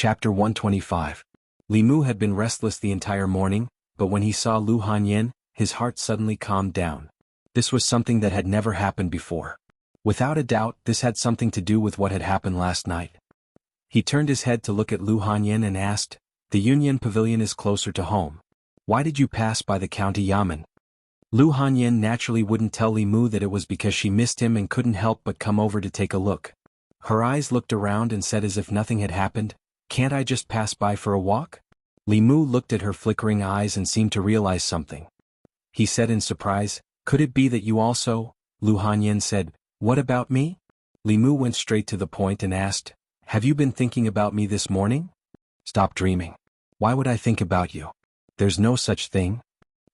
Chapter 125. Li Mu had been restless the entire morning, but when he saw Lu Hanyan, his heart suddenly calmed down. This was something that had never happened before. Without a doubt, this had something to do with what had happened last night. He turned his head to look at Lu Hanyan and asked, "The Union Pavilion is closer to home. Why did you pass by the county yamen?" Lu Hanyan naturally wouldn't tell Li Mu that it was because she missed him and couldn't help but come over to take a look. Her eyes looked around and said as if nothing had happened, "Can't I just pass by for a walk?" Li Mu looked at her flickering eyes and seemed to realize something. He said in surprise, "Could it be that you also?" Lu Hanyan said, "What about me?" Li Mu went straight to the point and asked, "Have you been thinking about me this morning?" "Stop dreaming. Why would I think about you? There's no such thing,"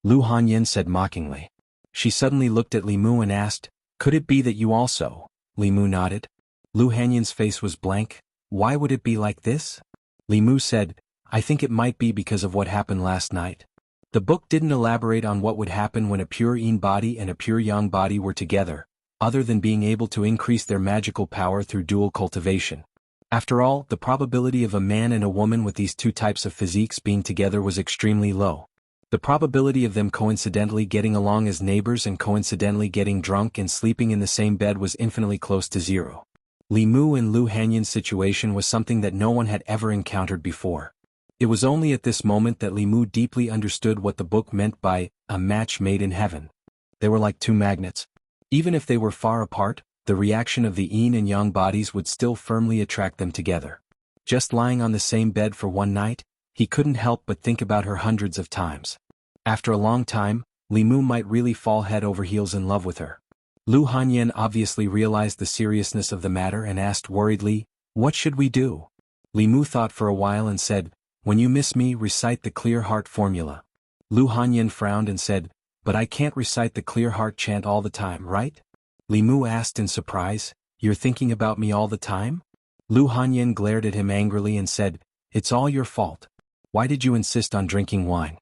Lu Hanyan said mockingly. She suddenly looked at Li Mu and asked, "Could it be that you also?" Li Mu nodded. Lu Hanyan's face was blank. "Why would it be like this?" Li Mu said, "I think it might be because of what happened last night." The book didn't elaborate on what would happen when a pure yin body and a pure yang body were together, other than being able to increase their magical power through dual cultivation. After all, the probability of a man and a woman with these two types of physiques being together was extremely low. The probability of them coincidentally getting along as neighbors and coincidentally getting drunk and sleeping in the same bed was infinitely close to zero. Li Mu and Lu Hanyan's situation was something that no one had ever encountered before. It was only at this moment that Li Mu deeply understood what the book meant by a match made in heaven. They were like two magnets. Even if they were far apart, the reaction of the yin and yang bodies would still firmly attract them together. Just lying on the same bed for one night, he couldn't help but think about her hundreds of times. After a long time, Li Mu might really fall head over heels in love with her. Lu Hanyan obviously realized the seriousness of the matter and asked worriedly, "What should we do?" Li Mu thought for a while and said, "When you miss me, recite the clear heart formula." Lu Hanyan frowned and said, "But I can't recite the clear heart chant all the time, right?" Li Mu asked in surprise, "You're thinking about me all the time?" Lu Hanyan glared at him angrily and said, "It's all your fault. Why did you insist on drinking wine?"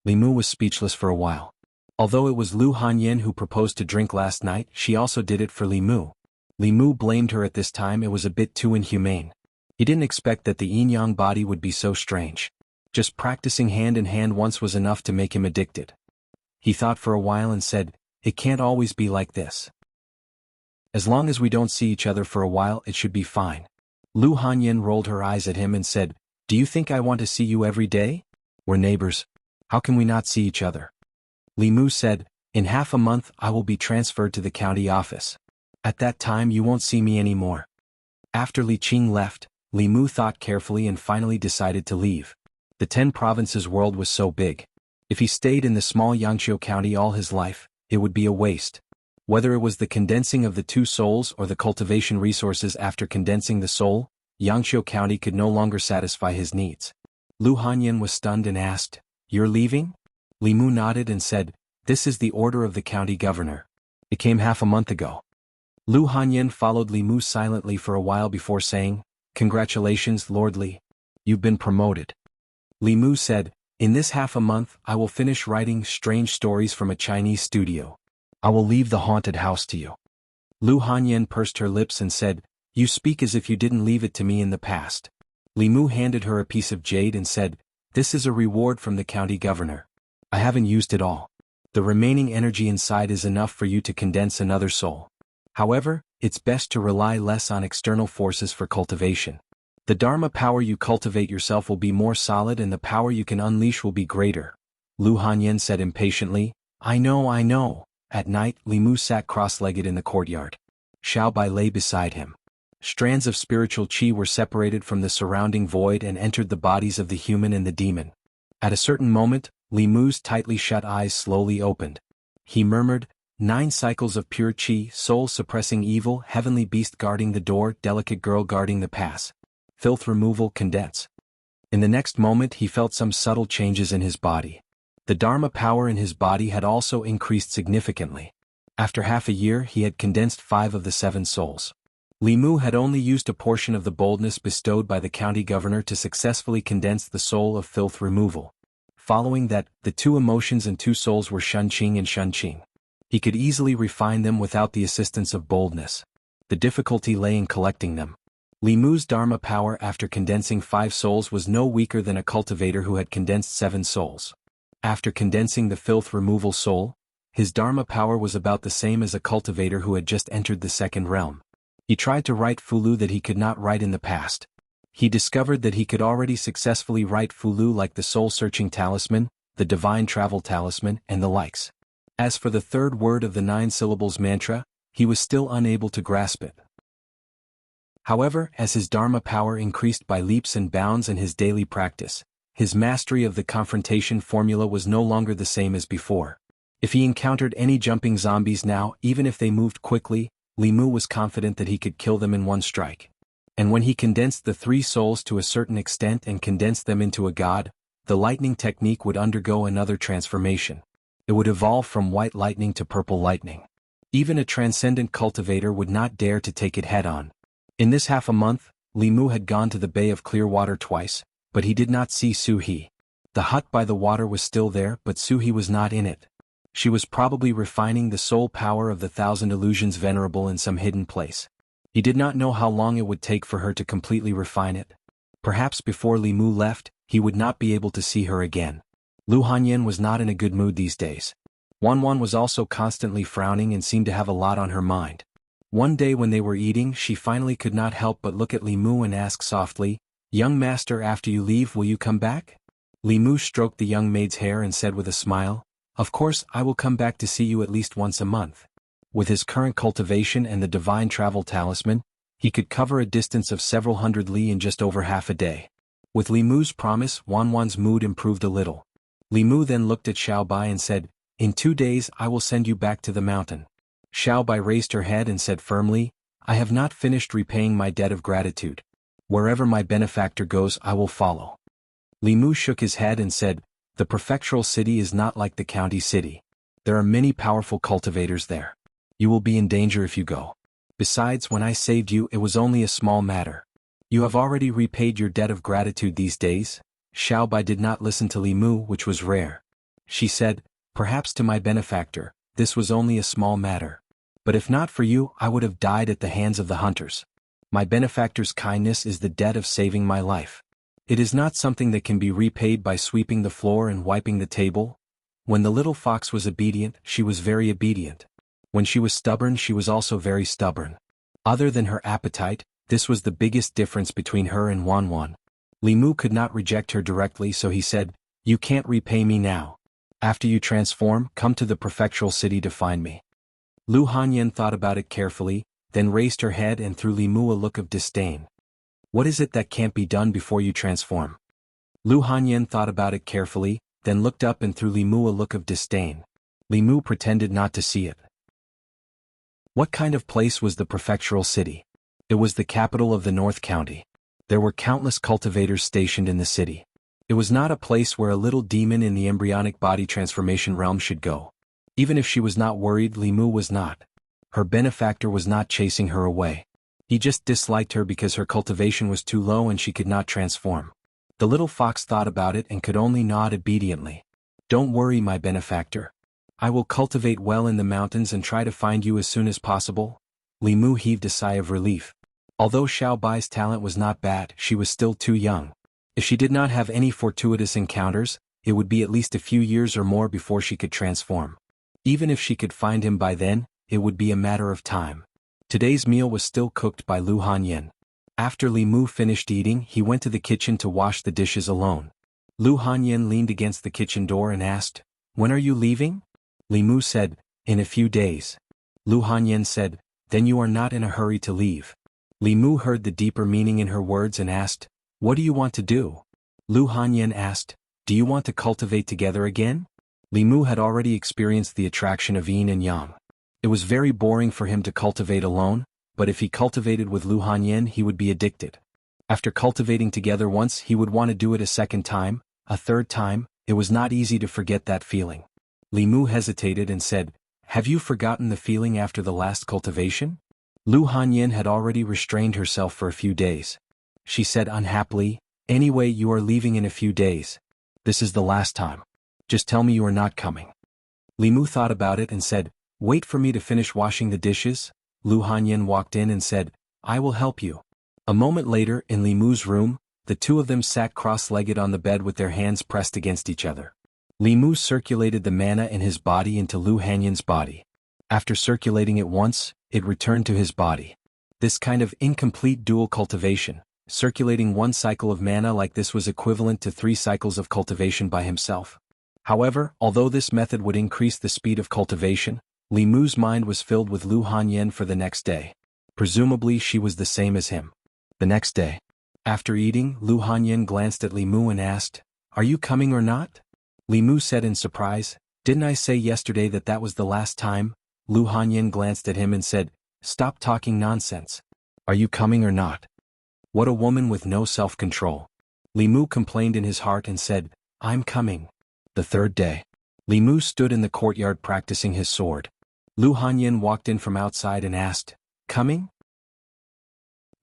Li Mu was speechless for a while. Although it was Lu Hanyan who proposed to drink last night, she also did it for Li Mu. Li Mu blamed her at this time. It was a bit too inhumane. He didn't expect that the yin-yang body would be so strange. Just practicing hand-in-hand once was enough to make him addicted. He thought for a while and said, "It can't always be like this. As long as we don't see each other for a while, it should be fine." Lu Hanyan rolled her eyes at him and said, "Do you think I want to see you every day? We're neighbors. How can we not see each other?" Li Mu said, "In half a month I will be transferred to the county office. At that time you won't see me anymore." After Li Qing left, Li Mu thought carefully and finally decided to leave. The 10 provinces world was so big. If he stayed in the small Yangqiu County all his life, it would be a waste. Whether it was the condensing of the two souls or the cultivation resources after condensing the soul, Yangqiu County could no longer satisfy his needs. Lu Hanyan was stunned and asked, "You're leaving?" Li Mu nodded and said, "This is the order of the county governor. It came half a month ago." Lu Hanyan followed Li Mu silently for a while before saying, "Congratulations, Lord Li. You've been promoted." Li Mu said, "In this half a month I will finish writing strange stories from a Chinese studio. I will leave the haunted house to you." Lu Hanyan pursed her lips and said, "You speak as if you didn't leave it to me in the past." Li Mu handed her a piece of jade and said, "This is a reward from the county governor. I haven't used it all. The remaining energy inside is enough for you to condense another soul. However, it's best to rely less on external forces for cultivation. The Dharma power you cultivate yourself will be more solid and the power you can unleash will be greater." Lu Hanyan said impatiently, I know. At night, Li Mu sat cross-legged in the courtyard. Xiao Bai lay beside him. Strands of spiritual qi were separated from the surrounding void and entered the bodies of the human and the demon. At a certain moment, Li Mu's tightly shut eyes slowly opened. He murmured, 9 cycles of pure qi, soul suppressing evil, heavenly beast guarding the door, delicate girl guarding the pass. Filth removal, condense. In the next moment he felt some subtle changes in his body. The Dharma power in his body had also increased significantly. After half a year he had condensed 5 of the 7 souls. Li Mu had only used a portion of the boldness bestowed by the county governor to successfully condense the soul of filth removal. Following that, the 2 emotions and 2 souls were Shunqing and Shunqing. He could easily refine them without the assistance of boldness. The difficulty lay in collecting them. Li Mu's Dharma power after condensing 5 souls was no weaker than a cultivator who had condensed 7 souls. After condensing the filth removal soul, his Dharma power was about the same as a cultivator who had just entered the second realm. He tried to write Fulu that he could not write in the past. He discovered that he could already successfully write Fulu like the soul-searching talisman, the divine travel talisman, and the likes. As for the third word of the 9 syllables mantra, he was still unable to grasp it. However, as his Dharma power increased by leaps and bounds in his daily practice, his mastery of the confrontation formula was no longer the same as before. If he encountered any jumping zombies now, even if they moved quickly, Li Mu was confident that he could kill them in one strike. And when he condensed the 3 souls to a certain extent and condensed them into a god, the lightning technique would undergo another transformation. It would evolve from white lightning to purple lightning. Even a transcendent cultivator would not dare to take it head-on. In this half a month, Li Mu had gone to the Bay of Clearwater twice, but he did not see Su He. The hut by the water was still there, but Su He was not in it. She was probably refining the soul power of the 1,000 illusions venerable in some hidden place. He did not know how long it would take for her to completely refine it. Perhaps before Li Mu left, he would not be able to see her again. Lu Hanyan was not in a good mood these days. Wanwan was also constantly frowning and seemed to have a lot on her mind. One day when they were eating, she finally could not help but look at Li Mu and ask softly, "Young master, after you leave will you come back?" Li Mu stroked the young maid's hair and said with a smile, "Of course I will come back to see you at least once a month." With his current cultivation and the divine travel talisman, he could cover a distance of several hundred li in just over half a day. With Li Mu's promise, Wanwan's mood improved a little. Li Mu then looked at Xiaobai and said, "In 2 days I will send you back to the mountain." Xiaobai raised her head and said firmly, "I have not finished repaying my debt of gratitude. Wherever my benefactor goes I will follow." Li Mu shook his head and said, "The prefectural city is not like the county city. There are many powerful cultivators there. You will be in danger if you go. Besides, when I saved you it was only a small matter. You have already repaid your debt of gratitude these days." Xiaobai did not listen to Li Mu, which was rare. She said, "Perhaps to my benefactor, this was only a small matter. But if not for you I would have died at the hands of the hunters. My benefactor's kindness is the debt of saving my life. It is not something that can be repaid by sweeping the floor and wiping the table." When the little fox was obedient, she was very obedient. When she was stubborn, she was also very stubborn. Other than her appetite, this was the biggest difference between her and Wanwan. Li Mu could not reject her directly, so he said, "You can't repay me now. After you transform, come to the prefectural city to find me." Lu Hanyan thought about it carefully, then raised her head and threw Li Mu a look of disdain. "What is it that can't be done before you transform?" Lu Hanyan thought about it carefully, then looked up and threw Li Mu a look of disdain. Li Mu pretended not to see it. What kind of place was the prefectural city? It was the capital of the North County. There were countless cultivators stationed in the city. It was not a place where a little demon in the embryonic body transformation realm should go. Even if she was not worried, Li Mu was not. Her benefactor was not chasing her away. He just disliked her because her cultivation was too low and she could not transform. The little fox thought about it and could only nod obediently. "Don't worry, my benefactor. I will cultivate well in the mountains and try to find you as soon as possible." Li Mu heaved a sigh of relief. Although Xiaobai's talent was not bad, she was still too young. If she did not have any fortuitous encounters, it would be at least a few years or more before she could transform. Even if she could find him by then, it would be a matter of time. Today's meal was still cooked by Lu Hanyan. After Li Mu finished eating, he went to the kitchen to wash the dishes alone. Lu Hanyan leaned against the kitchen door and asked, "When are you leaving?" Li Mu said, "In a few days." Lu Hanyan said, "Then you are not in a hurry to leave." Li Mu heard the deeper meaning in her words and asked, "What do you want to do?" Lu Hanyan asked, "Do you want to cultivate together again?" Li Mu had already experienced the attraction of yin and yang. It was very boring for him to cultivate alone, but if he cultivated with Lu Hanyan he would be addicted. After cultivating together once he would want to do it a second time, a third time. It was not easy to forget that feeling. Li Mu hesitated and said, "Have you forgotten the feeling after the last cultivation?" Lu Hanyan had already restrained herself for a few days. She said unhappily, "Anyway, you are leaving in a few days. This is the last time. Just tell me you are not coming." Li Mu thought about it and said, "Wait for me to finish washing the dishes." Lu Hanyan walked in and said, "I will help you." A moment later, in Li Mu's room, the two of them sat cross-legged on the bed with their hands pressed against each other. Li Mu circulated the mana in his body into Lu Hanyan's body. After circulating it once, it returned to his body. This kind of incomplete dual cultivation, circulating one cycle of mana like this, was equivalent to 3 cycles of cultivation by himself. However, although this method would increase the speed of cultivation, Li Mu's mind was filled with Lu Hanyan for the next day. Presumably she was the same as him. The next day, after eating, Lu Hanyan glanced at Li Mu and asked, "Are you coming or not?" Li Mu said in surprise, "Didn't I say yesterday that that was the last time?" Lu Hanyan glanced at him and said, "Stop talking nonsense. Are you coming or not?" What a woman with no self-control. Li Mu complained in his heart and said, "I'm coming." The third day, Li Mu stood in the courtyard practicing his sword. Lu Hanyan walked in from outside and asked, "Coming?"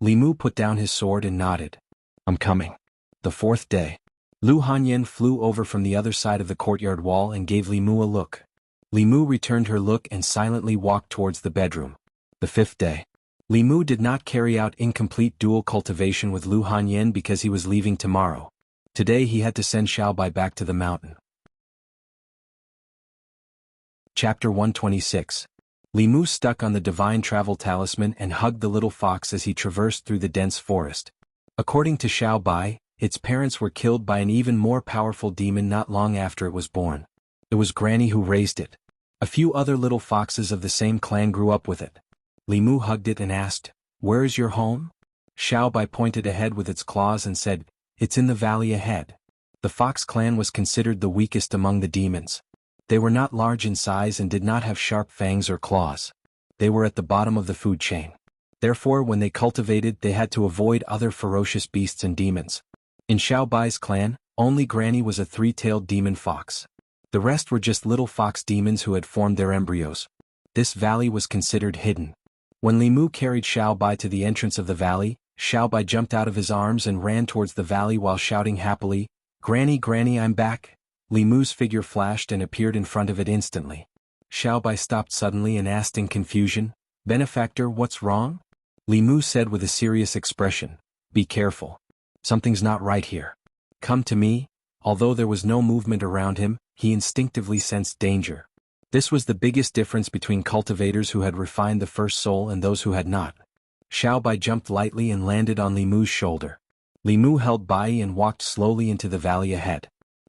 Li Mu put down his sword and nodded. "I'm coming." The fourth day, Lu Hanyan flew over from the other side of the courtyard wall and gave Li Mu a look. Li Mu returned her look and silently walked towards the bedroom. The fifth day, Li Mu did not carry out incomplete dual cultivation with Lu Hanyan because he was leaving tomorrow. Today he had to send Xiaobai back to the mountain. Chapter 126. Li Mu stuck on the divine travel talisman and hugged the little fox as he traversed through the dense forest. According to Xiaobai, its parents were killed by an even more powerful demon not long after it was born. It was Granny who raised it. A few other little foxes of the same clan grew up with it. Li Mu hugged it and asked, "Where is your home?" Xiaobai pointed ahead with its claws and said, "It's in the valley ahead." The fox clan was considered the weakest among the demons. They were not large in size and did not have sharp fangs or claws. They were at the bottom of the food chain. Therefore, when they cultivated, they had to avoid other ferocious beasts and demons. In Xiaobai's clan, only Granny was a 3-tailed demon fox. The rest were just little fox demons who had formed their embryos. This valley was considered hidden. When Li Mu carried Xiaobai to the entrance of the valley, Xiaobai jumped out of his arms and ran towards the valley while shouting happily, "Granny, Granny, I'm back!" Li Mu's figure flashed and appeared in front of it instantly. Xiaobai stopped suddenly and asked in confusion, "Benefactor, what's wrong?" Li Mu said with a serious expression, "Be careful. Something's not right here. Come to me." Although there was no movement around him, he instinctively sensed danger. This was the biggest difference between cultivators who had refined the first soul and those who had not. Xiaobai jumped lightly and landed on Li Mu's shoulder. Li Mu held Bai and walked slowly into the valley ahead.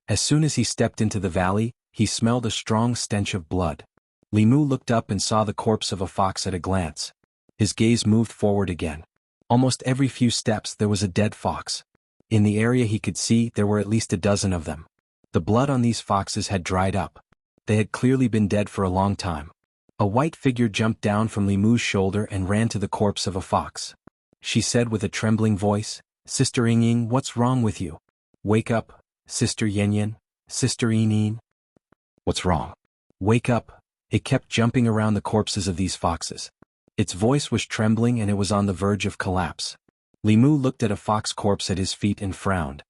As soon as he stepped into the valley, he smelled a strong stench of blood. Li Mu looked up and saw the corpse of a fox at a glance. His gaze moved forward again. Almost every few steps there was a dead fox. In the area he could see, there were at least a dozen of them. The blood on these foxes had dried up. They had clearly been dead for a long time. A white figure jumped down from Li Mu's shoulder and ran to the corpse of a fox. She said with a trembling voice, "Sister Yingying, what's wrong with you? Wake up, Sister Yanyan, Sister Yinyin. What's wrong? Wake up." It kept jumping around the corpses of these foxes. Its voice was trembling and it was on the verge of collapse. Li Mu looked at a fox corpse at his feet and frowned.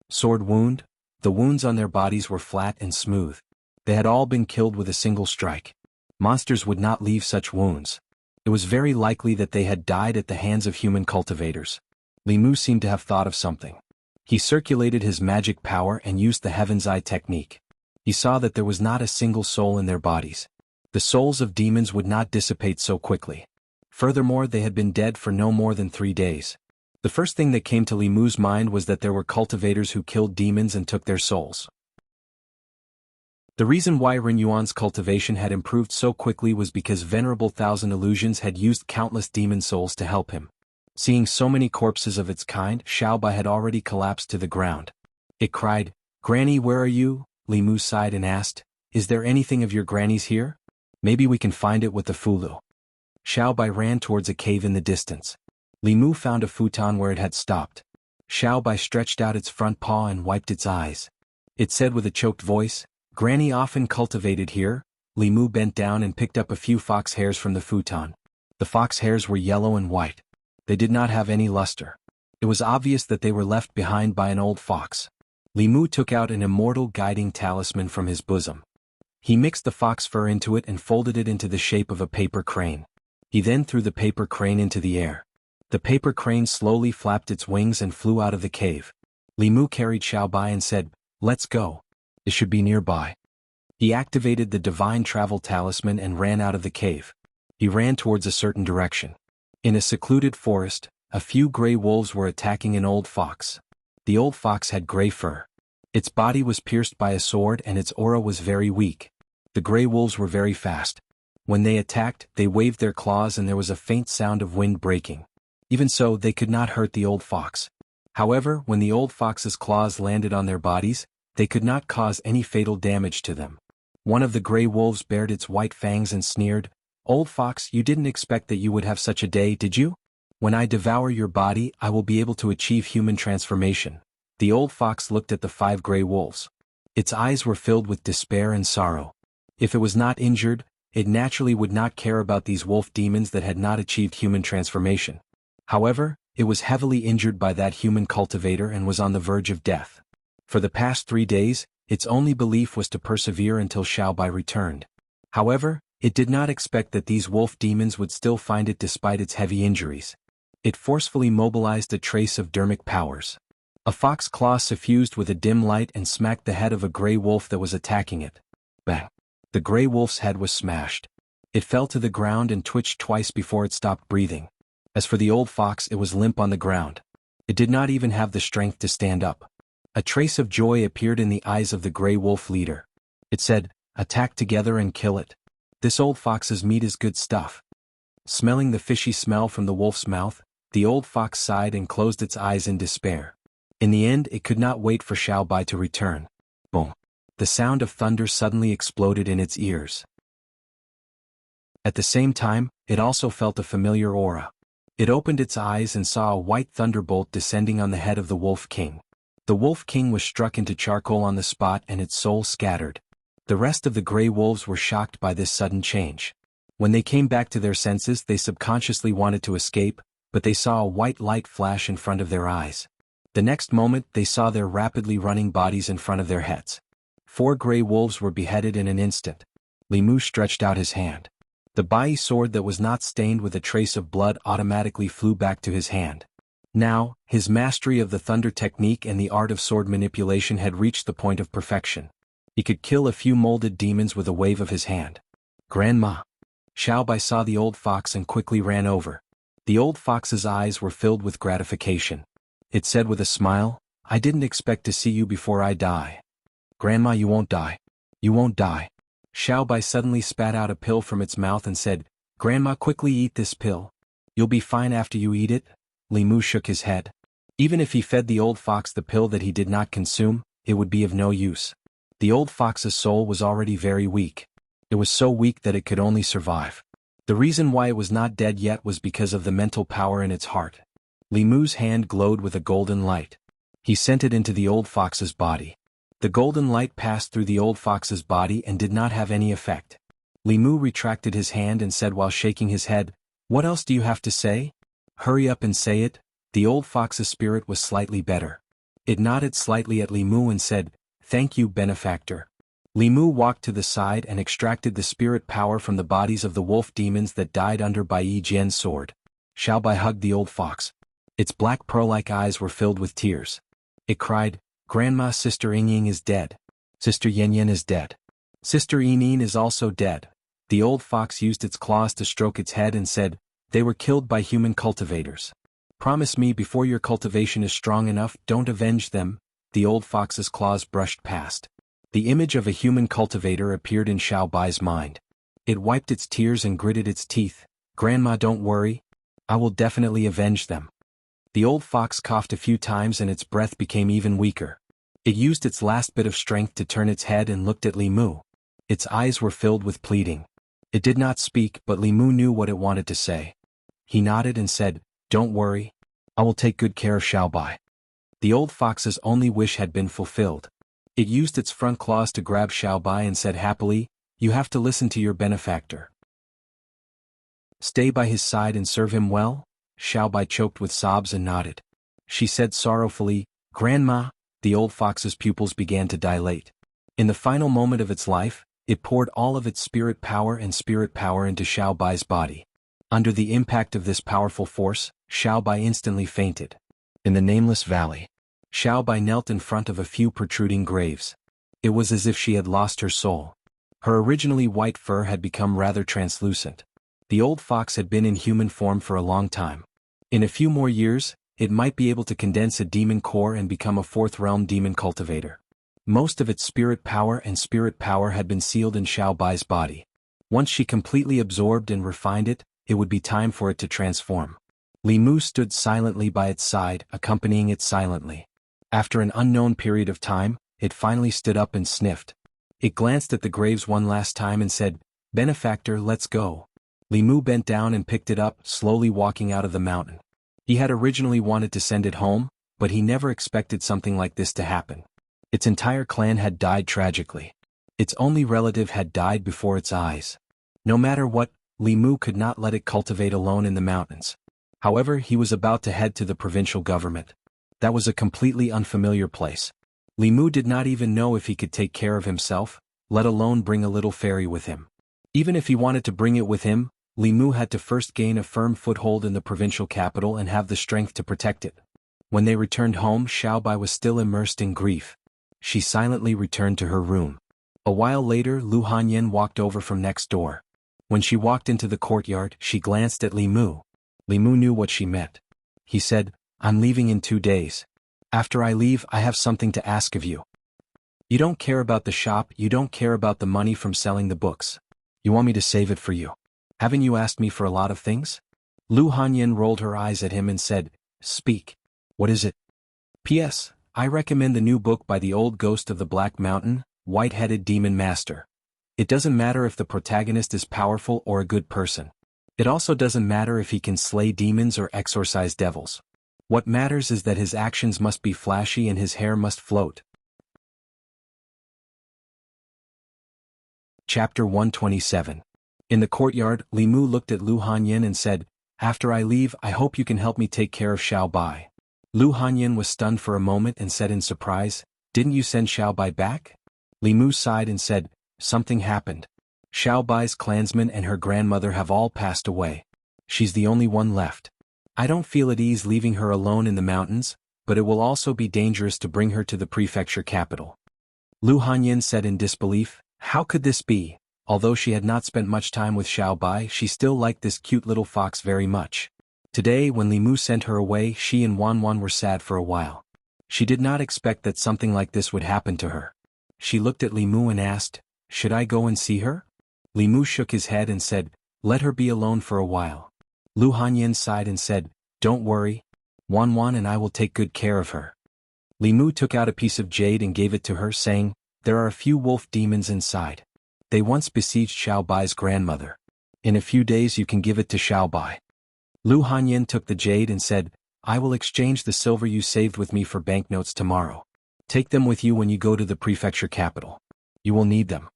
Sword wound? The wounds on their bodies were flat and smooth. They had all been killed with a single strike. Monsters would not leave such wounds. It was very likely that they had died at the hands of human cultivators. Li Mu seemed to have thought of something. He circulated his magic power and used the Heaven's Eye technique. He saw that there was not a single soul in their bodies. The souls of demons would not dissipate so quickly. Furthermore, they had been dead for no more than 3 days. The first thing that came to Li Mu's mind was that there were cultivators who killed demons and took their souls. The reason why Ren Yuan's cultivation had improved so quickly was because Venerable Thousand Illusions had used countless demon souls to help him. Seeing so many corpses of its kind, Xiaobai had already collapsed to the ground. It cried, "Granny, where are you?" Li Mu sighed and asked, "Is there anything of your granny's here? Maybe we can find it with the Fulu." Xiaobai ran towards a cave in the distance. Li Mu found a futon where it had stopped. Xiaobai stretched out its front paw and wiped its eyes. It said with a choked voice, "Granny often cultivated here." Li Mu bent down and picked up a few fox hairs from the futon. The fox hairs were yellow and white. They did not have any luster. It was obvious that they were left behind by an old fox. Li Mu took out an immortal guiding talisman from his bosom. He mixed the fox fur into it and folded it into the shape of a paper crane. He then threw the paper crane into the air. The paper crane slowly flapped its wings and flew out of the cave. Li Mu carried Xiaobai and said, "Let's go. It should be nearby." He activated the divine travel talisman and ran out of the cave. He ran towards a certain direction. In a secluded forest, a few gray wolves were attacking an old fox. The old fox had gray fur. Its body was pierced by a sword and its aura was very weak. The gray wolves were very fast. When they attacked, they waved their claws and there was a faint sound of wind breaking. Even so, they could not hurt the old fox. However, when the old fox's claws landed on their bodies, they could not cause any fatal damage to them. One of the gray wolves bared its white fangs and sneered, "Old fox, you didn't expect that you would have such a day, did you? When I devour your body, I will be able to achieve human transformation." The old fox looked at the 5 gray wolves. Its eyes were filled with despair and sorrow. If it was not injured, it naturally would not care about these wolf demons that had not achieved human transformation. However, it was heavily injured by that human cultivator and was on the verge of death. For the past 3 days, its only belief was to persevere until Xiaobai returned. However, it did not expect that these wolf demons would still find it despite its heavy injuries. It forcefully mobilized a trace of dermic powers. A fox claw suffused with a dim light and smacked the head of a gray wolf that was attacking it. Bang! The gray wolf's head was smashed. It fell to the ground and twitched twice before it stopped breathing. As for the old fox, it was limp on the ground. It did not even have the strength to stand up. A trace of joy appeared in the eyes of the gray wolf leader. It said, "Attack together and kill it. This old fox's meat is good stuff." Smelling the fishy smell from the wolf's mouth, the old fox sighed and closed its eyes in despair. In the end, it could not wait for Xiaobai to return. Boom! The sound of thunder suddenly exploded in its ears. At the same time, it also felt a familiar aura. It opened its eyes and saw a white thunderbolt descending on the head of the Wolf King. The Wolf King was struck into charcoal on the spot and its soul scattered. The rest of the gray wolves were shocked by this sudden change. When they came back to their senses, they subconsciously wanted to escape, but they saw a white light flash in front of their eyes. The next moment, they saw their rapidly running bodies in front of their heads. 4 gray wolves were beheaded in an instant. Li Mu stretched out his hand. The Bai sword that was not stained with a trace of blood automatically flew back to his hand. Now, his mastery of the thunder technique and the art of sword manipulation had reached the point of perfection. He could kill a few molded demons with a wave of his hand. "Grandma!" Xiaobai saw the old fox and quickly ran over. The old fox's eyes were filled with gratification. It said with a smile, "I didn't expect to see you before I die." "Grandma, you won't die. You won't die." Xiaobai suddenly spat out a pill from its mouth and said, "Grandma, quickly eat this pill. You'll be fine after you eat it." Li Mu shook his head. Even if he fed the old fox the pill that he did not consume, it would be of no use. The old fox's soul was already very weak. It was so weak that it could only survive. The reason why it was not dead yet was because of the mental power in its heart. Li Mu's hand glowed with a golden light. He sent it into the old fox's body. The golden light passed through the old fox's body and did not have any effect. Li Mu retracted his hand and said while shaking his head, "What else do you have to say? Hurry up and say it." The old fox's spirit was slightly better. It nodded slightly at Li Mu and said, "Thank you, benefactor." Li Mu walked to the side and extracted the spirit power from the bodies of the wolf demons that died under Bai Jian's sword. Xiaobai hugged the old fox. Its black pearl-like eyes were filled with tears. It cried, "Grandma, Sister Yingying is dead. Sister Yanyan is dead. Sister Yinyin is also dead." The old fox used its claws to stroke its head and said, "They were killed by human cultivators. Promise me before your cultivation is strong enough, don't avenge them." The old fox's claws brushed past. The image of a human cultivator appeared in Xiaobai's mind. It wiped its tears and gritted its teeth. "Grandma, don't worry. I will definitely avenge them." The old fox coughed a few times and its breath became even weaker. It used its last bit of strength to turn its head and looked at Li Mu. Its eyes were filled with pleading. It did not speak, but Li Mu knew what it wanted to say. He nodded and said, "Don't worry. I will take good care of Xiaobai." The old fox's only wish had been fulfilled. It used its front claws to grab Xiaobai and said happily, "You have to listen to your benefactor. Stay by his side and serve him well." Xiaobai choked with sobs and nodded. She said sorrowfully, "Grandma." The old fox's pupils began to dilate. In the final moment of its life, it poured all of its spirit power into Xiaobai's body. Under the impact of this powerful force, Xiaobai instantly fainted. In the nameless valley, Xiaobai knelt in front of a few protruding graves. It was as if she had lost her soul. Her originally white fur had become rather translucent. The old fox had been in human form for a long time. In a few more years, it might be able to condense a demon core and become a fourth-realm demon cultivator. Most of its spirit power had been sealed in Xiaobai's body. Once she completely absorbed and refined it, it would be time for it to transform. Li Mu stood silently by its side, accompanying it silently. After an unknown period of time, it finally stood up and sniffed. It glanced at the graves one last time and said, "Benefactor, let's go." Li Mu bent down and picked it up, slowly walking out of the mountain. He had originally wanted to send it home, but he never expected something like this to happen. Its entire clan had died tragically. Its only relative had died before its eyes. No matter what, Li Mu could not let it cultivate alone in the mountains. However, he was about to head to the provincial government. That was a completely unfamiliar place. Li Mu did not even know if he could take care of himself, let alone bring a little fairy with him. Even if he wanted to bring it with him, Li Mu had to first gain a firm foothold in the provincial capital and have the strength to protect it. When they returned home, Xiaobai was still immersed in grief. She silently returned to her room. A while later, Lu Hanyan walked over from next door. When she walked into the courtyard, she glanced at Li Mu. Li Mu knew what she meant. He said, "I'm leaving in 2 days. After I leave, I have something to ask of you. You don't care about the shop, you don't care about the money from selling the books. You want me to save it for you. Haven't you asked me for a lot of things?" Lu Hanyan rolled her eyes at him and said, "Speak. What is it?" "P.S. I recommend the new book by the old ghost of the Black Mountain, White-Headed Demon Master. It doesn't matter if the protagonist is powerful or a good person. It also doesn't matter if he can slay demons or exorcise devils. What matters is that his actions must be flashy and his hair must float." Chapter 127. In the courtyard, Li Mu looked at Lu Hanyan and said, "After I leave, I hope you can help me take care of Xiaobai." Lu Hanyan was stunned for a moment and said in surprise, "Didn't you send Xiaobai back?" Li Mu sighed and said, "Something happened. Xiaobai's clansmen and her grandmother have all passed away. She's the only one left. I don't feel at ease leaving her alone in the mountains, but it will also be dangerous to bring her to the prefecture capital." Lu Hanyan said in disbelief, "How could this be?" Although she had not spent much time with Xiaobai, she still liked this cute little fox very much. Today, when Li Mu sent her away, she and Wanwan were sad for a while. She did not expect that something like this would happen to her. She looked at Li Mu and asked, "Should I go and see her?" Li Mu shook his head and said, "Let her be alone for a while." Lu Hanyan sighed and said, "Don't worry. Wanwan and I will take good care of her." Li Mu took out a piece of jade and gave it to her, saying, "There are a few wolf demons inside. They once besieged Xiaobai's grandmother. In a few days you can give it to Xiaobai." Lu Hanyan took the jade and said, "I will exchange the silver you saved with me for banknotes tomorrow. Take them with you when you go to the prefecture capital. You will need them."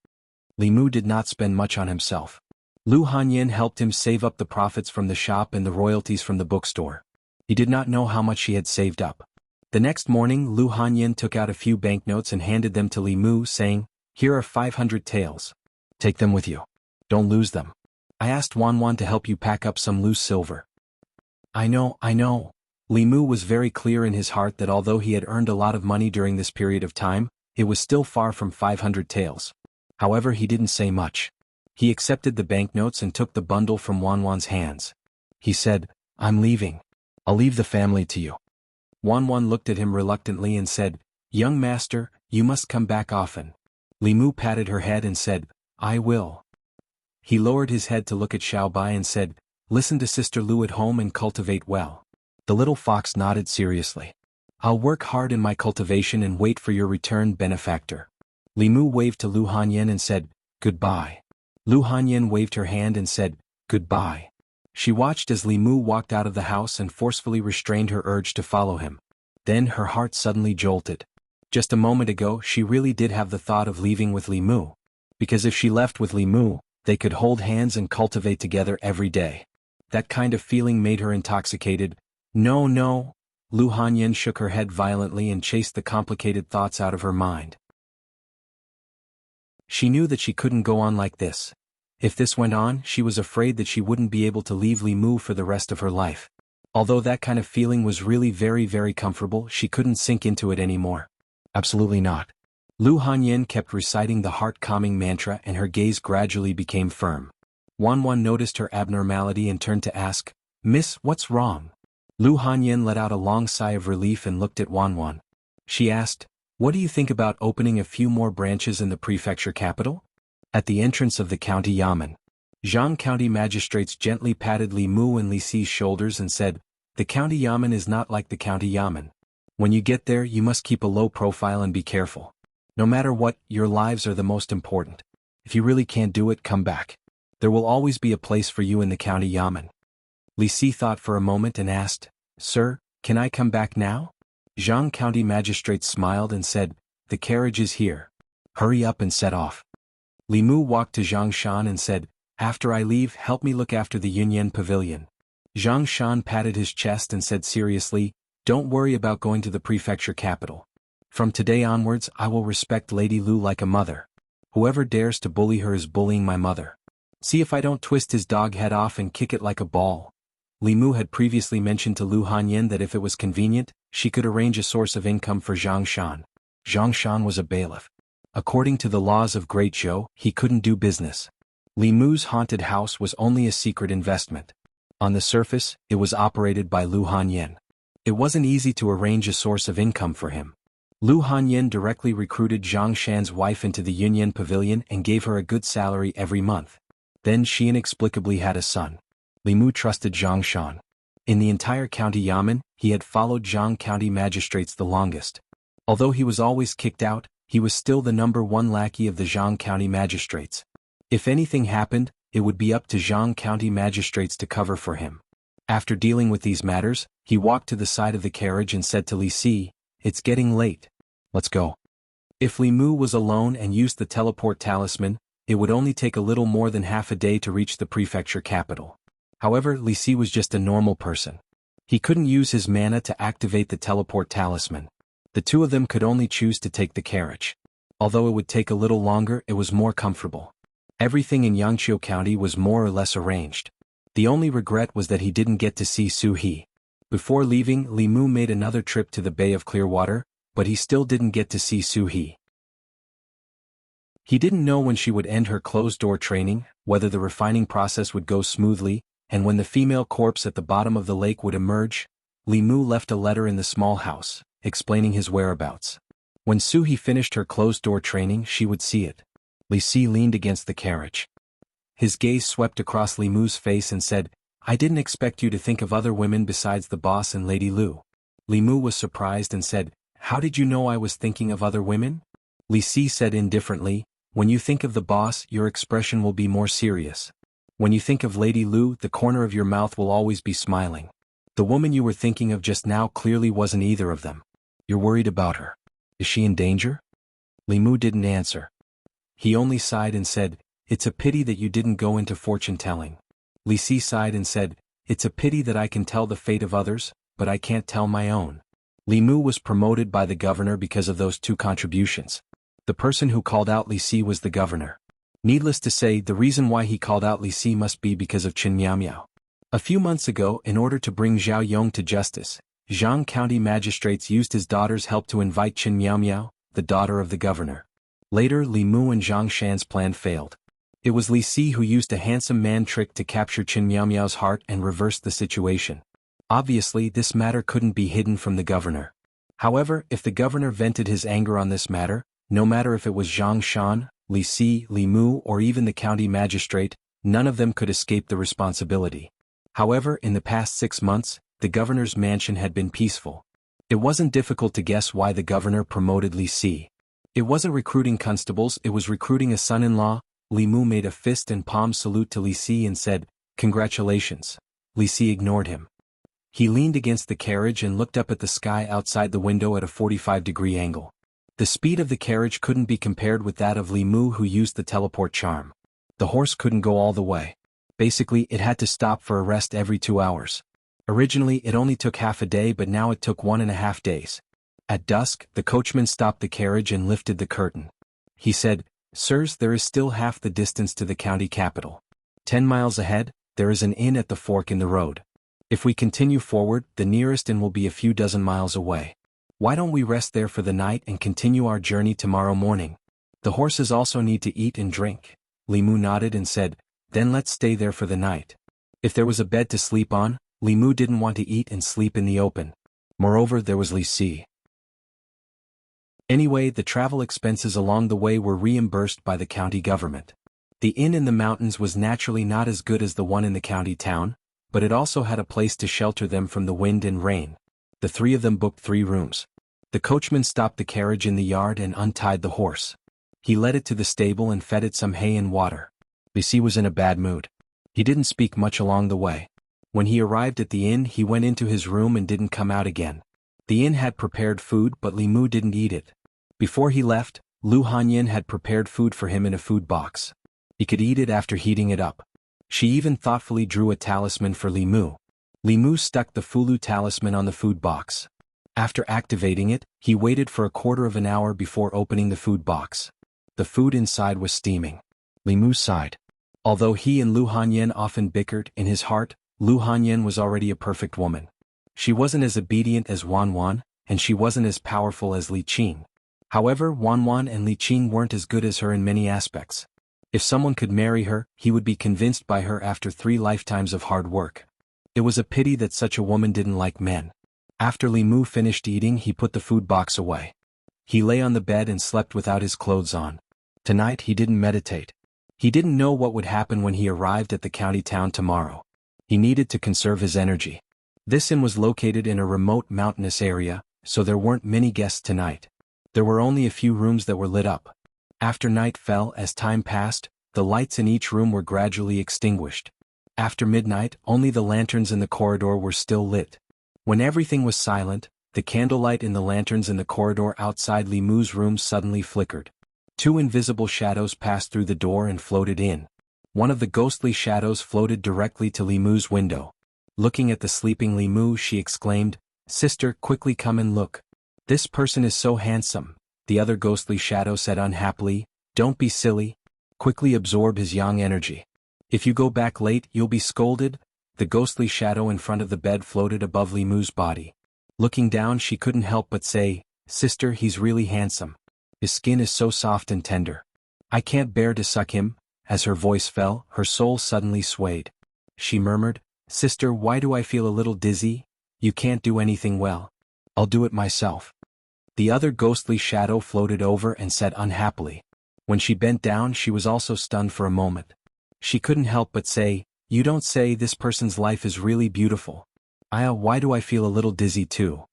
Li Mu did not spend much on himself. Lu Hanyan helped him save up the profits from the shop and the royalties from the bookstore. He did not know how much he had saved up. The next morning, Lu Hanyan took out a few banknotes and handed them to Li Mu, saying, "Here are 500 taels. Take them with you. Don't lose them. I asked Wanwan to help you pack up some loose silver." I know. Li Mu was very clear in his heart that although he had earned a lot of money during this period of time, it was still far from 500 taels. However, he didn't say much. He accepted the banknotes and took the bundle from Wanwan's hands. He said, "I'm leaving. I'll leave the family to you." Wanwan looked at him reluctantly and said, "Young master, you must come back often." Li Mu patted her head and said, "I will." He lowered his head to look at Xiaobai and said, "Listen to Sister Lu at home and cultivate well." The little fox nodded seriously. "I'll work hard in my cultivation and wait for your return, benefactor." Li Mu waved to Lu Hanyan and said, "Goodbye." Lu Hanyan waved her hand and said, "Goodbye." She watched as Li Mu walked out of the house and forcefully restrained her urge to follow him. Then her heart suddenly jolted. Just a moment ago she really did have the thought of leaving with Li Mu. Because if she left with Li Mu, they could hold hands and cultivate together every day. That kind of feeling made her intoxicated. No. Lu Hanyan shook her head violently and chased the complicated thoughts out of her mind. She knew that she couldn't go on like this. If this went on, she was afraid that she wouldn't be able to leave Li Mu for the rest of her life. Although that kind of feeling was really very, very comfortable, she couldn't sink into it anymore. Absolutely not. Lu Hanyin kept reciting the heart-calming mantra and her gaze gradually became firm. Wanwan noticed her abnormality and turned to ask, "Miss, what's wrong?" Lu Hanyin let out a long sigh of relief and looked at Wanwan. She asked, "What do you think about opening a few more branches in the prefecture capital?" At the entrance of the county yamen, Zhang County magistrates gently patted Li Mu and Li Xi's shoulders and said, "The county yamen is not like the county yamen. When you get there you must keep a low profile and be careful. No matter what, your lives are the most important. If you really can't do it, come back. There will always be a place for you in the county yamen." Li Xi thought for a moment and asked, "Sir, can I come back now?" Zhang County magistrate smiled and said, "The carriage is here. Hurry up and set off." Li Mu walked to Zhang Shan and said, "After I leave, help me look after the Yunyan pavilion." Zhang Shan patted his chest and said seriously, "Don't worry about going to the prefecture capital. From today onwards I will respect Lady Lu like a mother. Whoever dares to bully her is bullying my mother. See if I don't twist his dog head off and kick it like a ball." Li Mu had previously mentioned to Lu Hanyin that if it was convenient, she could arrange a source of income for Zhang Shan. Zhang Shan was a bailiff. According to the laws of Great Zhou, he couldn't do business. Li Mu's haunted house was only a secret investment. On the surface, it was operated by Lu Hanyin. It wasn't easy to arrange a source of income for him. Lu Hanyin directly recruited Zhang Shan's wife into the Yunyan pavilion and gave her a good salary every month. Then she inexplicably had a son. Li Mu trusted Zhang Shan. In the entire county yamen, he had followed Zhang County magistrates the longest. Although he was always kicked out, he was still the #1 lackey of the Zhang County magistrates. If anything happened, it would be up to Zhang County magistrates to cover for him. After dealing with these matters, he walked to the side of the carriage and said to Li Si, "It's getting late. Let's go." If Li Mu was alone and used the teleport talisman, it would only take a little more than half a day to reach the prefecture capital. However, Li Si was just a normal person. He couldn't use his mana to activate the teleport talisman. The two of them could only choose to take the carriage. Although it would take a little longer, it was more comfortable. Everything in Yangqiu County was more or less arranged. The only regret was that he didn't get to see Su He. Before leaving, Li Mu made another trip to the Bay of Clearwater, but he still didn't get to see Su He. He didn't know when she would end her closed-door training, whether the refining process would go smoothly, and when the female corpse at the bottom of the lake would emerge. Li Mu left a letter in the small house, explaining his whereabouts. When Su He finished her closed-door training, she would see it. Li Si leaned against the carriage. His gaze swept across Li Mu's face and said, "I didn't expect you to think of other women besides the boss and Lady Lu." Li Mu was surprised and said, "How did you know I was thinking of other women?" Li Si said indifferently, "When you think of the boss, your expression will be more serious. When you think of Lady Lu, the corner of your mouth will always be smiling. The woman you were thinking of just now clearly wasn't either of them. You're worried about her. Is she in danger?" Li Mu didn't answer. He only sighed and said, "It's a pity that you didn't go into fortune-telling." Li Si sighed and said, "It's a pity that I can tell the fate of others, but I can't tell my own." Li Mu was promoted by the governor because of those two contributions. The person who called out Li Si was the governor. Needless to say, the reason why he called out Li Si must be because of Qin Miao Miao. A few months ago, in order to bring Zhao Yong to justice, Zhang County magistrates used his daughter's help to invite Qin Miao Miao, the daughter of the governor. Later, Li Mu and Zhang Shan's plan failed. It was Li Si who used a handsome man trick to capture Qin Miao Miao's heart and reversed the situation. Obviously, this matter couldn't be hidden from the governor. However, if the governor vented his anger on this matter, no matter if it was Zhang Shan, Li Si, Li Mu, or even the county magistrate, none of them could escape the responsibility. However, in the past 6 months, the governor's mansion had been peaceful. It wasn't difficult to guess why the governor promoted Li Si. It wasn't recruiting constables, it was recruiting a son-in-law. Li Mu made a fist and palm salute to Li Si and said, "Congratulations." Li Si ignored him. He leaned against the carriage and looked up at the sky outside the window at a 45-degree angle. The speed of the carriage couldn't be compared with that of Li Mu, who used the teleport charm. The horse couldn't go all the way. Basically, it had to stop for a rest every 2 hours. Originally, it only took half a day, but now it took 1.5 days. At dusk, the coachman stopped the carriage and lifted the curtain. He said, "Sirs, there is still half the distance to the county capital. 10 miles ahead, there is an inn at the fork in the road. If we continue forward, the nearest inn will be a few dozen miles away. Why don't we rest there for the night and continue our journey tomorrow morning? The horses also need to eat and drink." Li Mu nodded and said, "Then let's stay there for the night." If there was a bed to sleep on, Li Mu didn't want to eat and sleep in the open. Moreover, there was Li Si. Anyway, the travel expenses along the way were reimbursed by the county government. The inn in the mountains was naturally not as good as the one in the county town, but it also had a place to shelter them from the wind and rain. The three of them booked 3 rooms. The coachman stopped the carriage in the yard and untied the horse. He led it to the stable and fed it some hay and water. Li Si was in a bad mood. He didn't speak much along the way. When he arrived at the inn, he went into his room and didn't come out again. The inn had prepared food, but Li Mu didn't eat it. Before he left, Lu Hanyin had prepared food for him in a food box. He could eat it after heating it up. She even thoughtfully drew a talisman for Li Mu. Li Mu stuck the Fulu talisman on the food box. After activating it, he waited for a quarter of an hour before opening the food box. The food inside was steaming. Li Mu sighed. Although he and Lu Hanyin often bickered, in his heart, Lu Hanyin was already a perfect woman. She wasn't as obedient as Wan Wan, and she wasn't as powerful as Li Qing. However, Wan Wan and Li Qing weren't as good as her in many aspects. If someone could marry her, he would be convinced by her after 3 lifetimes of hard work. It was a pity that such a woman didn't like men. After Li Mu finished eating, he put the food box away. He lay on the bed and slept without his clothes on. Tonight he didn't meditate. He didn't know what would happen when he arrived at the county town tomorrow. He needed to conserve his energy. This inn was located in a remote mountainous area, so there weren't many guests tonight. There were only a few rooms that were lit up. After night fell, as time passed, the lights in each room were gradually extinguished. After midnight, only the lanterns in the corridor were still lit. When everything was silent, the candlelight in the lanterns in the corridor outside Li Mu's room suddenly flickered. 2 invisible shadows passed through the door and floated in. One of the ghostly shadows floated directly to Li Mu's window. Looking at the sleeping Li Mu, she exclaimed, "Sister, quickly come and look. This person is so handsome." The other ghostly shadow said unhappily, "Don't be silly. Quickly absorb his yang energy. If you go back late, you'll be scolded." The ghostly shadow in front of the bed floated above Li Mu's body. Looking down, she couldn't help but say, "Sister, he's really handsome. His skin is so soft and tender. I can't bear to suck him." As her voice fell, her soul suddenly swayed. She murmured, "Sister, why do I feel a little dizzy? You can't do anything well. I'll do it myself." The other ghostly shadow floated over and said unhappily. When she bent down, she was also stunned for a moment. She couldn't help but say, "You don't say this person's life is really beautiful. Why do I feel a little dizzy too?"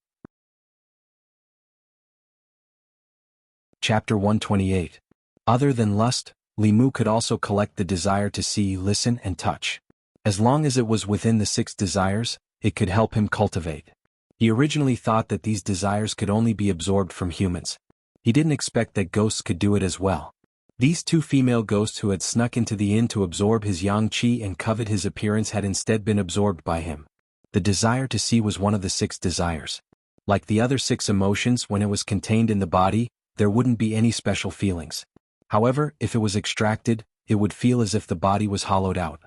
Chapter 128. Other than lust, Li Mu could also collect the desire to see, listen, and touch. As long as it was within the 6 desires, it could help him cultivate. He originally thought that these desires could only be absorbed from humans. He didn't expect that ghosts could do it as well. These 2 female ghosts who had snuck into the inn to absorb his yang qi and covet his appearance had instead been absorbed by him. The desire to see was one of the 6 desires. Like the other 6 emotions, when it was contained in the body, there wouldn't be any special feelings. However, if it was extracted, it would feel as if the body was hollowed out.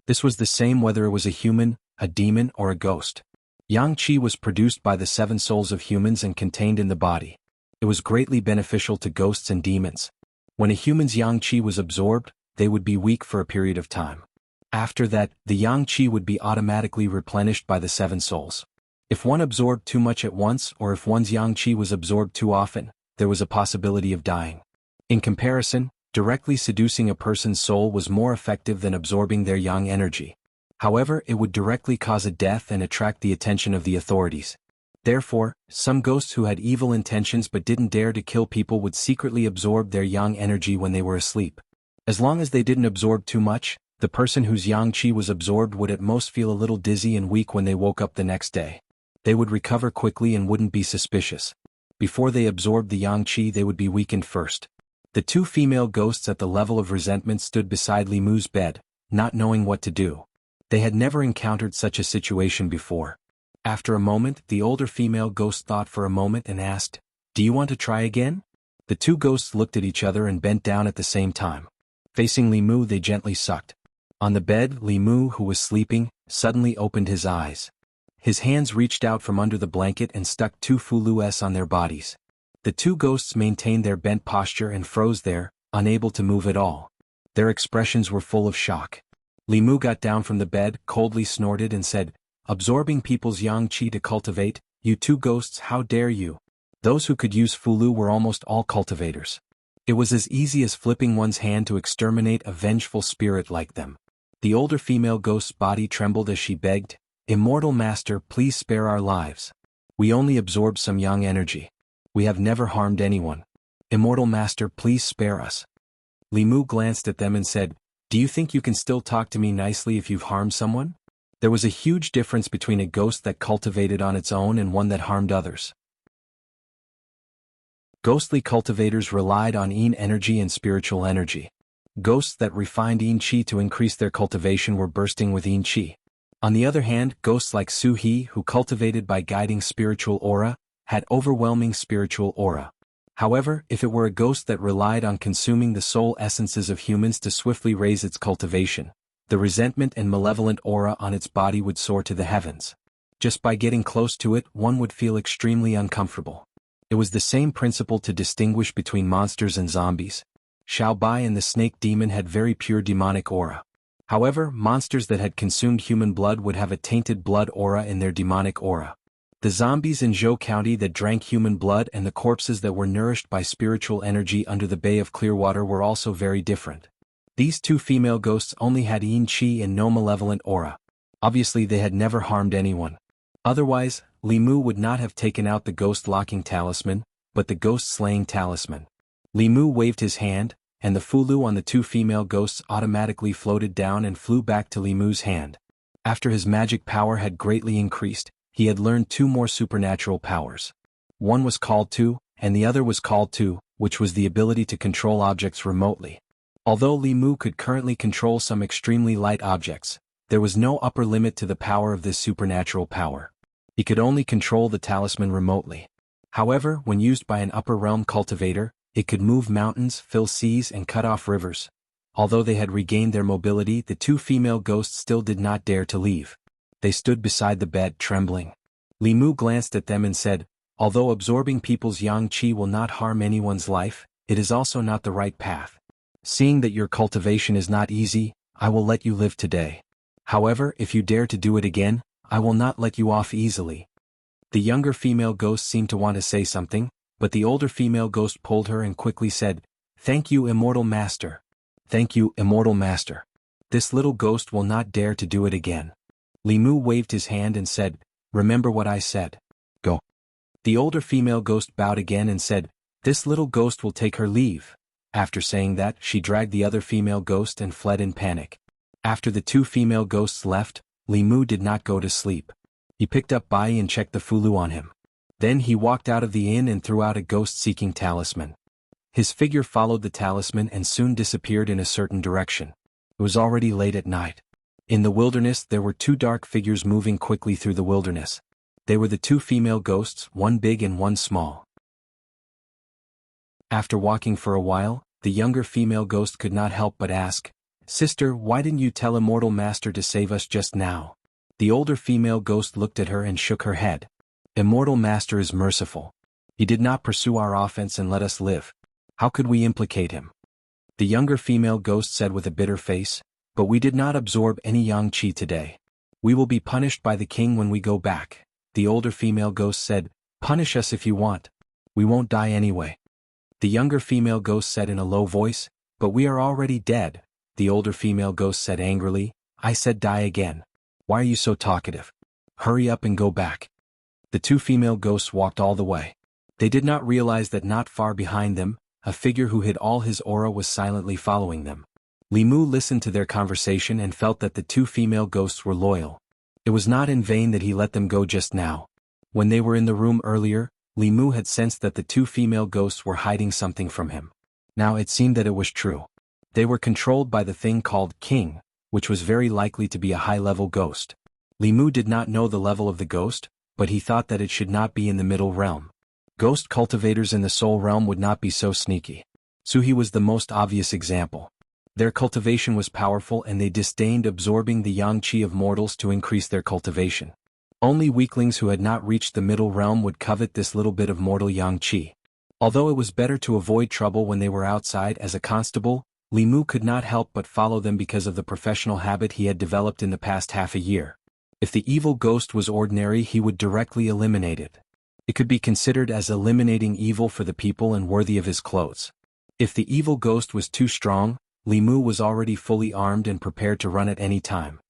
This was the same whether it was a human, a demon, or a ghost. Yang qi was produced by the 7 souls of humans and contained in the body. It was greatly beneficial to ghosts and demons. When a human's yang qi was absorbed, they would be weak for a period of time. After that, the yang qi would be automatically replenished by the 7 souls. If one absorbed too much at once, or if one's yang qi was absorbed too often, there was a possibility of dying. In comparison, directly seducing a person's soul was more effective than absorbing their yang energy. However, it would directly cause a death and attract the attention of the authorities. Therefore, some ghosts who had evil intentions but didn't dare to kill people would secretly absorb their yang energy when they were asleep. As long as they didn't absorb too much, the person whose yang qi was absorbed would at most feel a little dizzy and weak when they woke up the next day. They would recover quickly and wouldn't be suspicious. Before they absorbed the yang qi, they would be weakened first. The 2 female ghosts at the level of resentment stood beside Li Mu's bed, not knowing what to do. They had never encountered such a situation before. After a moment, the older female ghost thought for a moment and asked, "Do you want to try again?" The two ghosts looked at each other and bent down at the same time. Facing Li Mu, they gently sucked. On the bed, Li Mu, who was sleeping, suddenly opened his eyes. His hands reached out from under the blanket and stuck two Fulu's on their bodies. The two ghosts maintained their bent posture and froze there, unable to move at all. Their expressions were full of shock. Li Mu got down from the bed, coldly snorted and said, "Absorbing people's yang qi to cultivate, you two ghosts, how dare you?" Those who could use Fulu were almost all cultivators. It was as easy as flipping one's hand to exterminate a vengeful spirit like them. The older female ghost's body trembled as she begged, "Immortal Master, please spare our lives. We only absorbed some yang energy. We have never harmed anyone. Immortal Master, please spare us." Li Mu glanced at them and said, "Do you think you can still talk to me nicely if you've harmed someone?" There was a huge difference between a ghost that cultivated on its own and one that harmed others. Ghostly cultivators relied on yin energy and spiritual energy. Ghosts that refined yin qi to increase their cultivation were bursting with yin qi. On the other hand, ghosts like Su He, who cultivated by guiding spiritual aura, had overwhelming spiritual aura. However, if it were a ghost that relied on consuming the soul essences of humans to swiftly raise its cultivation, the resentment and malevolent aura on its body would soar to the heavens. Just by getting close to it, one would feel extremely uncomfortable. It was the same principle to distinguish between monsters and zombies. Xiao Bai and the snake demon had very pure demonic aura. However, monsters that had consumed human blood would have a tainted blood aura in their demonic aura. The zombies in Zhou County that drank human blood and the corpses that were nourished by spiritual energy under the Bay of Clearwater were also very different. These two female ghosts only had yin qi and no malevolent aura. Obviously they had never harmed anyone. Otherwise, Li Mu would not have taken out the ghost-locking talisman, but the ghost-slaying talisman. Li Mu waved his hand, and the Fulu on the two female ghosts automatically floated down and flew back to Li Mu's hand. After his magic power had greatly increased, he had learned two more supernatural powers. One was called Tu, and the other was called Tu, which was the ability to control objects remotely. Although Li Mu could currently control some extremely light objects, there was no upper limit to the power of this supernatural power. He could only control the talisman remotely. However, when used by an upper realm cultivator, it could move mountains, fill seas and cut off rivers. Although they had regained their mobility, the two female ghosts still did not dare to leave. They stood beside the bed, trembling. Li Mu glanced at them and said, "Although absorbing people's yang qi will not harm anyone's life, it is also not the right path. Seeing that your cultivation is not easy, I will let you live today. However, if you dare to do it again, I will not let you off easily." The younger female ghost seemed to want to say something, but the older female ghost pulled her and quickly said, "Thank you, Immortal Master. Thank you, Immortal Master. This little ghost will not dare to do it again." Li Mu waved his hand and said, "Remember what I said. Go." The older female ghost bowed again and said, "This little ghost will take her leave." After saying that, she dragged the other female ghost and fled in panic. After the two female ghosts left, Li Mu did not go to sleep. He picked up Bai and checked the Fulu on him. Then he walked out of the inn and threw out a ghost-seeking talisman. His figure followed the talisman and soon disappeared in a certain direction. It was already late at night. In the wilderness there were two dark figures moving quickly through the wilderness. They were the two female ghosts, one big and one small. After walking for a while, the younger female ghost could not help but ask, "Sister, why didn't you tell Immortal Master to save us just now?" The older female ghost looked at her and shook her head. "Immortal Master is merciful. He did not pursue our offense and let us live. How could we implicate him?" The younger female ghost said with a bitter face, "But we did not absorb any yang qi today. We will be punished by the king when we go back." The older female ghost said, "Punish us if you want. We won't die anyway." The younger female ghost said in a low voice, "But we are already dead." The older female ghost said angrily, "I said die again. Why are you so talkative? Hurry up and go back." The two female ghosts walked all the way. They did not realize that not far behind them, a figure who hid all his aura was silently following them. Li Mu listened to their conversation and felt that the two female ghosts were loyal. It was not in vain that he let them go just now. When they were in the room earlier, Li Mu had sensed that the two female ghosts were hiding something from him. Now it seemed that it was true. They were controlled by the thing called King, which was very likely to be a high-level ghost. Li Mu did not know the level of the ghost, but he thought that it should not be in the middle realm. Ghost cultivators in the soul realm would not be so sneaky. Suhi was the most obvious example. Their cultivation was powerful and they disdained absorbing the yang qi of mortals to increase their cultivation. Only weaklings who had not reached the middle realm would covet this little bit of mortal yang qi. Although it was better to avoid trouble when they were outside as a constable, Li Mu could not help but follow them because of the professional habit he had developed in the past half a year. If the evil ghost was ordinary, he would directly eliminate it. It could be considered as eliminating evil for the people and worthy of his clothes. If the evil ghost was too strong, Li Mu was already fully armed and prepared to run at any time.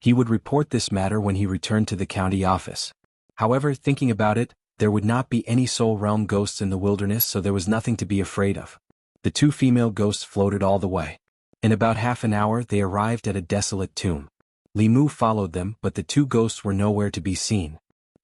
He would report this matter when he returned to the county office. However, thinking about it, there would not be any soul realm ghosts in the wilderness, so there was nothing to be afraid of. The two female ghosts floated all the way. In about half an hour they arrived at a desolate tomb. Li Mu followed them, but the two ghosts were nowhere to be seen.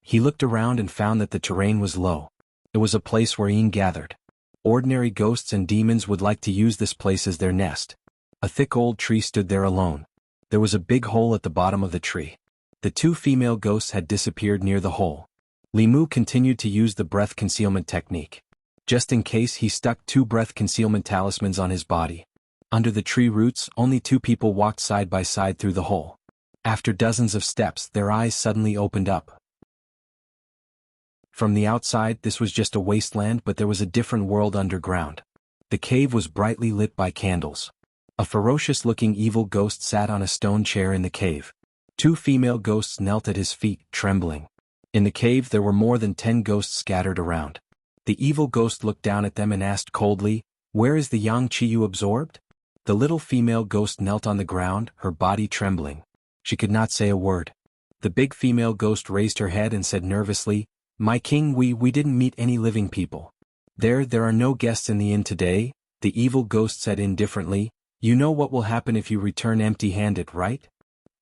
He looked around and found that the terrain was low. It was a place where Yin gathered. Ordinary ghosts and demons would like to use this place as their nest. A thick old tree stood there alone. There was a big hole at the bottom of the tree. The two female ghosts had disappeared near the hole. Li Mu continued to use the breath concealment technique. Just in case, he stuck 2 breath concealment talismans on his body. Under the tree roots, only 2 people walked side by side through the hole. After dozens of steps, their eyes suddenly opened up. From the outside, this was just a wasteland, but there was a different world underground. The cave was brightly lit by candles. A ferocious-looking evil ghost sat on a stone chair in the cave. 2 female ghosts knelt at his feet, trembling. In the cave there were more than 10 ghosts scattered around. The evil ghost looked down at them and asked coldly, "Where is the yang qi you absorbed?" The little female ghost knelt on the ground, her body trembling. She could not say a word. The big female ghost raised her head and said nervously, "My king, we didn't meet any living people." There are no guests in the inn today," the evil ghost said indifferently. "You know what will happen if you return empty-handed, right?"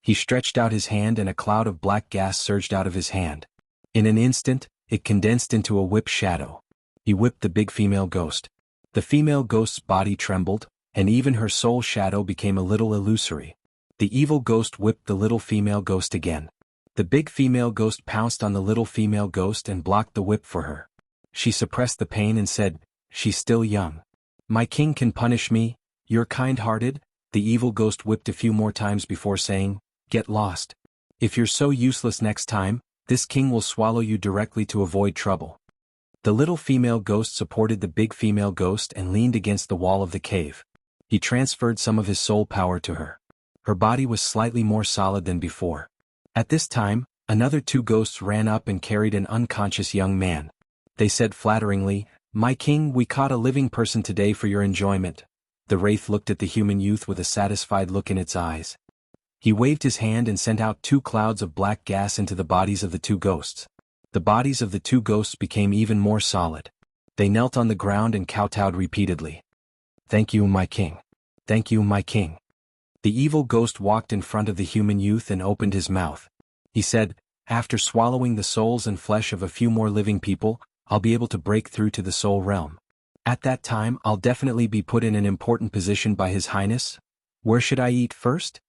He stretched out his hand and a cloud of black gas surged out of his hand. In an instant, it condensed into a whip shadow. He whipped the big female ghost. The female ghost's body trembled, and even her soul shadow became a little illusory. The evil ghost whipped the little female ghost again. The big female ghost pounced on the little female ghost and blocked the whip for her. She suppressed the pain and said, "She's still young. My king can punish me, you're kind-hearted." The evil ghost whipped a few more times before saying, "Get lost. If you're so useless next time, this king will swallow you directly to avoid trouble." The little female ghost supported the big female ghost and leaned against the wall of the cave. He transferred some of his soul power to her. Her body was slightly more solid than before. At this time, another 2 ghosts ran up and carried an unconscious young man. They said flatteringly, "My king, we caught a living person today for your enjoyment." The wraith looked at the human youth with a satisfied look in its eyes. He waved his hand and sent out 2 clouds of black gas into the bodies of the 2 ghosts. The bodies of the 2 ghosts became even more solid. They knelt on the ground and kowtowed repeatedly. "Thank you, my king. Thank you, my king." The evil ghost walked in front of the human youth and opened his mouth. He said, "After swallowing the souls and flesh of a few more living people, I'll be able to break through to the soul realm. At that time I'll definitely be put in an important position by His Highness. Where should I eat first?"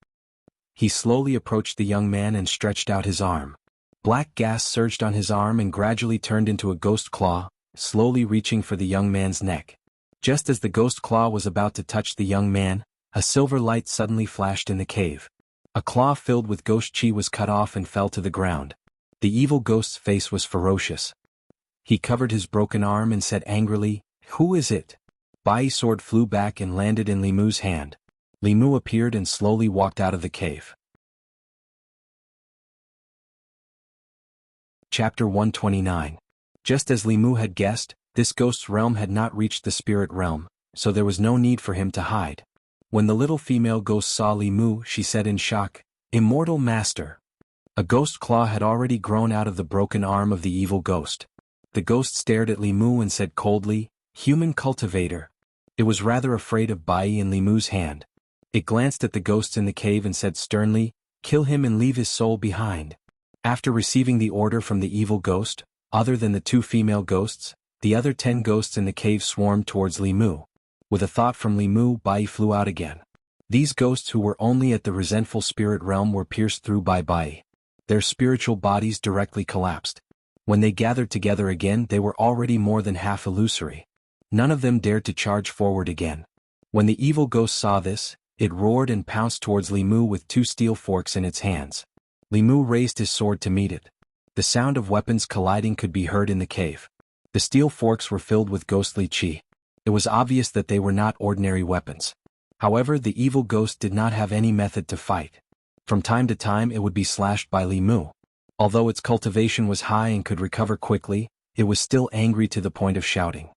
He slowly approached the young man and stretched out his arm. Black gas surged on his arm and gradually turned into a ghost claw, slowly reaching for the young man's neck. Just as the ghost claw was about to touch the young man, a silver light suddenly flashed in the cave. A claw filled with ghost chi was cut off and fell to the ground. The evil ghost's face was ferocious. He covered his broken arm and said angrily, "Who is it?" Bai's sword flew back and landed in Li Mu's hand. Li Mu appeared and slowly walked out of the cave. Chapter 129. Just as Li Mu had guessed, this ghost's realm had not reached the spirit realm, so there was no need for him to hide. When the little female ghost saw Li Mu, she said in shock, "Immortal master." A ghost claw had already grown out of the broken arm of the evil ghost. The ghost stared at Li Mu and said coldly, "Human cultivator." It was rather afraid of Bai in Li Mu's hand. It glanced at the ghosts in the cave and said sternly, "Kill him and leave his soul behind." After receiving the order from the evil ghost, other than the 2 female ghosts, the other 10 ghosts in the cave swarmed towards Li Mu. With a thought from Li Mu, Bai flew out again. These ghosts who were only at the resentful spirit realm were pierced through by Bai. Their spiritual bodies directly collapsed. When they gathered together again, they were already more than half illusory. None of them dared to charge forward again. When the evil ghost saw this, it roared and pounced towards Li Mu with 2 steel forks in its hands. Li Mu raised his sword to meet it. The sound of weapons colliding could be heard in the cave. The steel forks were filled with ghostly qi. It was obvious that they were not ordinary weapons. However, the evil ghost did not have any method to fight. From time to time it would be slashed by Li Mu. Although its cultivation was high and could recover quickly, it was still angry to the point of shouting.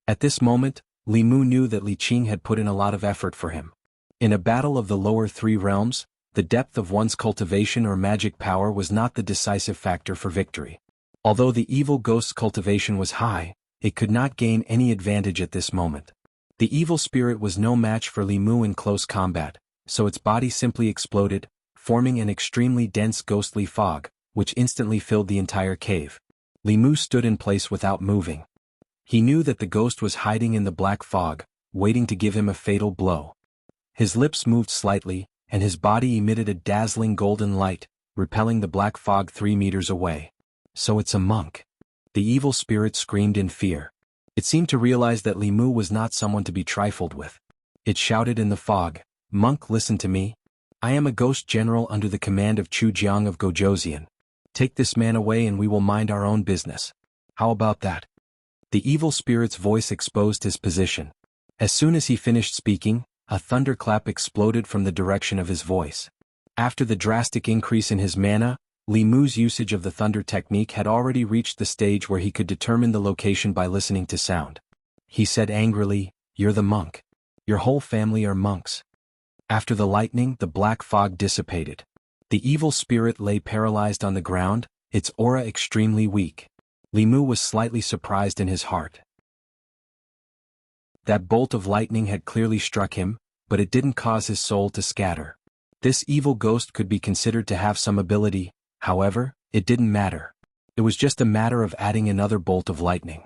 At this moment, Li Mu knew that Li Qing had put in a lot of effort for him. In a battle of the lower 3 realms, the depth of one's cultivation or magic power was not the decisive factor for victory. Although the evil ghost's cultivation was high, it could not gain any advantage at this moment. The evil spirit was no match for Li Mu in close combat, so its body simply exploded, forming an extremely dense ghostly fog, which instantly filled the entire cave. Li Mu stood in place without moving. He knew that the ghost was hiding in the black fog, waiting to give him a fatal blow. His lips moved slightly, and his body emitted a dazzling golden light, repelling the black fog 3 meters away. So it's a monk. The evil spirit screamed in fear. It seemed to realize that Li Mu was not someone to be trifled with. It shouted in the fog, "Monk, listen to me. I am a ghost general under the command of Chu Jiang of Gojoseon. Take this man away and we will mind our own business. How about that?" The evil spirit's voice exposed his position. As soon as he finished speaking, a thunderclap exploded from the direction of his voice. After the drastic increase in his mana, Li Mu's usage of the thunder technique had already reached the stage where he could determine the location by listening to sound. He said angrily, "You're the monk. Your whole family are monks." After the lightning, the black fog dissipated. The evil spirit lay paralyzed on the ground, its aura extremely weak. Li Mu was slightly surprised in his heart. That bolt of lightning had clearly struck him, but it didn't cause his soul to scatter. This evil ghost could be considered to have some ability, however, it didn't matter. It was just a matter of adding another bolt of lightning.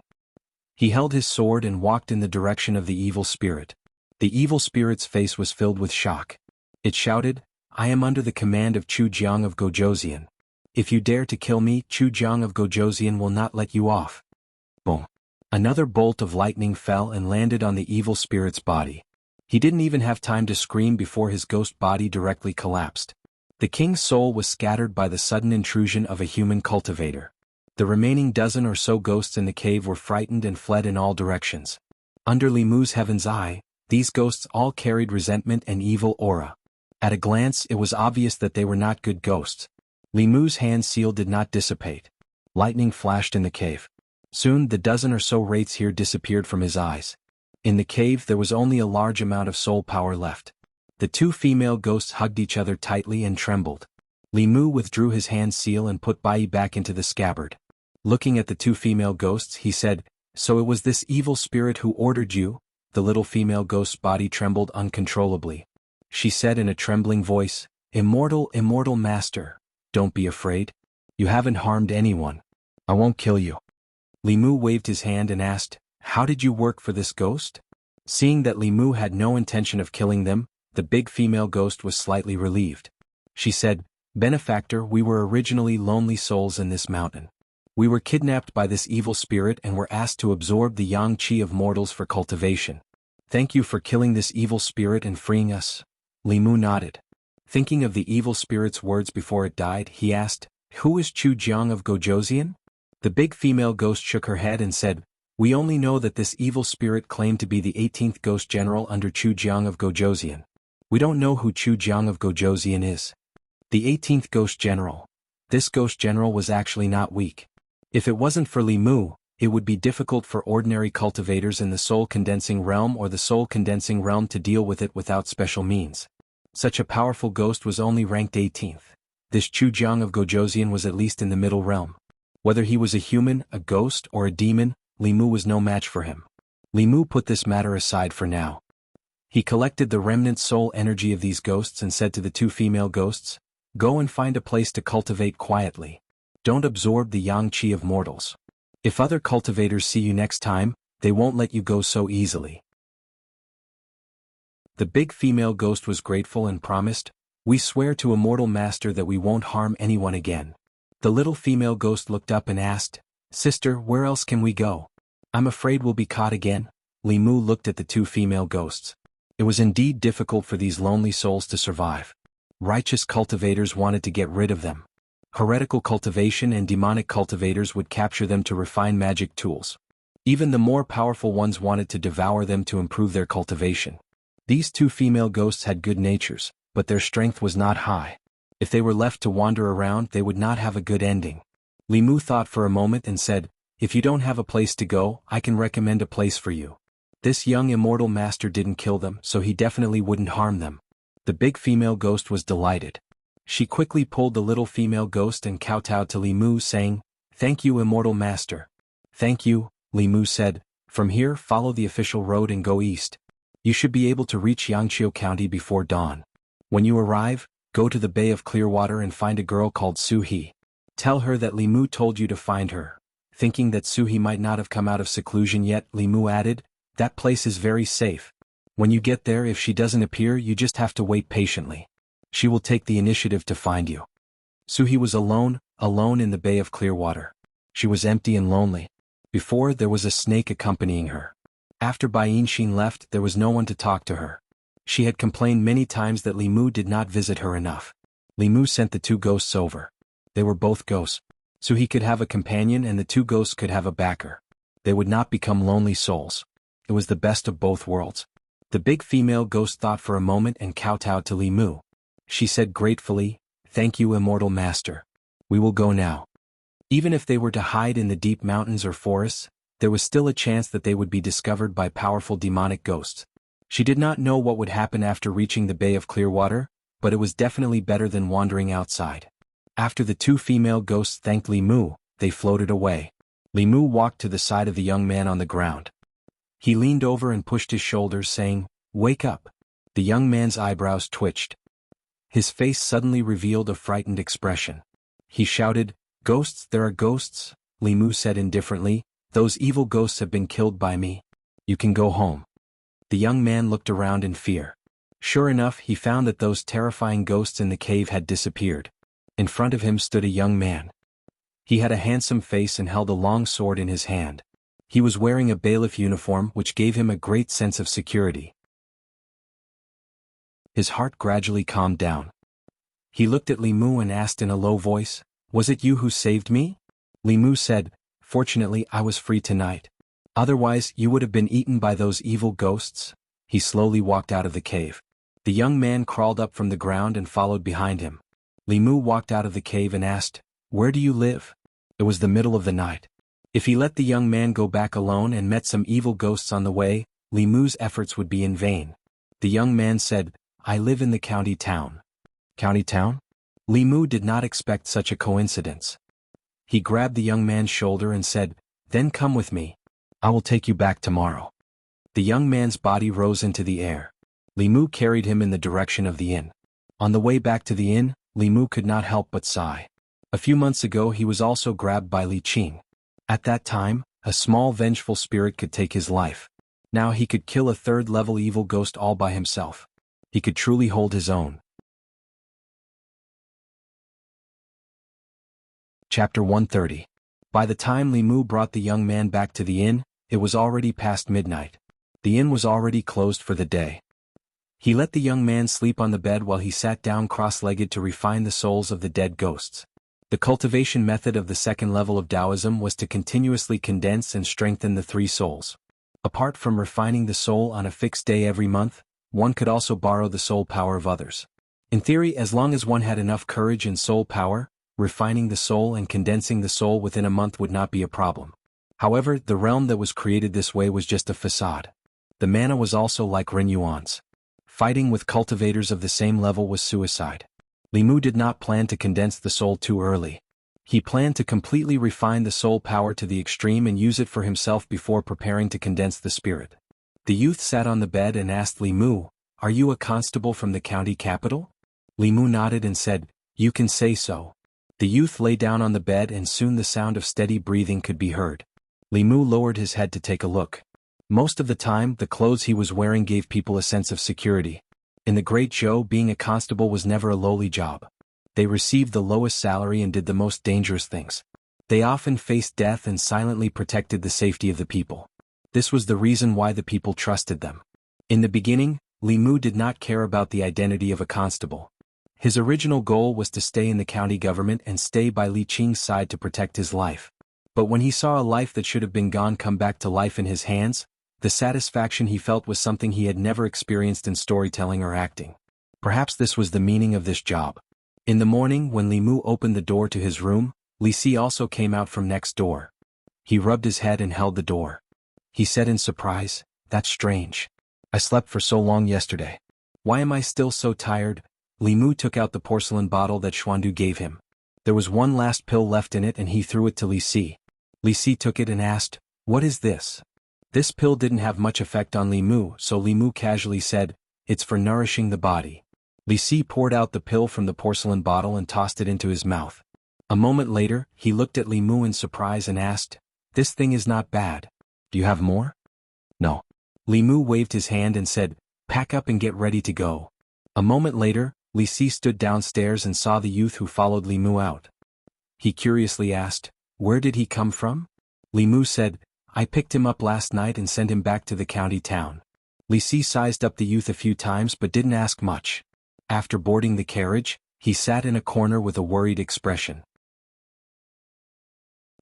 He held his sword and walked in the direction of the evil spirit. The evil spirit's face was filled with shock. It shouted, "I am under the command of Chu Jiang of Gojoseon. If you dare to kill me, Chu Jiang of Gojoseon will not let you off." Boom. Another bolt of lightning fell and landed on the evil spirit's body. He didn't even have time to scream before his ghost body directly collapsed. The king's soul was scattered by the sudden intrusion of a human cultivator. The remaining dozen or so ghosts in the cave were frightened and fled in all directions. Under Li Mu's heaven's eye, these ghosts all carried resentment and evil aura. At a glance it was obvious that they were not good ghosts. Li Mu's hand seal did not dissipate. Lightning flashed in the cave. Soon the dozen or so wraiths here disappeared from his eyes. In the cave there was only a large amount of soul power left. The 2 female ghosts hugged each other tightly and trembled. Li Mu withdrew his hand seal and put Bai back into the scabbard. Looking at the 2 female ghosts, he said, "So it was this evil spirit who ordered you?" The little female ghost's body trembled uncontrollably. She said in a trembling voice, "Immortal master, don't be afraid. You haven't harmed anyone. I won't kill you." Li Mu waved his hand and asked, "How did you work for this ghost?" Seeing that Li Mu had no intention of killing them, the big female ghost was slightly relieved. She said, "Benefactor, we were originally lonely souls in this mountain. We were kidnapped by this evil spirit and were asked to absorb the yang qi of mortals for cultivation. Thank you for killing this evil spirit and freeing us." Li Mu nodded. Thinking of the evil spirit's words before it died, he asked, "Who is Chu Jiang of Gojoseon?" The big female ghost shook her head and said, "We only know that this evil spirit claimed to be the 18th ghost general under Chu Jiang of Gojoseon. We don't know who Chu Jiang of Gojoseon is." The 18th ghost general. This ghost general was actually not weak. If it wasn't for Li Mu, it would be difficult for ordinary cultivators in the soul condensing realm or the soul condensing realm to deal with it without special means. Such a powerful ghost was only ranked 18th. This Chu Jiang of Gojoseon was at least in the middle realm. Whether he was a human, a ghost, or a demon, Li Mu was no match for him. Li Mu put this matter aside for now. He collected the remnant soul energy of these ghosts and said to the 2 female ghosts, "Go and find a place to cultivate quietly. Don't absorb the yang qi of mortals. If other cultivators see you next time, they won't let you go so easily." The big female ghost was grateful and promised, "We swear to Immortal Master that we won't harm anyone again." The little female ghost looked up and asked, Sister, where else can we go? I'm afraid we'll be caught again. Li Mu looked at the two female ghosts. It was indeed difficult for these lonely souls to survive. Righteous cultivators wanted to get rid of them. Heretical cultivation and demonic cultivators would capture them to refine magic tools. Even the more powerful ones wanted to devour them to improve their cultivation. These two female ghosts had good natures, but their strength was not high. If they were left to wander around, they would not have a good ending. Li Mu thought for a moment and said, "If you don't have a place to go, I can recommend a place for you." This young immortal master didn't kill them, so he definitely wouldn't harm them. The big female ghost was delighted. She quickly pulled the little female ghost and kowtowed to Li Mu, saying, "Thank you, immortal master." "Thank you," Li Mu said. "From here, follow the official road and go east. You should be able to reach Yangqiu County before dawn. When you arrive, go to the Bay of Clearwater and find a girl called Su He. Tell her that Li Mu told you to find her." Thinking that Su He might not have come out of seclusion yet, Li Mu added, "That place is very safe. When you get there, if she doesn't appear, you just have to wait patiently. She will take the initiative to find you." Su He was alone in the Bay of Clearwater. She was empty and lonely. Before, there was a snake accompanying her. After Bai Yinshin left, there was no one to talk to her. She had complained many times that Li Mu did not visit her enough. Li Mu sent the two ghosts over. They were both ghosts. So he could have a companion and the two ghosts could have a backer. They would not become lonely souls. It was the best of both worlds. The big female ghost thought for a moment and kowtowed to Li Mu. She said gratefully, "Thank you, immortal master. We will go now." Even if they were to hide in the deep mountains or forests, there was still a chance that they would be discovered by powerful demonic ghosts. She did not know what would happen after reaching the Bay of Clearwater, but it was definitely better than wandering outside. After the two female ghosts thanked Li Mu, they floated away. Li Mu walked to the side of the young man on the ground. He leaned over and pushed his shoulders, saying, "Wake up." The young man's eyebrows twitched. His face suddenly revealed a frightened expression. He shouted, "Ghosts, there are ghosts," Li Mu said indifferently. "Those evil ghosts have been killed by me. You can go home." The young man looked around in fear. Sure enough, he found that those terrifying ghosts in the cave had disappeared. In front of him stood a young man. He had a handsome face and held a long sword in his hand. He was wearing a bailiff uniform, which gave him a great sense of security. His heart gradually calmed down. He looked at Li Mu and asked in a low voice, "Was it you who saved me?" Li Mu said, "Fortunately, I was free tonight. Otherwise, you would have been eaten by those evil ghosts." He slowly walked out of the cave. The young man crawled up from the ground and followed behind him. Li Mu walked out of the cave and asked, "Where do you live?" It was the middle of the night. If he let the young man go back alone and met some evil ghosts on the way, Li Mu's efforts would be in vain. The young man said, "I live in the county town." County town? Li Mu did not expect such a coincidence. He grabbed the young man's shoulder and said, "Then come with me. I will take you back tomorrow." The young man's body rose into the air. Li Mu carried him in the direction of the inn. On the way back to the inn, Li Mu could not help but sigh. A few months ago he was also grabbed by Li Qing. At that time, a small vengeful spirit could take his life. Now he could kill a third-level evil ghost all by himself. He could truly hold his own. Chapter 130. By the time Li Mu brought the young man back to the inn, it was already past midnight. The inn was already closed for the day. He let the young man sleep on the bed while he sat down cross-legged to refine the souls of the dead ghosts. The cultivation method of the second level of Taoism was to continuously condense and strengthen the three souls. Apart from refining the soul on a fixed day every month, one could also borrow the soul power of others. In theory, as long as one had enough courage and soul power, refining the soul and condensing the soul within a month would not be a problem. However, the realm that was created this way was just a facade. The mana was also like Renuance. Fighting with cultivators of the same level was suicide. Li Mu did not plan to condense the soul too early. He planned to completely refine the soul power to the extreme and use it for himself before preparing to condense the spirit. The youth sat on the bed and asked Li Mu, "Are you a constable from the county capital?" Li Mu nodded and said, "You can say so." The youth lay down on the bed and soon the sound of steady breathing could be heard. Li Mu lowered his head to take a look. Most of the time, the clothes he was wearing gave people a sense of security. In the Great Zhou, being a constable was never a lowly job. They received the lowest salary and did the most dangerous things. They often faced death and silently protected the safety of the people. This was the reason why the people trusted them. In the beginning, Li Mu did not care about the identity of a constable. His original goal was to stay in the county government and stay by Li Qing's side to protect his life. But when he saw a life that should have been gone come back to life in his hands, the satisfaction he felt was something he had never experienced in storytelling or acting. Perhaps this was the meaning of this job. In the morning when Li Mu opened the door to his room, Li Si also came out from next door. He rubbed his head and held the door. He said in surprise, "That's strange. I slept for so long yesterday. Why am I still so tired?" Li Mu took out the porcelain bottle that Xuandu gave him. There was one last pill left in it and he threw it to Li Si. Li Si took it and asked, "What is this?" This pill didn't have much effect on Li Mu, so Li Mu casually said, "It's for nourishing the body." Li Si poured out the pill from the porcelain bottle and tossed it into his mouth. A moment later, he looked at Li Mu in surprise and asked, "This thing is not bad. Do you have more?" "No." Li Mu waved his hand and said, "Pack up and get ready to go." A moment later, Li Si stood downstairs and saw the youth who followed Li Mu out. He curiously asked, "Where did he come from?" Li Mu said, "I picked him up last night and sent him back to the county town." Li Si sized up the youth a few times but didn't ask much. After boarding the carriage, he sat in a corner with a worried expression.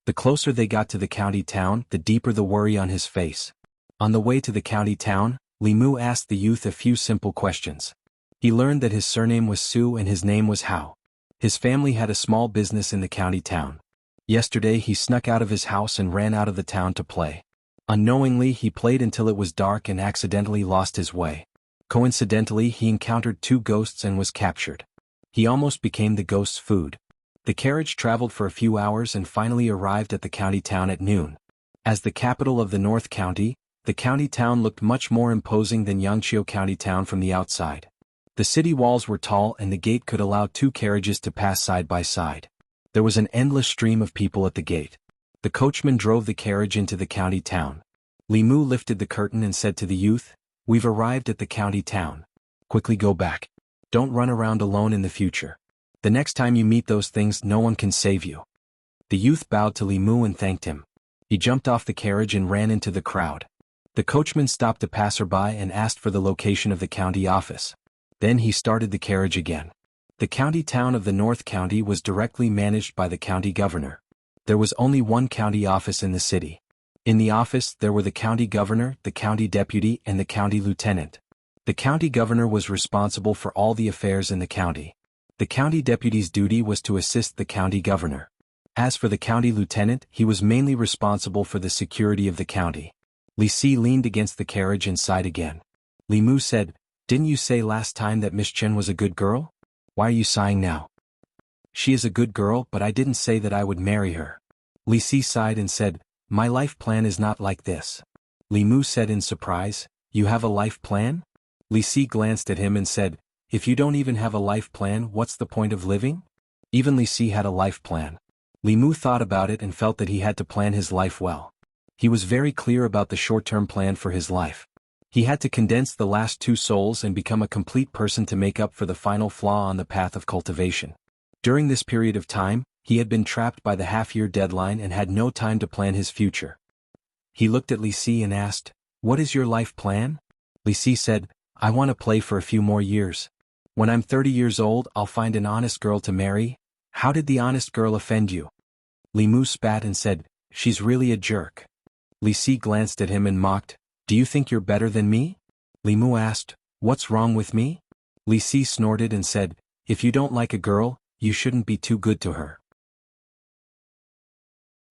The closer they got to the county town, the deeper the worry on his face. On the way to the county town, Li Mu asked the youth a few simple questions. He learned that his surname was Su and his name was Hao. His family had a small business in the county town. Yesterday he snuck out of his house and ran out of the town to play. Unknowingly he played until it was dark and accidentally lost his way. Coincidentally he encountered two ghosts and was captured. He almost became the ghost's food. The carriage traveled for a few hours and finally arrived at the county town at noon. As the capital of the North County, the county town looked much more imposing than Yangqiu County Town from the outside. The city walls were tall and the gate could allow two carriages to pass side by side. There was an endless stream of people at the gate. The coachman drove the carriage into the county town. Li Mu lifted the curtain and said to the youth, "We've arrived at the county town. Quickly go back. Don't run around alone in the future. The next time you meet those things no one can save you." The youth bowed to Li Mu and thanked him. He jumped off the carriage and ran into the crowd. The coachman stopped a passerby and asked for the location of the county office. Then he started the carriage again. The county town of the North County was directly managed by the county governor. There was only one county office in the city. In the office there were the county governor, the county deputy, and the county lieutenant. The county governor was responsible for all the affairs in the county. The county deputy's duty was to assist the county governor. As for the county lieutenant, he was mainly responsible for the security of the county. Li Si leaned against the carriage and sighed again. Li Mu said, "Didn't you say last time that Miss Chen was a good girl? Why are you sighing now?" "She is a good girl, but I didn't say that I would marry her." Li Si sighed and said, "My life plan is not like this." Li Mu said in surprise, "You have a life plan?" Li Si glanced at him and said, "If you don't even have a life plan, what's the point of living?" Even Li Si had a life plan. Li Mu thought about it and felt that he had to plan his life well. He was very clear about the short-term plan for his life. He had to condense the last two souls and become a complete person to make up for the final flaw on the path of cultivation. During this period of time, he had been trapped by the half-year deadline and had no time to plan his future. He looked at Li Si and asked, "What is your life plan?" Li Si said, "I want to play for a few more years. When I'm 30 years old, I'll find an honest girl to marry." "How did the honest girl offend you?" Li Mu spat and said, "She's really a jerk." Li Si glanced at him and mocked, "Do you think you're better than me?" Li Mu asked, "What's wrong with me?" Li Si snorted and said, "If you don't like a girl, you shouldn't be too good to her.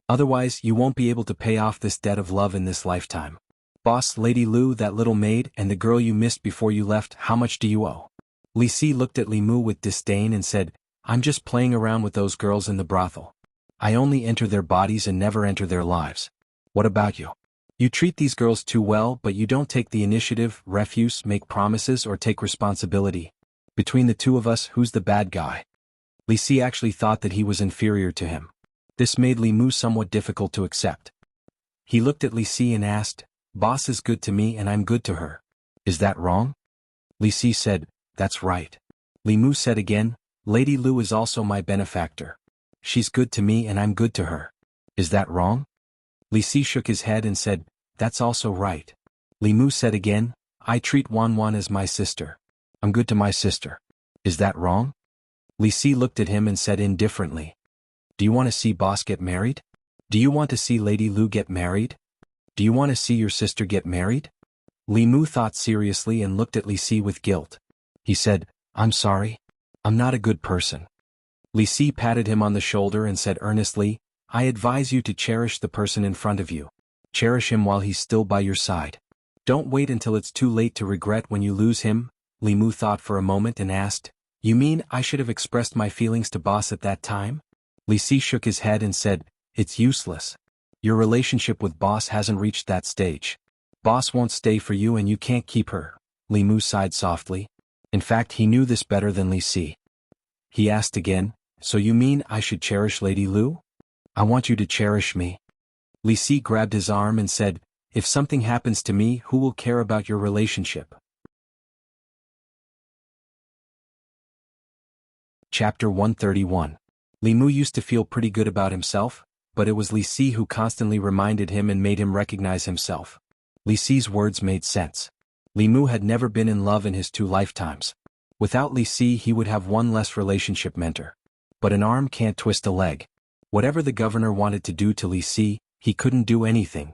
Otherwise you won't be able to pay off this debt of love in this lifetime. Boss Lady Lu, that little maid, and the girl you missed before you left, how much do you owe?" Li Si looked at Li Mu with disdain and said, "I'm just playing around with those girls in the brothel. I only enter their bodies and never enter their lives. What about you? You treat these girls too well, but you don't take the initiative, refuse, make promises, or take responsibility. Between the two of us, who's the bad guy?" Li Si actually thought that he was inferior to him. This made Li Mu somewhat difficult to accept. He looked at Li Si and asked, "Boss is good to me and I'm good to her. Is that wrong?" Li Si said, "That's right." Li Mu said again, "Lady Lu is also my benefactor. She's good to me and I'm good to her. Is that wrong? Li Si shook his head and said, that's also right. Li Mu said again, I treat Wan Wan as my sister. I'm good to my sister. Is that wrong? Li Si looked at him and said indifferently. Do you want to see boss get married? Do you want to see Lady Lu get married? Do you want to see your sister get married? Li Mu thought seriously and looked at Li Si with guilt. He said, I'm sorry. I'm not a good person. Li Si patted him on the shoulder and said earnestly, I advise you to cherish the person in front of you. Cherish him while he's still by your side. Don't wait until it's too late to regret when you lose him. Li Mu thought for a moment and asked, You mean I should have expressed my feelings to boss at that time? Li Si shook his head and said, It's useless. Your relationship with boss hasn't reached that stage. Boss won't stay for you and you can't keep her. Li Mu sighed softly. In fact, he knew this better than Li Si. He asked again, So you mean I should cherish Lady Lu? I want you to cherish me. Li Si grabbed his arm and said, If something happens to me, who will care about your relationship? Chapter 131. Li Mu used to feel pretty good about himself, but it was Li Si who constantly reminded him and made him recognize himself. Li Si's words made sense. Li Mu had never been in love in his 2 lifetimes. Without Li Si he would have one less relationship mentor. But an arm can't twist a leg. Whatever the governor wanted to do to Li Si, he couldn't do anything.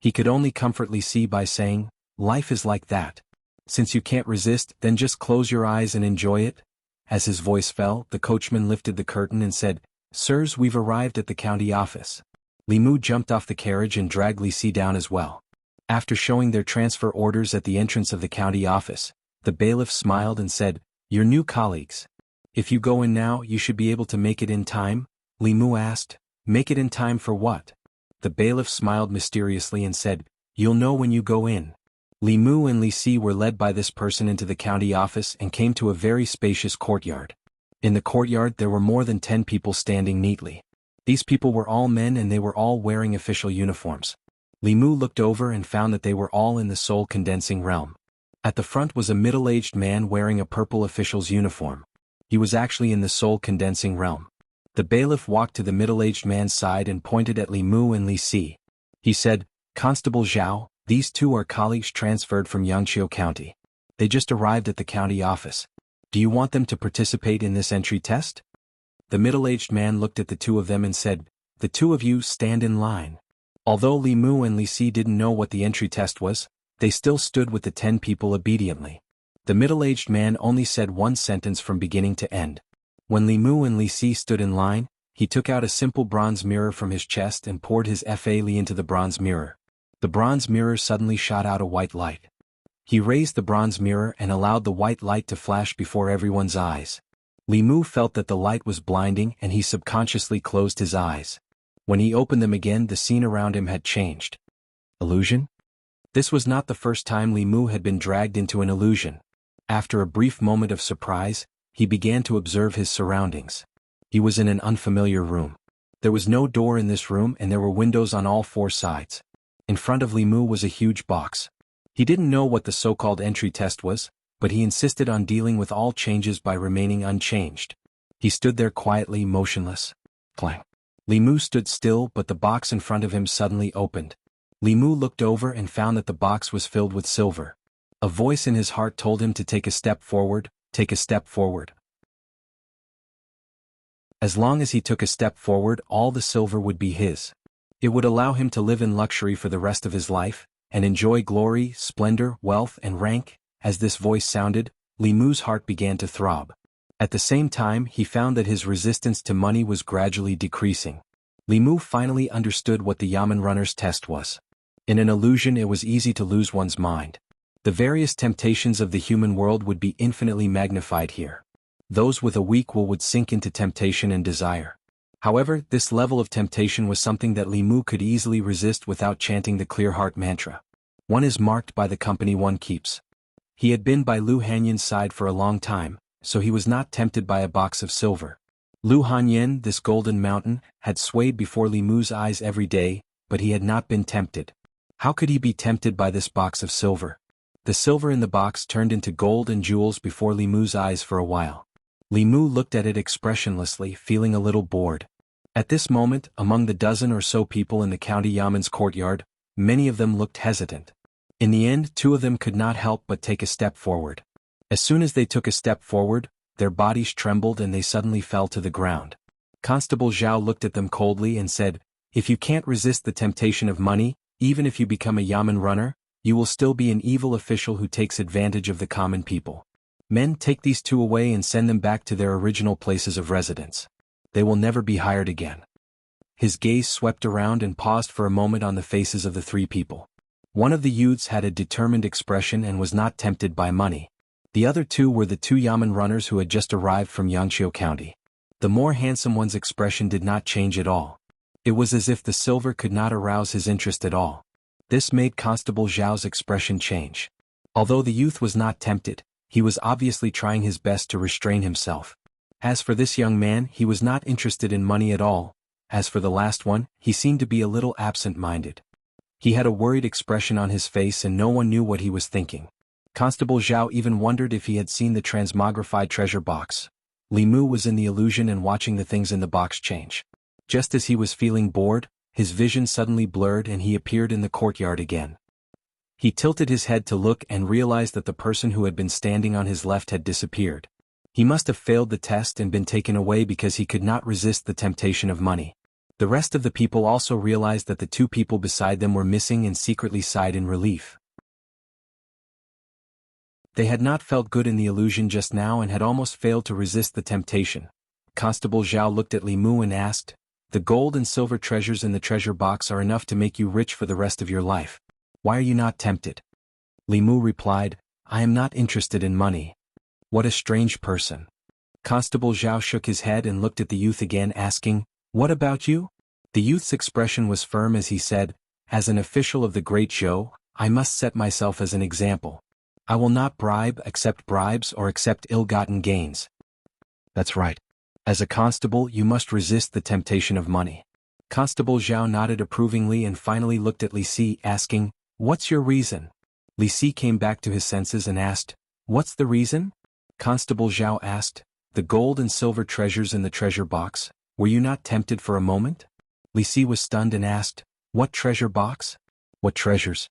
He could only comfort Li Si by saying, Life is like that. Since you can't resist, then just close your eyes and enjoy it. As his voice fell, the coachman lifted the curtain and said, Sirs, we've arrived at the county office. Li Mu jumped off the carriage and dragged Li Si down as well. After showing their transfer orders at the entrance of the county office, the bailiff smiled and said, Your new colleagues. If you go in now, you should be able to make it in time? Li Mu asked, Make it in time for what? The bailiff smiled mysteriously and said, You'll know when you go in. Li Mu and Li Si were led by this person into the county office and came to a very spacious courtyard. In the courtyard there were more than 10 people standing neatly. These people were all men and they were all wearing official uniforms. Li Mu looked over and found that they were all in the soul condensing realm. At the front was a middle-aged man wearing a purple official's uniform. He was actually in the soul condensing realm. The bailiff walked to the middle-aged man's side and pointed at Li Mu and Li Si. He said, Constable Zhao, these 2 are colleagues transferred from Yangqiu County. They just arrived at the county office. Do you want them to participate in this entry test? The middle-aged man looked at the 2 of them and said, The 2 of you stand in line. Although Li Mu and Li Si didn't know what the entry test was, they still stood with the 10 people obediently. The middle-aged man only said one sentence from beginning to end. When Li Mu and Li Si stood in line, he took out a simple bronze mirror from his chest and poured his Fa Li into the bronze mirror. The bronze mirror suddenly shot out a white light. He raised the bronze mirror and allowed the white light to flash before everyone's eyes. Li Mu felt that the light was blinding and he subconsciously closed his eyes. When he opened them again, the scene around him had changed. Illusion? This was not the first time Li Mu had been dragged into an illusion. After a brief moment of surprise, he began to observe his surroundings. He was in an unfamiliar room. There was no door in this room and there were windows on all 4 sides. In front of Li Mu was a huge box. He didn't know what the so-called entry test was, but he insisted on dealing with all changes by remaining unchanged. He stood there quietly, motionless. Clang. Li Mu stood still, but the box in front of him suddenly opened. Li Mu looked over and found that the box was filled with silver. A voice in his heart told him to take a step forward, take a step forward. As long as he took a step forward, all the silver would be his. It would allow him to live in luxury for the rest of his life, and enjoy glory, splendor, wealth, and rank. As this voice sounded, Li Mu's heart began to throb. At the same time, he found that his resistance to money was gradually decreasing. Li Mu finally understood what the Yamen runner's test was. In an illusion, it was easy to lose one's mind. The various temptations of the human world would be infinitely magnified here. Those with a weak will would sink into temptation and desire. However, this level of temptation was something that Li Mu could easily resist without chanting the clear heart mantra. One is marked by the company one keeps. He had been by Lu Hanyan's side for a long time, so he was not tempted by a box of silver. Lu Hanyan, this golden mountain, had swayed before Li Mu's eyes every day, but he had not been tempted. How could he be tempted by this box of silver? The silver in the box turned into gold and jewels before Li Mu's eyes for a while. Li Mu looked at it expressionlessly, feeling a little bored. At this moment, among the dozen or so people in the county Yaman's courtyard, many of them looked hesitant. In the end, two of them could not help but take a step forward. As soon as they took a step forward, their bodies trembled and they suddenly fell to the ground. Constable Zhao looked at them coldly and said, "If you can't resist the temptation of money, even if you become a Yaman runner, you will still be an evil official who takes advantage of the common people. Men, take these two away and send them back to their original places of residence. They will never be hired again." His gaze swept around and paused for a moment on the faces of the three people. One of the youths had a determined expression and was not tempted by money. The other two were the two Yaman runners who had just arrived from Yangqiu County. The more handsome one's expression did not change at all. It was as if the silver could not arouse his interest at all. This made Constable Zhao's expression change. Although the youth was not tempted, he was obviously trying his best to restrain himself. As for this young man, he was not interested in money at all. As for the last one, he seemed to be a little absent-minded. He had a worried expression on his face and no one knew what he was thinking. Constable Zhao even wondered if he had seen the transmogrified treasure box. Li Mu was in the illusion and watching the things in the box change. Just as he was feeling bored, his vision suddenly blurred and he appeared in the courtyard again. He tilted his head to look and realized that the person who had been standing on his left had disappeared. He must have failed the test and been taken away because he could not resist the temptation of money. The rest of the people also realized that the two people beside them were missing and secretly sighed in relief. They had not felt good in the illusion just now and had almost failed to resist the temptation. Constable Zhao looked at Li Mu and asked, "The gold and silver treasures in the treasure box are enough to make you rich for the rest of your life. Why are you not tempted?" Li Mu replied, "I am not interested in money." What a strange person. Constable Zhao shook his head and looked at the youth again, asking, "What about you?" The youth's expression was firm as he said, "As an official of the Great Zhou, I must set myself as an example. I will not accept bribes or accept ill-gotten gains." "That's right. As a constable, you must resist the temptation of money." Constable Zhao nodded approvingly and finally looked at Li Si, asking, "What's your reason?" Li Si came back to his senses and asked, "What's the reason?" Constable Zhao asked, "The gold and silver treasures in the treasure box, were you not tempted for a moment?" Li Si was stunned and asked, "What treasure box? What treasures?"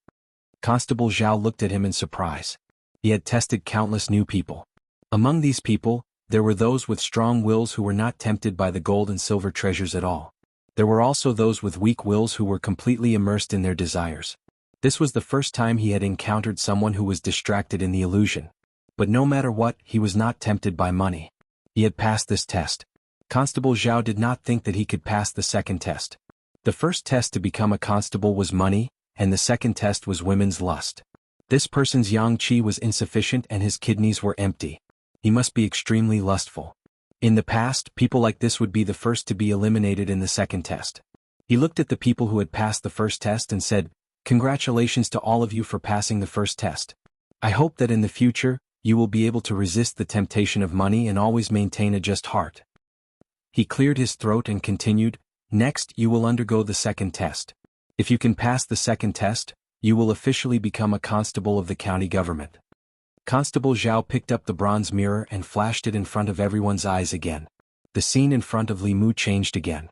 Constable Zhao looked at him in surprise. He had tested countless new people. Among these people, there were those with strong wills who were not tempted by the gold and silver treasures at all. There were also those with weak wills who were completely immersed in their desires. This was the first time he had encountered someone who was distracted in the illusion. But no matter what, he was not tempted by money. He had passed this test. Constable Zhao did not think that he could pass the second test. The first test to become a constable was money, and the second test was women's lust. This person's yang qi was insufficient and his kidneys were empty. He must be extremely lustful. In the past, people like this would be the first to be eliminated in the second test. He looked at the people who had passed the first test and said, "Congratulations to all of you for passing the first test. I hope that in the future, you will be able to resist the temptation of money and always maintain a just heart." He cleared his throat and continued, "Next, you will undergo the second test. If you can pass the second test, you will officially become a constable of the county government." Constable Zhao picked up the bronze mirror and flashed it in front of everyone's eyes again. The scene in front of Li Mu changed again.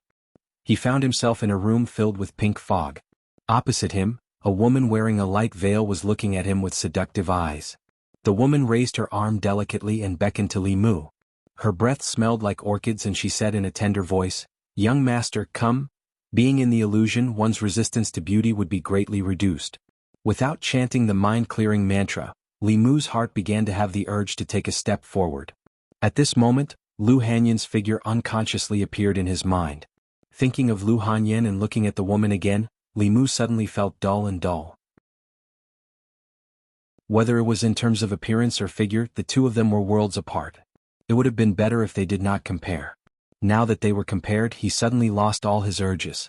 He found himself in a room filled with pink fog. Opposite him, a woman wearing a light veil was looking at him with seductive eyes. The woman raised her arm delicately and beckoned to Li Mu. Her breath smelled like orchids and she said in a tender voice, "Young master, come." Being in the illusion, one's resistance to beauty would be greatly reduced. Without chanting the mind-clearing mantra, Li Mu's heart began to have the urge to take a step forward. At this moment, Lu Hanyan's figure unconsciously appeared in his mind. Thinking of Lu Hanyan and looking at the woman again, Li Mu suddenly felt dull. Whether it was in terms of appearance or figure, the two of them were worlds apart. It would have been better if they did not compare. Now that they were compared, he suddenly lost all his urges.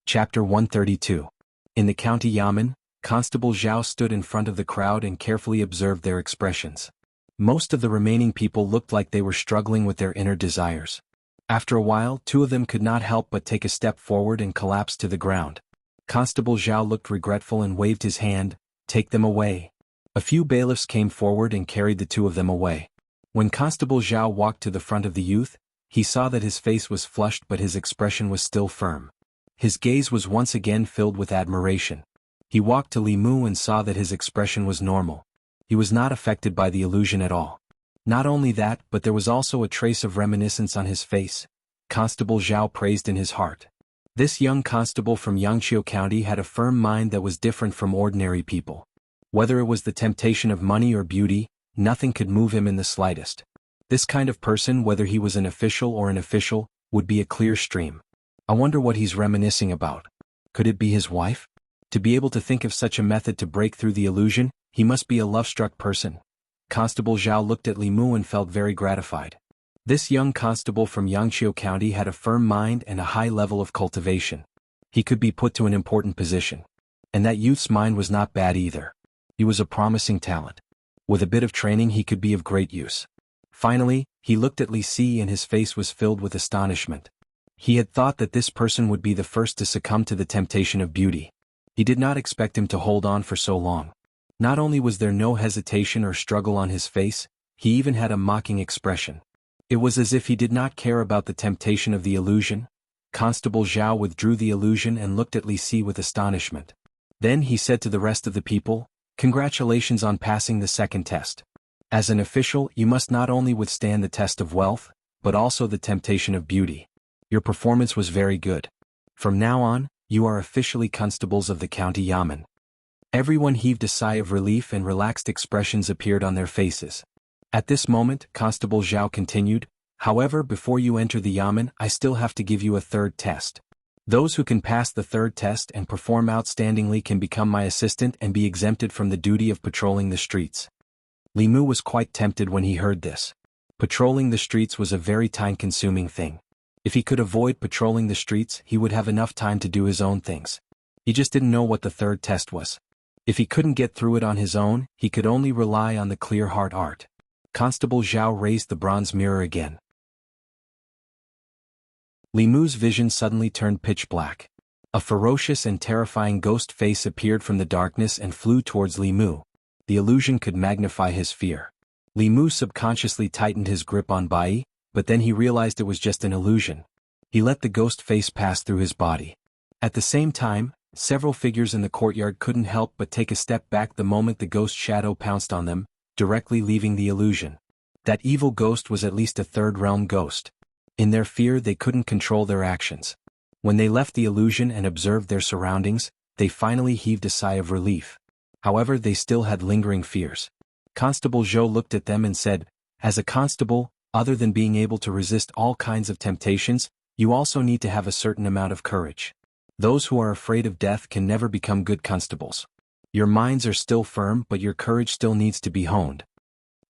Chapter 132. In the county Yamen, Constable Zhao stood in front of the crowd and carefully observed their expressions. Most of the remaining people looked like they were struggling with their inner desires. After a while, two of them could not help but take a step forward and collapsed to the ground. Constable Zhao looked regretful and waved his hand, "Take them away." A few bailiffs came forward and carried the two of them away. When Constable Zhao walked to the front of the youth, he saw that his face was flushed but his expression was still firm. His gaze was once again filled with admiration. He walked to Li Mu and saw that his expression was normal. He was not affected by the illusion at all. Not only that, but there was also a trace of reminiscence on his face. Constable Zhao praised in his heart. This young constable from Yangqiu County had a firm mind that was different from ordinary people. Whether it was the temptation of money or beauty, nothing could move him in the slightest. This kind of person, whether he was an official or an official, would be a clear stream. I wonder what he's reminiscing about. Could it be his wife? To be able to think of such a method to break through the illusion, he must be a love-struck person. Constable Zhao looked at Li Mu and felt very gratified. This young constable from Yangqiu County had a firm mind and a high level of cultivation. He could be put to an important position. And that youth's mind was not bad either. He was a promising talent. With a bit of training he could be of great use. Finally, he looked at Li Si and his face was filled with astonishment. He had thought that this person would be the first to succumb to the temptation of beauty. He did not expect him to hold on for so long. Not only was there no hesitation or struggle on his face, he even had a mocking expression. It was as if he did not care about the temptation of the illusion. Constable Zhao withdrew the illusion and looked at Li Si with astonishment. Then he said to the rest of the people, "Congratulations on passing the second test. As an official, you must not only withstand the test of wealth, but also the temptation of beauty. Your performance was very good. From now on, you are officially constables of the county yamen." Everyone heaved a sigh of relief and relaxed expressions appeared on their faces. At this moment, Constable Zhao continued, "However, before you enter the yamen, I still have to give you a third test. Those who can pass the third test and perform outstandingly can become my assistant and be exempted from the duty of patrolling the streets." Li Mu was quite tempted when he heard this. Patrolling the streets was a very time-consuming thing. If he could avoid patrolling the streets, he would have enough time to do his own things. He just didn't know what the third test was. If he couldn't get through it on his own, he could only rely on the clear heart art. Constable Zhao raised the bronze mirror again. Li Mu's vision suddenly turned pitch black. A ferocious and terrifying ghost face appeared from the darkness and flew towards Li Mu. The illusion could magnify his fear. Li Mu subconsciously tightened his grip on Bai, but then he realized it was just an illusion. He let the ghost face pass through his body. At the same time, several figures in the courtyard couldn't help but take a step back the moment the ghost shadow pounced on them, directly leaving the illusion. That evil ghost was at least a third-realm ghost. In their fear they couldn't control their actions. When they left the illusion and observed their surroundings, they finally heaved a sigh of relief. However, they still had lingering fears. Constable Zhou looked at them and said, "As a constable, other than being able to resist all kinds of temptations, you also need to have a certain amount of courage. Those who are afraid of death can never become good constables. Your minds are still firm but your courage still needs to be honed."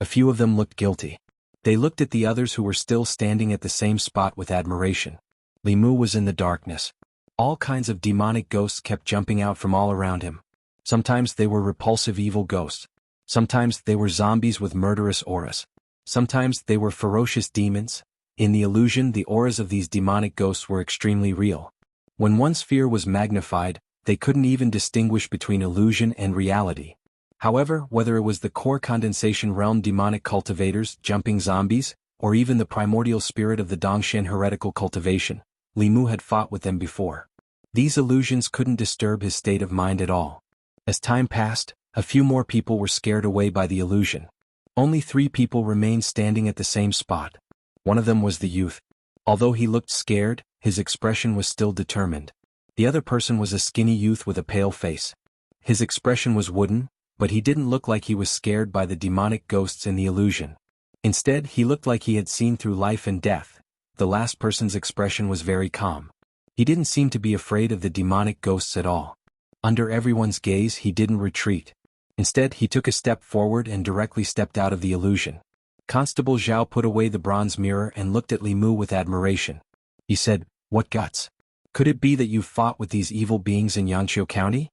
A few of them looked guilty. They looked at the others who were still standing at the same spot with admiration. Li Mu was in the darkness. All kinds of demonic ghosts kept jumping out from all around him. Sometimes they were repulsive evil ghosts. Sometimes they were zombies with murderous auras. Sometimes they were ferocious demons. In the illusion, the auras of these demonic ghosts were extremely real. When one's fear was magnified, they couldn't even distinguish between illusion and reality. However, whether it was the core condensation realm demonic cultivators, jumping zombies, or even the primordial spirit of the Dongshan heretical cultivation, Li Mu had fought with them before. These illusions couldn't disturb his state of mind at all. As time passed, a few more people were scared away by the illusion. Only 3 people remained standing at the same spot. One of them was the youth. Although he looked scared, his expression was still determined. The other person was a skinny youth with a pale face. His expression was wooden, but he didn't look like he was scared by the demonic ghosts in the illusion. Instead, he looked like he had seen through life and death. The last person's expression was very calm. He didn't seem to be afraid of the demonic ghosts at all. Under everyone's gaze, he didn't retreat. Instead, he took a step forward and directly stepped out of the illusion. Constable Zhao put away the bronze mirror and looked at Li Mu with admiration. He said, "What guts? Could it be that you fought with these evil beings in Yangqiu County?"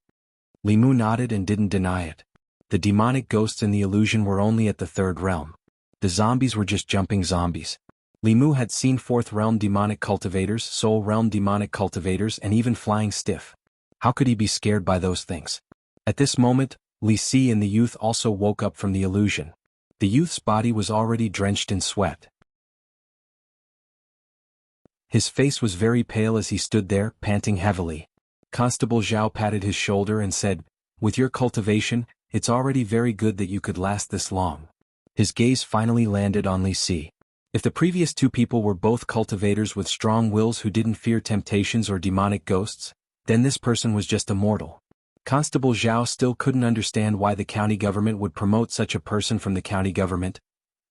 Li Mu nodded and didn't deny it. The demonic ghosts in the illusion were only at the 3rd realm. The zombies were just jumping zombies. Li Mu had seen 4th realm demonic cultivators, soul realm demonic cultivators, and even flying stiff. How could he be scared by those things? At this moment, Li Si and the youth also woke up from the illusion. The youth's body was already drenched in sweat. His face was very pale as he stood there, panting heavily. Constable Zhao patted his shoulder and said, "With your cultivation, it's already very good that you could last this long." His gaze finally landed on Li Si. If the previous two people were both cultivators with strong wills who didn't fear temptations or demonic ghosts, then this person was just a mortal. Constable Zhao still couldn't understand why the county government would promote such a person from the county government,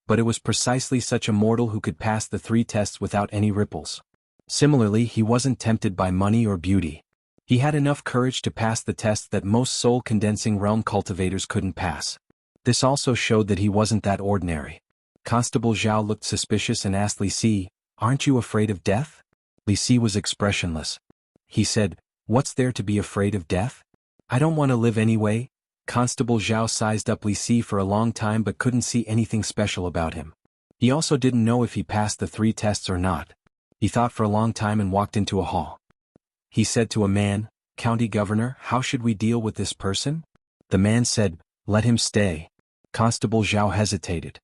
but it was precisely such a mortal who could pass the 3 tests without any ripples. Similarly, he wasn't tempted by money or beauty. He had enough courage to pass the test that most soul-condensing realm cultivators couldn't pass. This also showed that he wasn't that ordinary. Constable Zhao looked suspicious and asked Li Si, "Aren't you afraid of death?" Li Si was expressionless. He said, "What's there to be afraid of death? I don't want to live anyway." Constable Zhao sized up Li Si for a long time but couldn't see anything special about him. He also didn't know if he passed the 3 tests or not. He thought for a long time and walked into a hall. He said to a man, "County Governor, how should we deal with this person?" The man said, "Let him stay." Constable Zhao hesitated.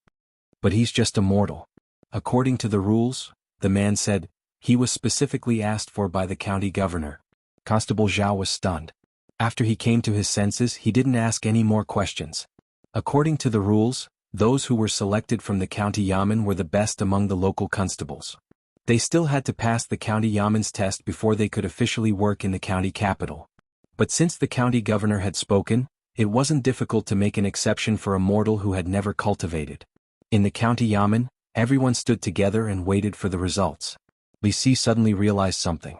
"But he's just a mortal." "According to the rules," the man said, "he was specifically asked for by the county governor." Constable Zhao was stunned. After he came to his senses, he didn't ask any more questions. According to the rules, those who were selected from the county yamen were the best among the local constables. They still had to pass the county yamen's test before they could officially work in the county capital. But since the county governor had spoken, it wasn't difficult to make an exception for a mortal who had never cultivated. In the county yamen, everyone stood together and waited for the results. Li Si suddenly realized something.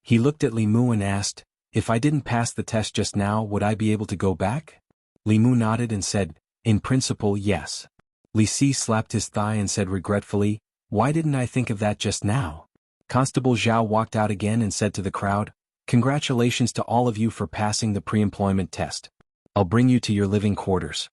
He looked at Li Mu and asked, "If I didn't pass the test just now, would I be able to go back?" Li Mu nodded and said, "In principle, yes." Li Si slapped his thigh and said regretfully, "Why didn't I think of that just now?" Constable Zhao walked out again and said to the crowd, "Congratulations to all of you for passing the pre-employment test. I'll bring you to your living quarters."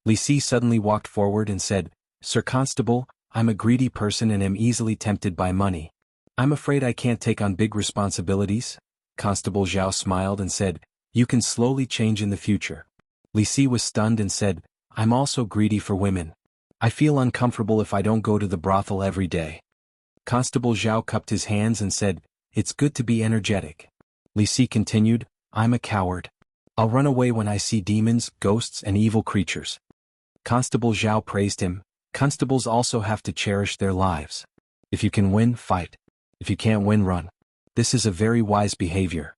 Li Si suddenly walked forward and said, "Sir Constable, I'm a greedy person and am easily tempted by money. I'm afraid I can't take on big responsibilities." Constable Zhao smiled and said, "You can slowly change in the future." Li Si was stunned and said, "I'm also greedy for women. I feel uncomfortable if I don't go to the brothel every day." Constable Zhao cupped his hands and said, "It's good to be energetic." Li Si continued, "I'm a coward. I'll run away when I see demons, ghosts and evil creatures." Constable Zhao praised him. Constables also have to cherish their lives. If you can win, fight. If you can't win, run. This is a very wise behavior.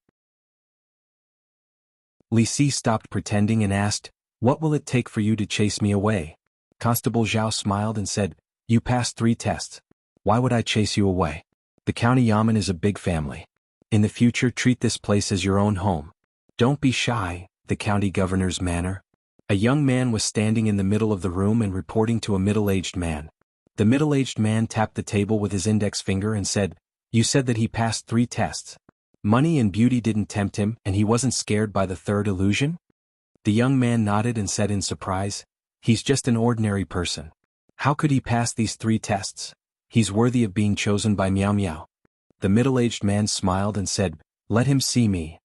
Li Si stopped pretending and asked, "What will it take for you to chase me away?" Constable Zhao smiled and said, "You passed 3 tests. Why would I chase you away? The county yamen is a big family. In the future, treat this place as your own home. Don't be shy." The county governor's manner. A young man was standing in the middle of the room and reporting to a middle-aged man. The middle-aged man tapped the table with his index finger and said, "You said that he passed 3 tests. Money and beauty didn't tempt him, and he wasn't scared by the 3rd illusion?" The young man nodded and said in surprise, "He's just an ordinary person. How could he pass these 3 tests? He's worthy of being chosen by Miao Miao." The middle-aged man smiled and said, "Let him see me."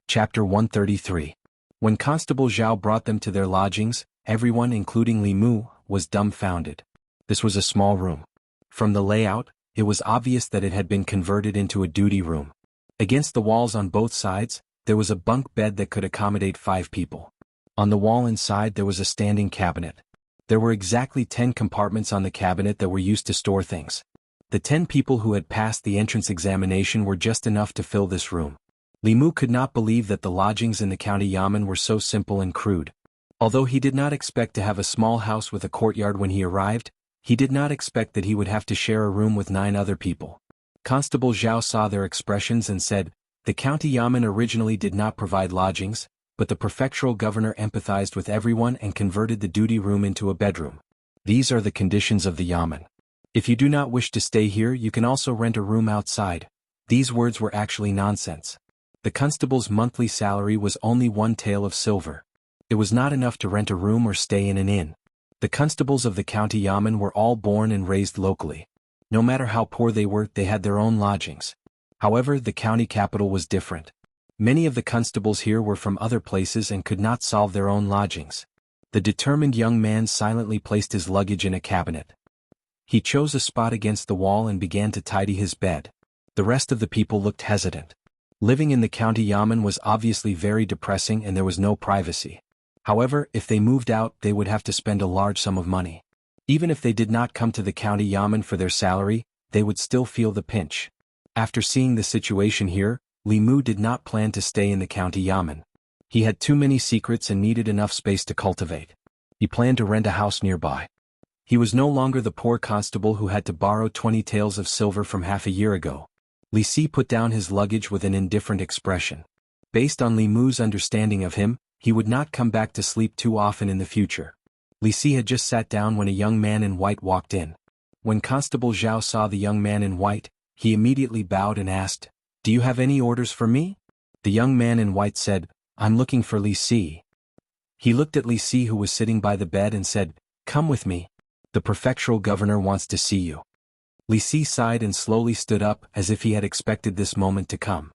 Chapter 133. When Constable Zhao brought them to their lodgings, everyone, including Li Mu, was dumbfounded. This was a small room. From the layout, it was obvious that it had been converted into a duty room. Against the walls on both sides, there was a bunk bed that could accommodate 5 people. On the wall inside there was a standing cabinet. There were exactly 10 compartments on the cabinet that were used to store things. The 10 people who had passed the entrance examination were just enough to fill this room. Li Mu could not believe that the lodgings in the county yamen were so simple and crude. Although he did not expect to have a small house with a courtyard when he arrived, he did not expect that he would have to share a room with 9 other people. Constable Zhao saw their expressions and said, "The county yamen originally did not provide lodgings, but the prefectural governor empathized with everyone and converted the duty room into a bedroom. These are the conditions of the yamen. If you do not wish to stay here, you can also rent a room outside." These words were actually nonsense. The constable's monthly salary was only 1 tael of silver. It was not enough to rent a room or stay in an inn. The constables of the county yamen were all born and raised locally. No matter how poor they were, they had their own lodgings. However, the county capital was different. Many of the constables here were from other places and could not solve their own lodgings. The determined young man silently placed his luggage in a cabinet. He chose a spot against the wall and began to tidy his bed. The rest of the people looked hesitant. Living in the county yamen was obviously very depressing and there was no privacy. However, if they moved out, they would have to spend a large sum of money. Even if they did not come to the county yamen for their salary, they would still feel the pinch. After seeing the situation here, Li Mu did not plan to stay in the county yamen. He had too many secrets and needed enough space to cultivate. He planned to rent a house nearby. He was no longer the poor constable who had to borrow 20 taels of silver from half a year ago. Li Si put down his luggage with an indifferent expression. Based on Li Mu's understanding of him, he would not come back to sleep too often in the future. Li Si had just sat down when a young man in white walked in. When Constable Zhao saw the young man in white, he immediately bowed and asked, "Do you have any orders for me?" The young man in white said, "I'm looking for Li Si." He looked at Li Si who was sitting by the bed and said, "Come with me. The prefectural governor wants to see you." Li Si sighed and slowly stood up as if he had expected this moment to come.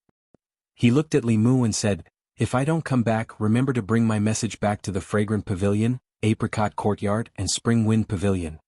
He looked at Li Mu and said, "If I don't come back, remember to bring my message back to the Fragrant Pavilion, Apricot Courtyard and Spring Wind Pavilion.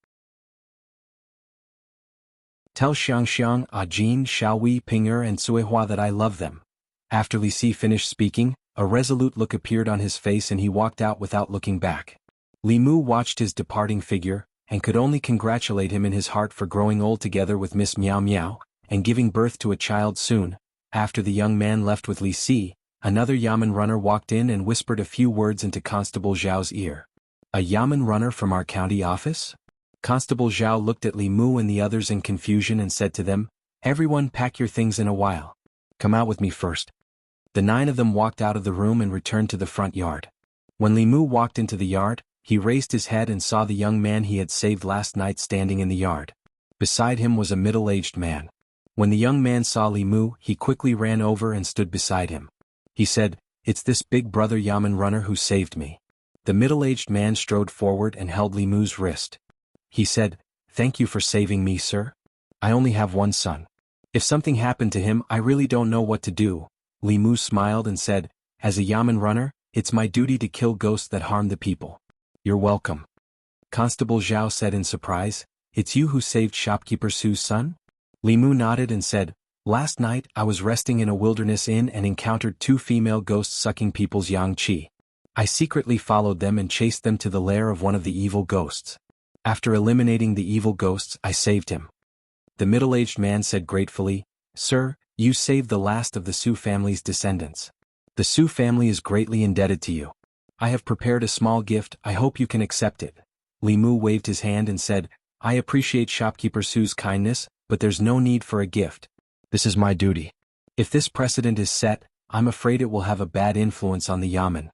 Tell Xiangxiang, Ajin, Xiaowei, Ping'er and Suihua that I love them." After Li Si finished speaking, a resolute look appeared on his face and he walked out without looking back. Li Mu watched his departing figure, and could only congratulate him in his heart for growing old together with Miss Miao Miao, and giving birth to a child soon. After the young man left with Li Si, another yamen runner walked in and whispered a few words into Constable Zhao's ear. "A yamen runner from our county office?" Constable Zhao looked at Li Mu and the others in confusion and said to them, "Everyone pack your things in a while. Come out with me first." The 9 of them walked out of the room and returned to the front yard. When Li Mu walked into the yard, he raised his head and saw the young man he had saved last night standing in the yard. Beside him was a middle-aged man. When the young man saw Li Mu, he quickly ran over and stood beside him. He said, "It's this big brother yamen runner who saved me." The middle-aged man strode forward and held Li Mu's wrist. He said, "Thank you for saving me, sir. I only have one son. If something happened to him, I really don't know what to do." Li Mu smiled and said, "As a yamen runner, it's my duty to kill ghosts that harm the people." "You're welcome." Constable Zhao said in surprise, "It's you who saved shopkeeper Su's son?" Li Mu nodded and said, "Last night I was resting in a wilderness inn and encountered 2 female ghosts sucking people's yang qi. I secretly followed them and chased them to the lair of one of the evil ghosts. After eliminating the evil ghosts, I saved him." The middle-aged man said gratefully, "Sir, you saved the last of the Su family's descendants. The Su family is greatly indebted to you. I have prepared a small gift, I hope you can accept it." Li Mu waved his hand and said, "I appreciate shopkeeper Su's kindness, but there's no need for a gift. This is my duty. If this precedent is set, I'm afraid it will have a bad influence on the yamen."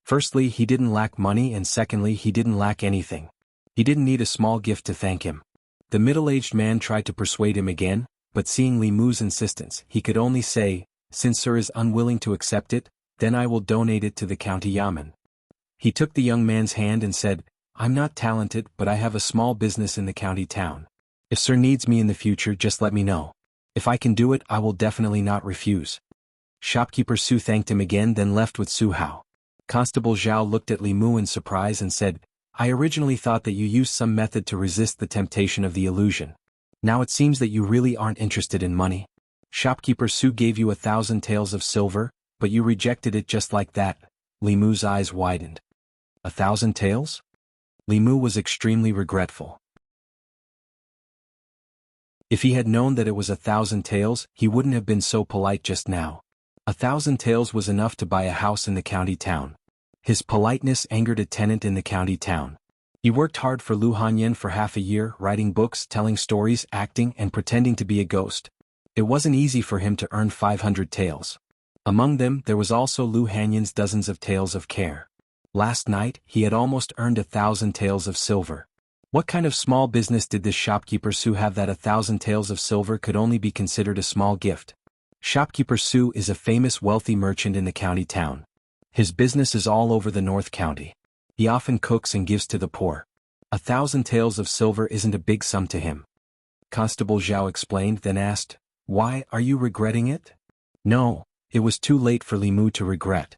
Firstly, he didn't lack money and secondly, he didn't lack anything. He didn't need a small gift to thank him. The middle-aged man tried to persuade him again, but seeing Li Mu's insistence, he could only say, "Since sir is unwilling to accept it, then I will donate it to the county yamen." He took the young man's hand and said, "I'm not talented but I have a small business in the county town. If sir needs me in the future just let me know. If I can do it I will definitely not refuse." Shopkeeper Su thanked him again then left with Su Hao. Constable Zhao looked at Li Mu in surprise and said, "I originally thought that you used some method to resist the temptation of the illusion. Now it seems that you really aren't interested in money. Shopkeeper Su gave you 1,000 taels of silver, but you rejected it just like that." Li Mu's eyes widened. 1,000 taels? Li Mu was extremely regretful. If he had known that it was 1,000 taels, he wouldn't have been so polite just now. 1,000 taels was enough to buy a house in the county town. His politeness angered a tenant in the county town. He worked hard for Lu Hanyan for half a year, writing books, telling stories, acting, and pretending to be a ghost. It wasn't easy for him to earn 500 taels. Among them, there was also Lu Hanyan's dozens of taels of care. Last night, he had almost earned 1,000 taels of silver. What kind of small business did this shopkeeper Su have that 1,000 taels of silver could only be considered a small gift? Shopkeeper Su is a famous wealthy merchant in the county town. His business is all over the North County. He often cooks and gives to the poor. 1,000 taels of silver isn't a big sum to him. Constable Zhao explained then asked, "Why, are you regretting it?" "No, It was too late for Li Mu to regret.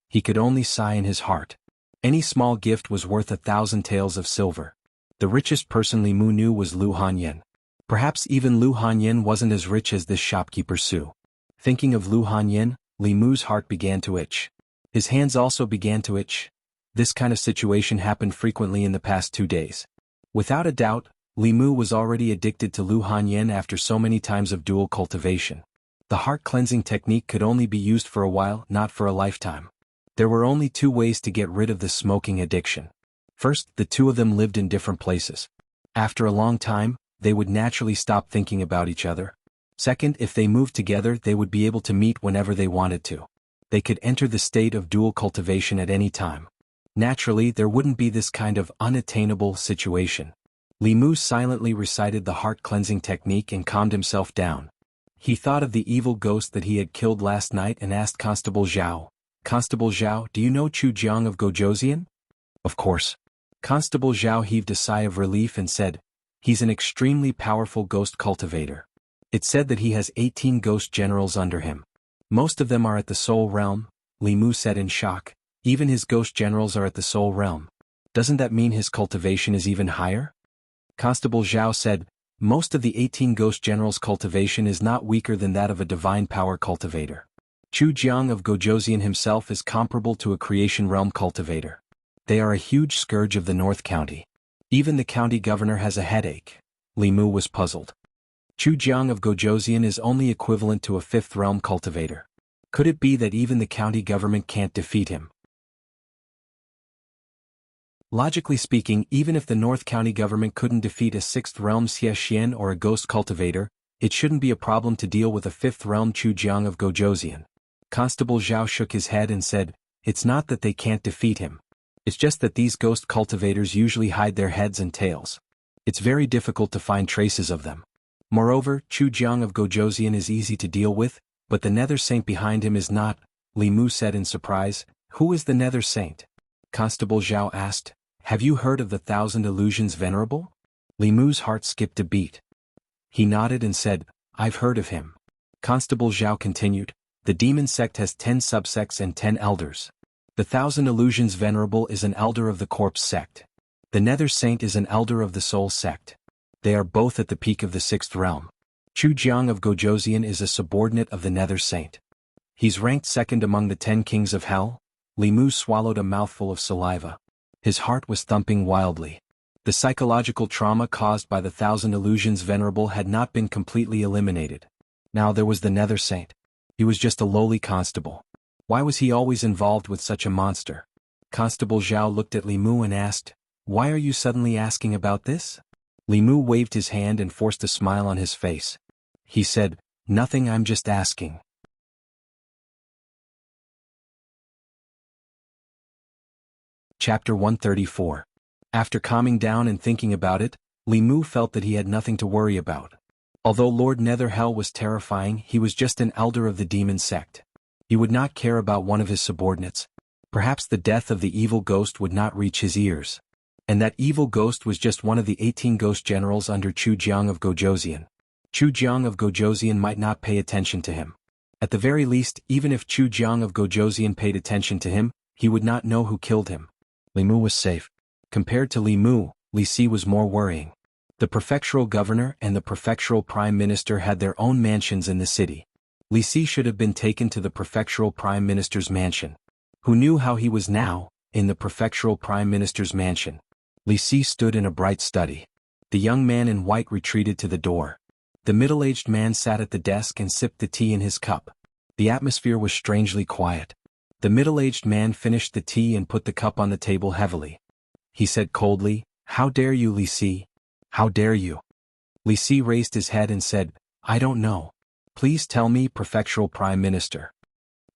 He could only sigh in his heart. Any small gift was worth 1,000 taels of silver. The richest person Li Mu knew was Lu Hanyan. Perhaps even Lu Hanyan wasn't as rich as this shopkeeper Su. Thinking of Lu Hanyan, Li Mu's heart began to itch. His hands also began to itch. This kind of situation happened frequently in the past 2 days. Without a doubt, Li Mu was already addicted to Lu Hanyan after so many times of dual cultivation. The heart-cleansing technique could only be used for a while, not for a lifetime. There were only 2 ways to get rid of the smoking addiction. First, the 2 of them lived in different places. After a long time, they would naturally stop thinking about each other. Second, if they moved together, they would be able to meet whenever they wanted to. They could enter the state of dual cultivation at any time. Naturally, there wouldn't be this kind of unattainable situation. Li Mu silently recited the heart-cleansing technique and calmed himself down. He thought of the evil ghost that he had killed last night and asked Constable Zhao, "Constable Zhao, do you know Chu Jiang of Gojoseon?" "Of course." Constable Zhao heaved a sigh of relief and said, "He's an extremely powerful ghost cultivator. It's said that he has 18 ghost generals under him. Most of them are at the Soul Realm," Li Mu said in shock. "Even his ghost generals are at the Soul Realm. Doesn't that mean his cultivation is even higher?" Constable Zhao said, "Most of the 18 ghost generals' cultivation is not weaker than that of a divine power cultivator. Chu Jiang of Gojoseon himself is comparable to a creation realm cultivator. They are a huge scourge of the North County. Even the county governor has a headache." Li Mu was puzzled. Chu Jiang of Gojoseon is only equivalent to a 5th realm cultivator. Could it be that even the county government can't defeat him? Logically speaking, even if the North County government couldn't defeat a 6th realm Xie Xian or a ghost cultivator, it shouldn't be a problem to deal with a 5th realm Chu Jiang of Gojoseon. Constable Zhao shook his head and said, "It's not that they can't defeat him. It's just that these ghost cultivators usually hide their heads and tails. It's very difficult to find traces of them. Moreover, Chu Jiang of Gojoseon is easy to deal with, but the Nether Saint behind him is not," Li Mu said in surprise. "Who is the Nether Saint?" Constable Zhao asked. "Have you heard of the 1,000 Illusions Venerable?" Li Mu's heart skipped a beat. He nodded and said, "I've heard of him." Constable Zhao continued, "The demon sect has 10 subsects and 10 elders. The 1,000 Illusions Venerable is an elder of the Corpse sect. The Nether Saint is an elder of the Soul sect. They are both at the peak of the 6th realm. Chu Jiang of Gojoseon is a subordinate of the Nether Saint. He's ranked 2nd among the 10 kings of hell." Li Mu swallowed a mouthful of saliva. His heart was thumping wildly. The psychological trauma caused by the 1,000 Illusions Venerable had not been completely eliminated. Now there was the Nether Saint. He was just a lowly constable. Why was he always involved with such a monster? Constable Zhao looked at Li Mu and asked, "Why are you suddenly asking about this?" Li Mu waved his hand and forced a smile on his face. He said, "Nothing, I'm just asking." Chapter 134. After calming down and thinking about it, Li Mu felt that he had nothing to worry about. Although Lord Netherhell was terrifying, he was just an elder of the demon sect. He would not care about one of his subordinates. Perhaps the death of the evil ghost would not reach his ears. And that evil ghost was just one of the 18 ghost generals under Chu Jiang of Gojoseon. Chu Jiang of Gojoseon might not pay attention to him. At the very least, even if Chu Jiang of Gojoseon paid attention to him, he would not know who killed him. Li Mu was safe. Compared to Li Mu, Li Si was more worrying. The prefectural governor and the prefectural prime minister had their own mansions in the city. Li Si should have been taken to the prefectural prime minister's mansion. Who knew how he was now, in the prefectural prime minister's mansion? Li Si stood in a bright study. The young man in white retreated to the door. The middle-aged man sat at the desk and sipped the tea in his cup. The atmosphere was strangely quiet. The middle-aged man finished the tea and put the cup on the table heavily. He said coldly, "How dare you, Li Si? How dare you?" Li Si raised his head and said, "I don't know. Please tell me, prefectural prime minister."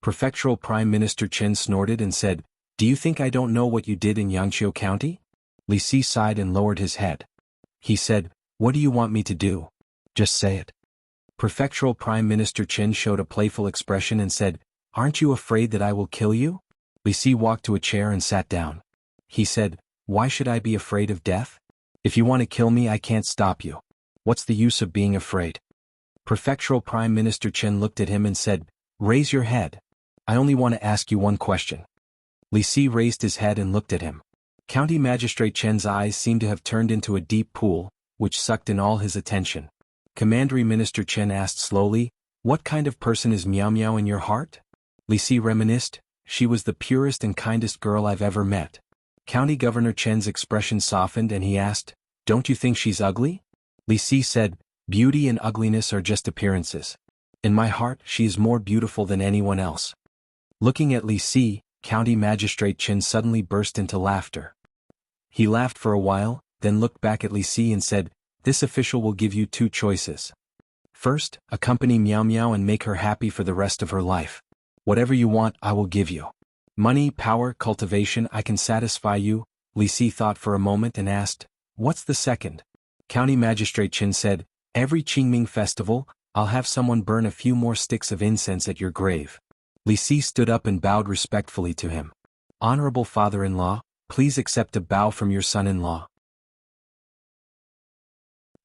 Prefectural prime minister Chen snorted and said, "Do you think I don't know what you did in Yangqiu County?" Li Si sighed and lowered his head. He said, "What do you want me to do? Just say it." Prefectural prime minister Chen showed a playful expression and said, "Aren't you afraid that I will kill you?" Li Si walked to a chair and sat down. He said, "Why should I be afraid of death? If you want to kill me, I can't stop you. What's the use of being afraid?" Prefectural Prime Minister Chen looked at him and said, Raise your head. I only want to ask you one question. Li Si raised his head and looked at him. County Magistrate Chen's eyes seemed to have turned into a deep pool, which sucked in all his attention. Commandery Minister Chen asked slowly, "What kind of person is Miao Miao in your heart?" Li Si reminisced, "She was the purest and kindest girl I've ever met." County Governor Chen's expression softened and he asked, "Don't you think she's ugly?" Li Si said, "Beauty and ugliness are just appearances. In my heart, she is more beautiful than anyone else." Looking at Li Si, County Magistrate Chen suddenly burst into laughter. He laughed for a while, then looked back at Li Si and said, "This official will give you two choices. First, accompany Miao Miao and make her happy for the rest of her life. Whatever you want, I will give you. Money, power, cultivation, I can satisfy you." Li Si thought for a moment and asked, "What's the second?" County Magistrate Chen said, "Every Qingming festival, I'll have someone burn a few more sticks of incense at your grave." Li Si stood up and bowed respectfully to him. "Honorable father-in-law, please accept a bow from your son-in-law."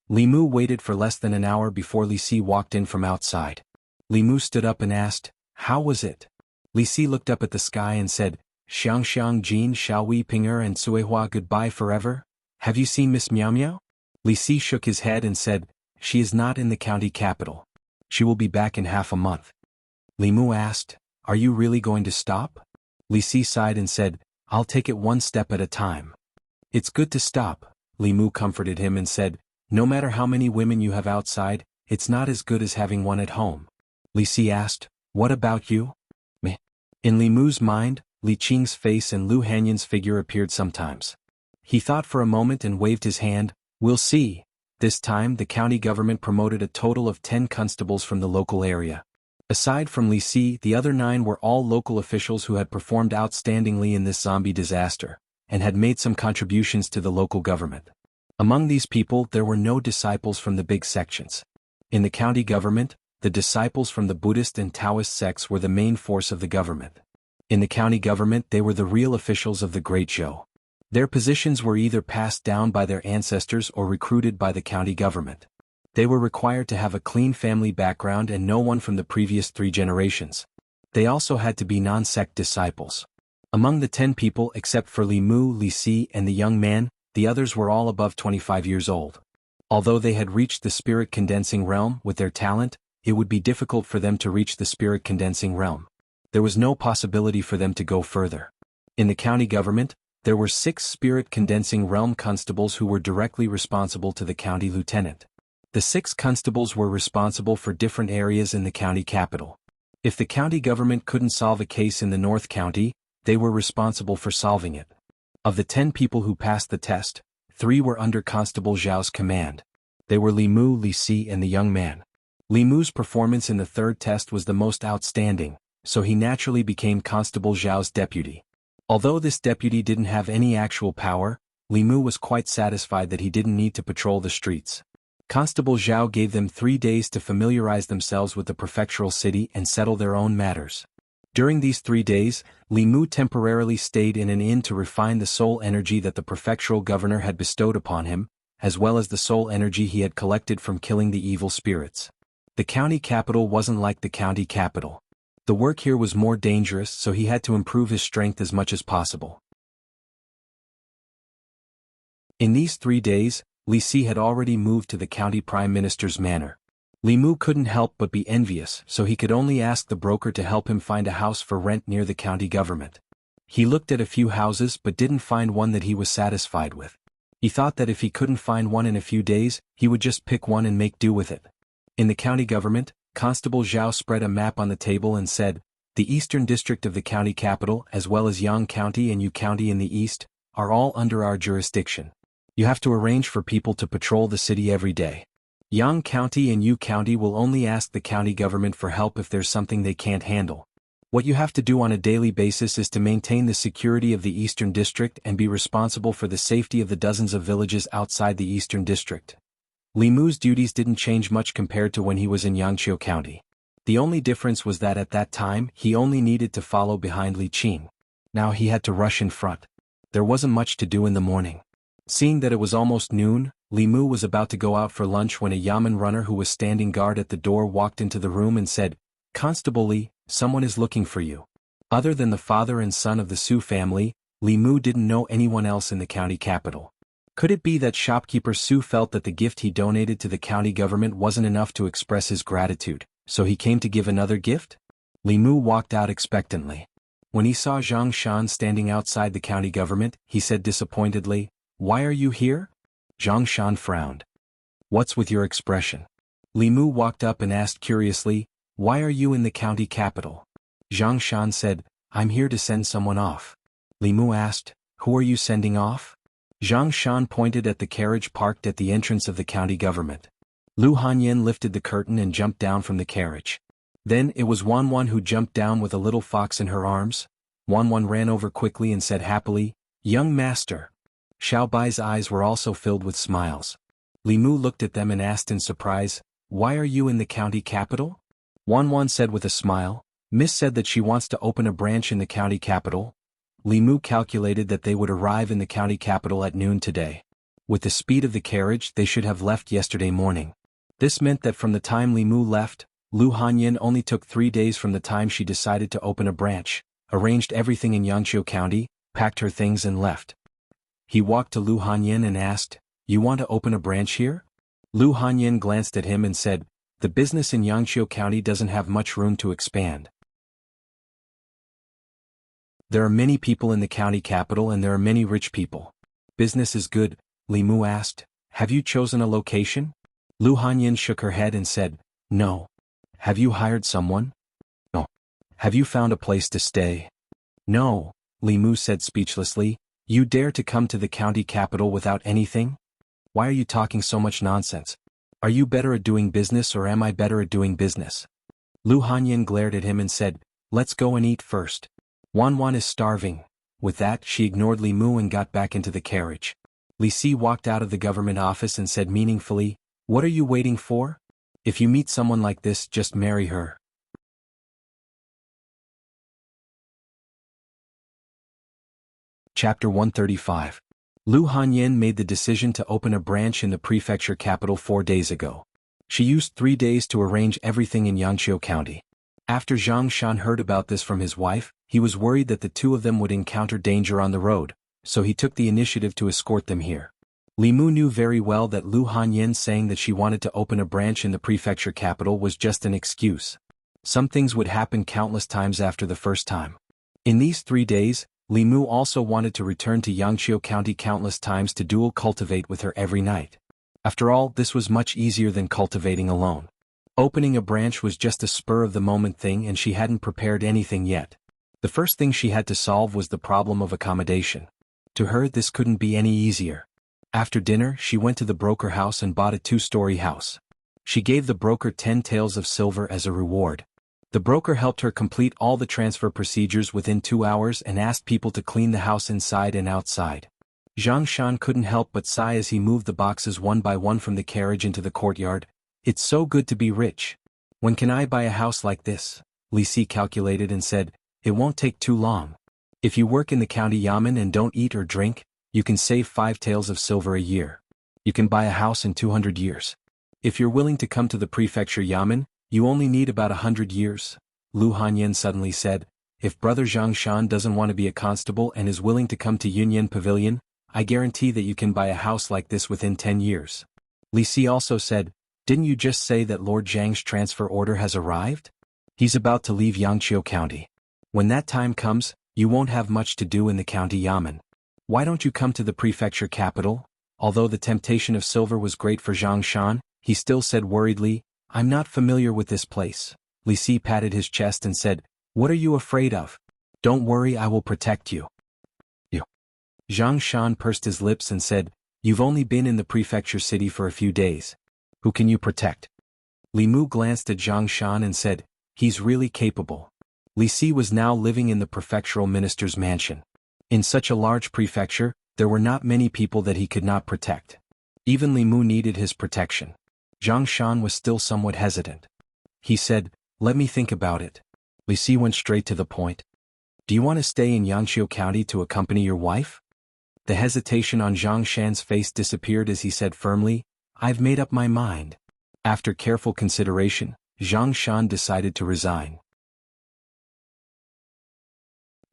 Li Mu waited for less than an hour before Li Si walked in from outside. Li Mu stood up and asked, "How was it?" Li Si looked up at the sky and said, "Xiang Xiang Jin shall we Pinger and Suehua goodbye forever? Have you seen Miss Miao Miao?" Li Si shook his head and said, "She is not in the county capital. She will be back in half a month." Li Mu asked, "Are you really going to stop?" Li Si sighed and said, "I'll take it one step at a time." "It's good to stop," Li Mu comforted him and said, "No matter how many women you have outside, it's not as good as having one at home." Li Si asked, "What about you?" Meh. In Li Mu's mind, Li Qing's face and Lu Hanyan's figure appeared sometimes. He thought for a moment and waved his hand, "We'll see." This time the county government promoted a total of 10 constables from the local area. Aside from Li Si, the other 9 were all local officials who had performed outstandingly in this zombie disaster, and had made some contributions to the local government. Among these people there were no disciples from the big sections. In the county government, the disciples from the Buddhist and Taoist sects were the main force of the government. In the county government they were the real officials of the Great Zhou. Their positions were either passed down by their ancestors or recruited by the county government. They were required to have a clean family background and no one from the previous 3 generations. They also had to be non-sect disciples. Among the 10 people except for Li Mu, Li Si and the young man, the others were all above 25 years old. Although they had reached the spirit condensing realm with their talent, it would be difficult for them to reach the spirit condensing realm. There was no possibility for them to go further. In the county government, there were 6 spirit condensing realm constables who were directly responsible to the county lieutenant. The 6 constables were responsible for different areas in the county capital. If the county government couldn't solve a case in the North County, they were responsible for solving it. Of the 10 people who passed the test, 3 were under Constable Zhao's command. They were Li Mu, Li Si and the young man. Li Mu's performance in the 3rd test was the most outstanding, so he naturally became Constable Zhao's deputy. Although this deputy didn't have any actual power, Li Mu was quite satisfied that he didn't need to patrol the streets. Constable Zhao gave them 3 days to familiarize themselves with the prefectural city and settle their own matters. During these 3 days, Li Mu temporarily stayed in an inn to refine the soul energy that the prefectural governor had bestowed upon him, as well as the soul energy he had collected from killing the evil spirits. The county capital wasn't like the county capital. The work here was more dangerous, so he had to improve his strength as much as possible. In these 3 days, Li Si had already moved to the county prime minister's manor. Li Mu couldn't help but be envious, so he could only ask the broker to help him find a house for rent near the county government. He looked at a few houses but didn't find one that he was satisfied with. He thought that if he couldn't find one in a few days, he would just pick one and make do with it. In the county government, Constable Zhao spread a map on the table and said, "The eastern district of the county capital, as well as Yang County and Yu County in the east, are all under our jurisdiction. You have to arrange for people to patrol the city every day. Yang County and Yu County will only ask the county government for help if there's something they can't handle. What you have to do on a daily basis is to maintain the security of the eastern district and be responsible for the safety of the dozens of villages outside the eastern district." Li Mu's duties didn't change much compared to when he was in Yangqiu County. The only difference was that at that time he only needed to follow behind Li Qing. Now he had to rush in front. There wasn't much to do in the morning. Seeing that it was almost noon, Li Mu was about to go out for lunch when a yamen runner who was standing guard at the door walked into the room and said, "Constable Li, someone is looking for you. Other than the father and son of the Su family, Li Mu didn't know anyone else in the county capital. Could it be that shopkeeper Su felt that the gift he donated to the county government wasn't enough to express his gratitude, so he came to give another gift? Li Mu walked out expectantly. When he saw Zhang Shan standing outside the county government, he said disappointedly, "Why are you here?" Zhang Shan frowned. "What's with your expression?" Li Mu walked up and asked curiously, "Why are you in the county capital?" Zhang Shan said, "I'm here to send someone off." Li Mu asked, "Who are you sending off?" Zhang Shan pointed at the carriage parked at the entrance of the county government. Lu Hanyan lifted the curtain and jumped down from the carriage. Then it was Wanwan who jumped down with a little fox in her arms. Wanwan ran over quickly and said happily, "Young master." Xiao Bai's eyes were also filled with smiles. Li Mu looked at them and asked in surprise, "Why are you in the county capital?" Wanwan said with a smile, "Miss said that she wants to open a branch in the county capital." Li Mu calculated that they would arrive in the county capital at noon today. With the speed of the carriage, they should have left yesterday morning. This meant that from the time Li Mu left, Lu Hanyan only took 3 days from the time she decided to open a branch, arranged everything in Yangqiu County, packed her things and left. He walked to Lu Hanyan and asked, "You want to open a branch here?" Lu Hanyan glanced at him and said, "The business in Yangqiu County doesn't have much room to expand. There are many people in the county capital and there are many rich people. Business is good." Li Mu asked, "Have you chosen a location?" Lu Hanyan shook her head and said, "No." "Have you hired someone?" "No." "Have you found a place to stay?" "No." Li Mu said speechlessly, "You dare to come to the county capital without anything? Why are you talking so much nonsense? Are you better at doing business or am I better at doing business?" Lu Hanyan glared at him and said, "Let's go and eat first. Wanwan is starving." With that, she ignored Li Mu and got back into the carriage. Li Si walked out of the government office and said meaningfully, "What are you waiting for? If you meet someone like this, just marry her." Chapter 135. Lu Hanyan made the decision to open a branch in the prefecture capital 4 days ago. She used 3 days to arrange everything in Yangqiu County. After Zhang Shan heard about this from his wife, he was worried that the two of them would encounter danger on the road, so he took the initiative to escort them here. Li Mu knew very well that Lu Hanyan saying that she wanted to open a branch in the prefecture capital was just an excuse. Some things would happen countless times after the first time. In these 3 days, Li Mu also wanted to return to Yangqiu County countless times to dual cultivate with her every night. After all, this was much easier than cultivating alone. Opening a branch was just a spur-of-the-moment thing and she hadn't prepared anything yet. The first thing she had to solve was the problem of accommodation. To her, this couldn't be any easier. After dinner, she went to the broker house and bought a 2-story house. She gave the broker 10 taels of silver as a reward. The broker helped her complete all the transfer procedures within 2 hours and asked people to clean the house inside and outside. Zhang Shan couldn't help but sigh as he moved the boxes one by one from the carriage into the courtyard. "It's so good to be rich. When can I buy a house like this?" Li Si calculated and said, "It won't take too long. If you work in the county yamen and don't eat or drink, you can save 5 taels of silver a year. You can buy a house in 200 years. If you're willing to come to the prefecture yamen, you only need about 100 years. Lu Hanyan suddenly said, "If brother Zhang Shan doesn't want to be a constable and is willing to come to Yunyan Pavilion, I guarantee that you can buy a house like this within 10 years. Li Si also said, "Didn't you just say that Lord Zhang's transfer order has arrived? He's about to leave Yangqiu County. When that time comes, you won't have much to do in the county yamen. Why don't you come to the prefecture capital?" Although the temptation of silver was great for Zhang Shan, he still said worriedly, "I'm not familiar with this place." Li Si patted his chest and said, "What are you afraid of? Don't worry, I will protect you." You. Zhang Shan pursed his lips and said, "You've only been in the prefecture city for a few days. Who can you protect?" Li Mu glanced at Zhang Shan and said, "He's really capable." Li Si was now living in the prefectural minister's mansion. In such a large prefecture, there were not many people that he could not protect. Even Li Mu needed his protection. Zhang Shan was still somewhat hesitant. He said, "Let me think about it." Li Si went straight to the point. "Do you want to stay in Yangqiu County to accompany your wife?" The hesitation on Zhang Shan's face disappeared as he said firmly, "I've made up my mind." After careful consideration, Zhang Shan decided to resign.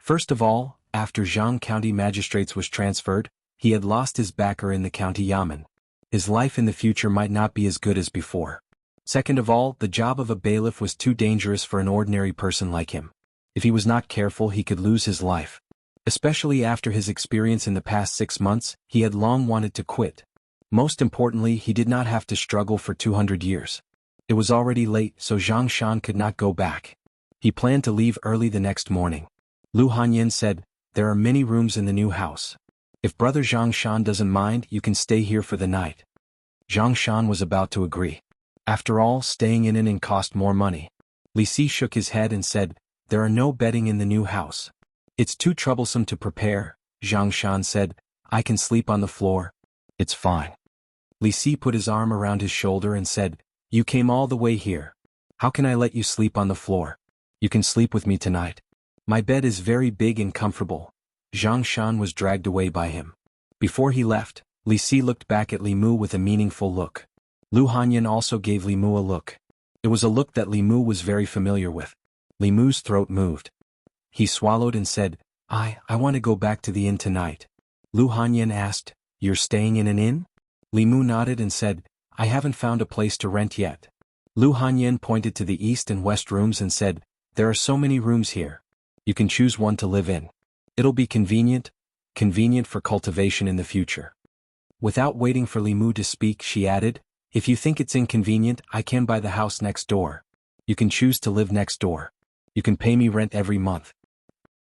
First of all, after Zhang County Magistrates was transferred, he had lost his backer in the county yamen. His life in the future might not be as good as before. Second of all, the job of a bailiff was too dangerous for an ordinary person like him. If he was not careful, he could lose his life. Especially after his experience in the past 6 months, he had long wanted to quit. Most importantly, he did not have to struggle for 200 years. It was already late, so Zhang Shan could not go back. He planned to leave early the next morning. Lu Hanyan said, "There are many rooms in the new house. If Brother Zhang Shan doesn't mind, you can stay here for the night." Zhang Shan was about to agree. After all, staying in an inn cost more money. Li Si shook his head and said, "There are no bedding in the new house. It's too troublesome to prepare." Zhang Shan said, "I can sleep on the floor." "It's fine." Li Si put his arm around his shoulder and said, "You came all the way here. How can I let you sleep on the floor? You can sleep with me tonight. My bed is very big and comfortable." Zhang Shan was dragged away by him. Before he left, Li Si looked back at Li Mu with a meaningful look. Lu Hanyan also gave Li Mu a look. It was a look that Li Mu was very familiar with. Li Mu's throat moved. He swallowed and said, I want to go back to the inn tonight." Lu Hanyan asked, "You're staying in an inn?" Li Mu nodded and said, "I haven't found a place to rent yet." Lu Hanyan pointed to the east and west rooms and said, "There are so many rooms here. You can choose one to live in. It'll be convenient for cultivation in the future." Without waiting for Li Mu to speak, she added, "If you think it's inconvenient, I can buy the house next door. You can choose to live next door. You can pay me rent every month.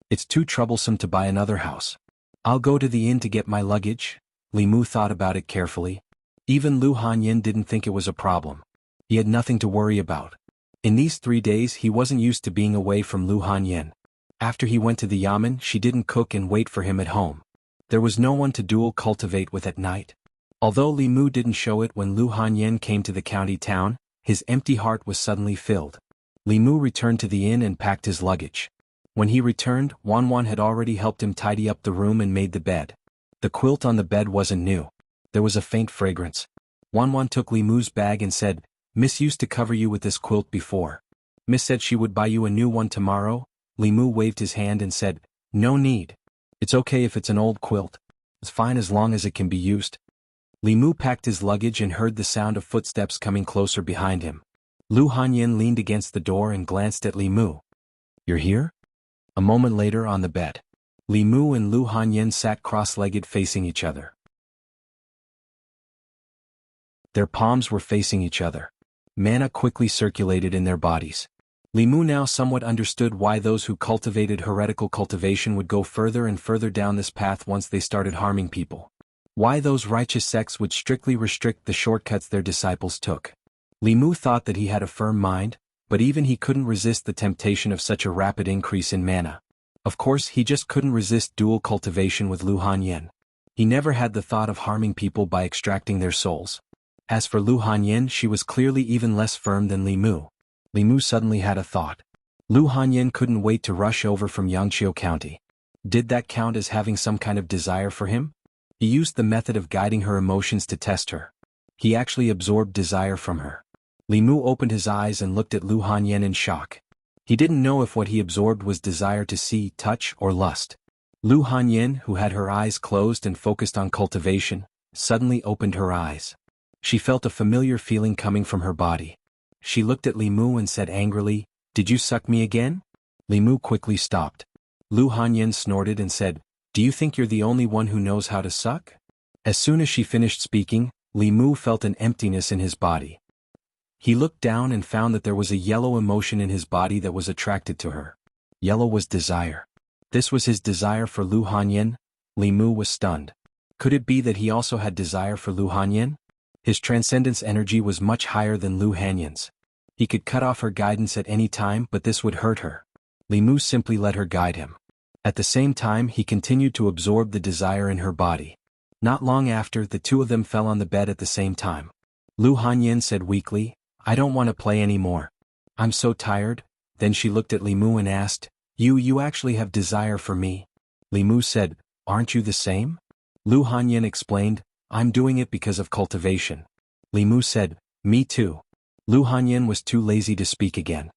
It's too troublesome to buy another house. I'll go to the inn to get my luggage." Li Mu thought about it carefully. Even Lu Hanyan didn't think it was a problem. He had nothing to worry about. In these 3 days he wasn't used to being away from Lu Hanyan. After he went to the yamen, she didn't cook and wait for him at home. There was no one to dual cultivate with at night. Although Li Mu didn't show it when Lu Hanyan came to the county town, his empty heart was suddenly filled. Li Mu returned to the inn and packed his luggage. When he returned, Wanwan had already helped him tidy up the room and made the bed. The quilt on the bed wasn't new. There was a faint fragrance. Wanwan took Li Mu's bag and said, "Miss used to cover you with this quilt before. Miss said she would buy you a new one tomorrow." Li Mu waved his hand and said, "No need. It's okay if it's an old quilt. It's fine as long as it can be used." Li Mu packed his luggage and heard the sound of footsteps coming closer behind him. Lu Hanyan leaned against the door and glanced at Li Mu. "You're here?" A moment later on the bed, Li Mu and Lu Hanyan sat cross-legged facing each other. Their palms were facing each other. Mana quickly circulated in their bodies. Li Mu now somewhat understood why those who cultivated heretical cultivation would go further and further down this path once they started harming people. Why those righteous sects would strictly restrict the shortcuts their disciples took. Li Mu thought that he had a firm mind, but even he couldn't resist the temptation of such a rapid increase in mana. Of course, he just couldn't resist dual cultivation with Lu Hanyan. He never had the thought of harming people by extracting their souls. As for Lu Hanyan, she was clearly even less firm than Li Mu. Li Mu suddenly had a thought. Lu Hanyan couldn't wait to rush over from Yangqiu County. Did that count as having some kind of desire for him? He used the method of guiding her emotions to test her. He actually absorbed desire from her. Li Mu opened his eyes and looked at Lu Hanyan in shock. He didn't know if what he absorbed was desire to see, touch, or lust. Lu Hanyan, who had her eyes closed and focused on cultivation, suddenly opened her eyes. She felt a familiar feeling coming from her body. She looked at Li Mu and said angrily, "Did you suck me again?" Li Mu quickly stopped. Lu Hanyan snorted and said, "Do you think you're the only one who knows how to suck?" As soon as she finished speaking, Li Mu felt an emptiness in his body. He looked down and found that there was a yellow emotion in his body that was attracted to her. Yellow was desire. This was his desire for Lu Hanyan. Li Mu was stunned. Could it be that he also had desire for Lu Hanyan? His transcendence energy was much higher than Lu Hanyan's. He could cut off her guidance at any time, but this would hurt her. Li Mu simply let her guide him. At the same time, he continued to absorb the desire in her body. Not long after, the two of them fell on the bed at the same time. Lu Hanyan said weakly, "I don't want to play anymore. I'm so tired." Then she looked at Li Mu and asked, You actually have desire for me?" Li Mu said, "Aren't you the same?" Lu Hanyan explained, "I'm doing it because of cultivation." Li Mu said, "Me too." Lu Hanyan was too lazy to speak again.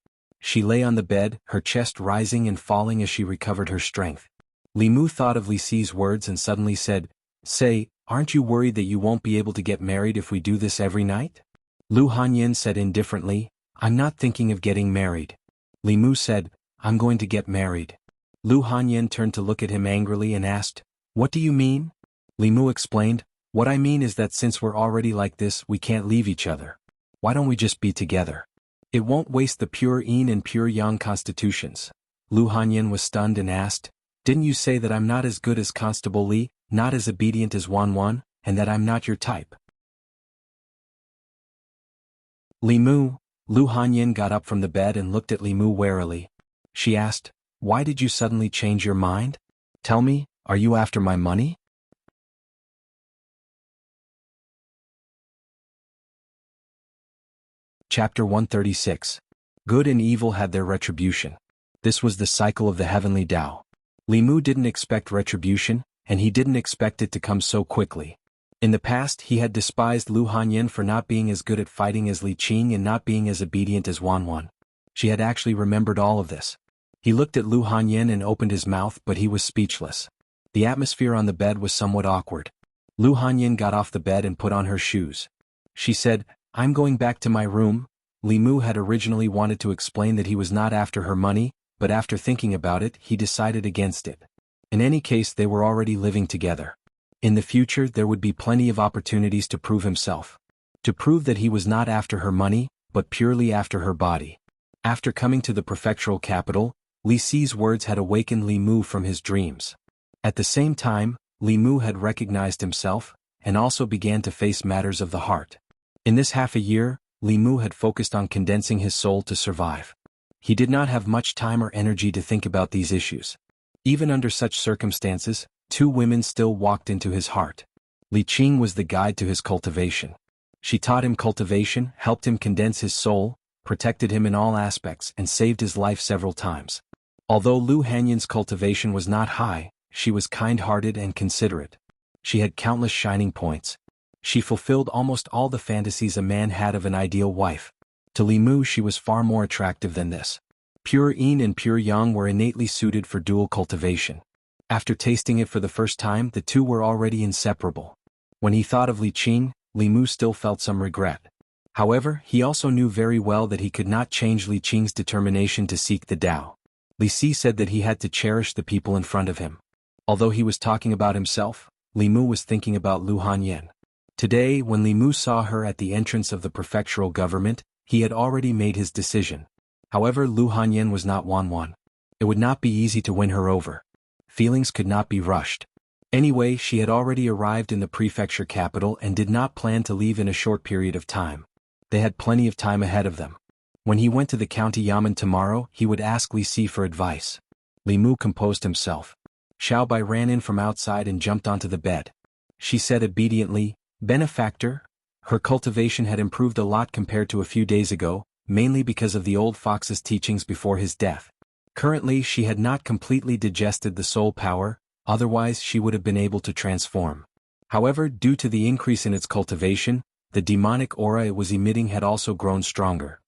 She lay on the bed, her chest rising and falling as she recovered her strength. Li Mu thought of Li Si's words and suddenly said, "Say, aren't you worried that you won't be able to get married if we do this every night?" Lu Hanyin said indifferently, "I'm not thinking of getting married." Li Mu said, "I'm going to get married." Lu Hanyin turned to look at him angrily and asked, "What do you mean?" Li Mu explained, "What I mean is that since we're already like this, we can't leave each other. Why don't we just be together? It won't waste the pure yin and pure yang constitutions." Lu Hanyin was stunned and asked, "Didn't you say that I'm not as good as Constable Li, not as obedient as Wan Wan, and that I'm not your type?" Li Mu. Lu Hanyin got up from the bed and looked at Li Mu warily. She asked, "Why did you suddenly change your mind? Tell me, are you after my money?" Chapter 136. Good and evil had their retribution. This was the cycle of the heavenly Tao. Li Mu didn't expect retribution, and he didn't expect it to come so quickly. In the past he had despised Lu Hanyin for not being as good at fighting as Li Qing and not being as obedient as Wan Wan. She had actually remembered all of this. He looked at Lu Hanyin and opened his mouth, but he was speechless. The atmosphere on the bed was somewhat awkward. Lu Hanyin got off the bed and put on her shoes. She said, "I'm going back to my room." Li Mu had originally wanted to explain that he was not after her money, but after thinking about it, he decided against it. In any case, they were already living together. In the future, there would be plenty of opportunities to prove himself. To prove that he was not after her money, but purely after her body. After coming to the prefectural capital, Li Si's words had awakened Li Mu from his dreams. At the same time, Li Mu had recognized himself, and also began to face matters of the heart. In this half a year, Li Mu had focused on condensing his soul to survive. He did not have much time or energy to think about these issues. Even under such circumstances, two women still walked into his heart. Li Qing was the guide to his cultivation. She taught him cultivation, helped him condense his soul, protected him in all aspects, and saved his life several times. Although Lu Hanyin's cultivation was not high, she was kind-hearted and considerate. She had countless shining points. She fulfilled almost all the fantasies a man had of an ideal wife. To Li Mu she was far more attractive than this. Pure yin and pure yang were innately suited for dual cultivation. After tasting it for the first time, the two were already inseparable. When he thought of Li Qing, Li Mu still felt some regret. However, he also knew very well that he could not change Li Qing's determination to seek the Tao. Li Si said that he had to cherish the people in front of him. Although he was talking about himself, Li Mu was thinking about Lu Hanyin. Today, when Li Mu saw her at the entrance of the prefectural government, he had already made his decision. However, Lu Hanyin was not Wan Wan. It would not be easy to win her over. Feelings could not be rushed. Anyway, she had already arrived in the prefecture capital and did not plan to leave in a short period of time. They had plenty of time ahead of them. When he went to the county yamen tomorrow, he would ask Li Si for advice. Li Mu composed himself. Xiao Bai ran in from outside and jumped onto the bed. She said obediently, "Benefactor?" Her cultivation had improved a lot compared to a few days ago, mainly because of the old fox's teachings before his death. Currently she had not completely digested the soul power, otherwise she would have been able to transform. However, due to the increase in its cultivation, the demonic aura it was emitting had also grown stronger.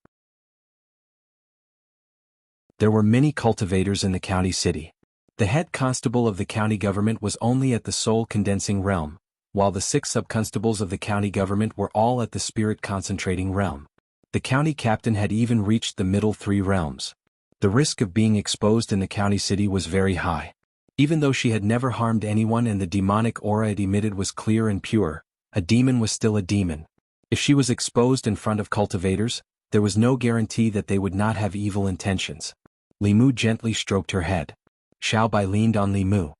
There were many cultivators in the county city. The head constable of the county government was only at the soul condensing realm, while the 6 sub-constables of the county government were all at the spirit concentrating realm. The county captain had even reached the middle 3 realms. The risk of being exposed in the county city was very high. Even though she had never harmed anyone and the demonic aura it emitted was clear and pure, a demon was still a demon. If she was exposed in front of cultivators, there was no guarantee that they would not have evil intentions. Li Mu gently stroked her head. Xiao Bai leaned on Li Mu.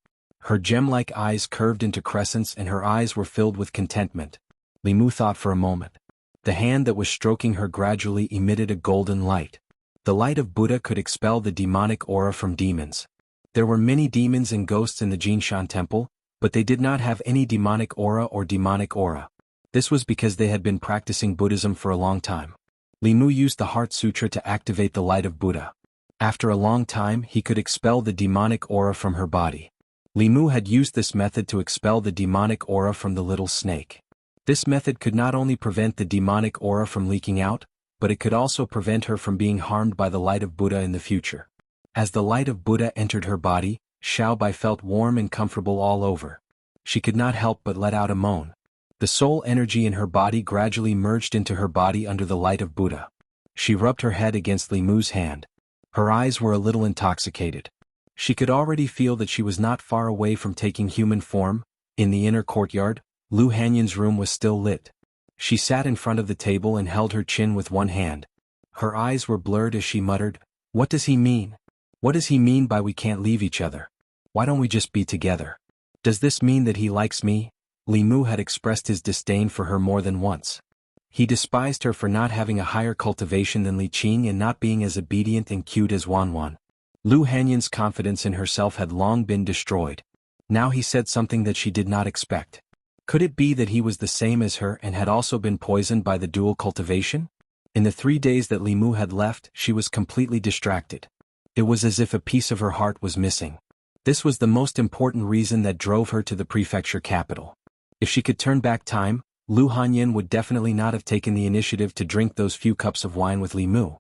Her gem-like eyes curved into crescents and her eyes were filled with contentment. Li Mu thought for a moment. The hand that was stroking her gradually emitted a golden light. The light of Buddha could expel the demonic aura from demons. There were many demons and ghosts in the Jinshan temple, but they did not have any demonic aura or demonic aura. This was because they had been practicing Buddhism for a long time. Li Mu used the Heart Sutra to activate the light of Buddha. After a long time, he could expel the demonic aura from her body. Li Mu had used this method to expel the demonic aura from the little snake. This method could not only prevent the demonic aura from leaking out, but it could also prevent her from being harmed by the light of Buddha in the future. As the light of Buddha entered her body, Xiaobai felt warm and comfortable all over. She could not help but let out a moan. The soul energy in her body gradually merged into her body under the light of Buddha. She rubbed her head against Li Mu's hand. Her eyes were a little intoxicated. She could already feel that she was not far away from taking human form. In the inner courtyard, Lu Hanyan's room was still lit. She sat in front of the table and held her chin with one hand. Her eyes were blurred as she muttered, "What does he mean? What does he mean by we can't leave each other? Why don't we just be together? Does this mean that he likes me?" Li Mu had expressed his disdain for her more than once. He despised her for not having a higher cultivation than Li Qing and not being as obedient and cute as Wan Wan. Lu Hanyan's confidence in herself had long been destroyed. Now he said something that she did not expect. Could it be that he was the same as her and had also been poisoned by the dual cultivation? In the 3 days that Li Mu had left, she was completely distracted. It was as if a piece of her heart was missing. This was the most important reason that drove her to the prefecture capital. If she could turn back time, Lu Hanyan would definitely not have taken the initiative to drink those few cups of wine with Li Mu.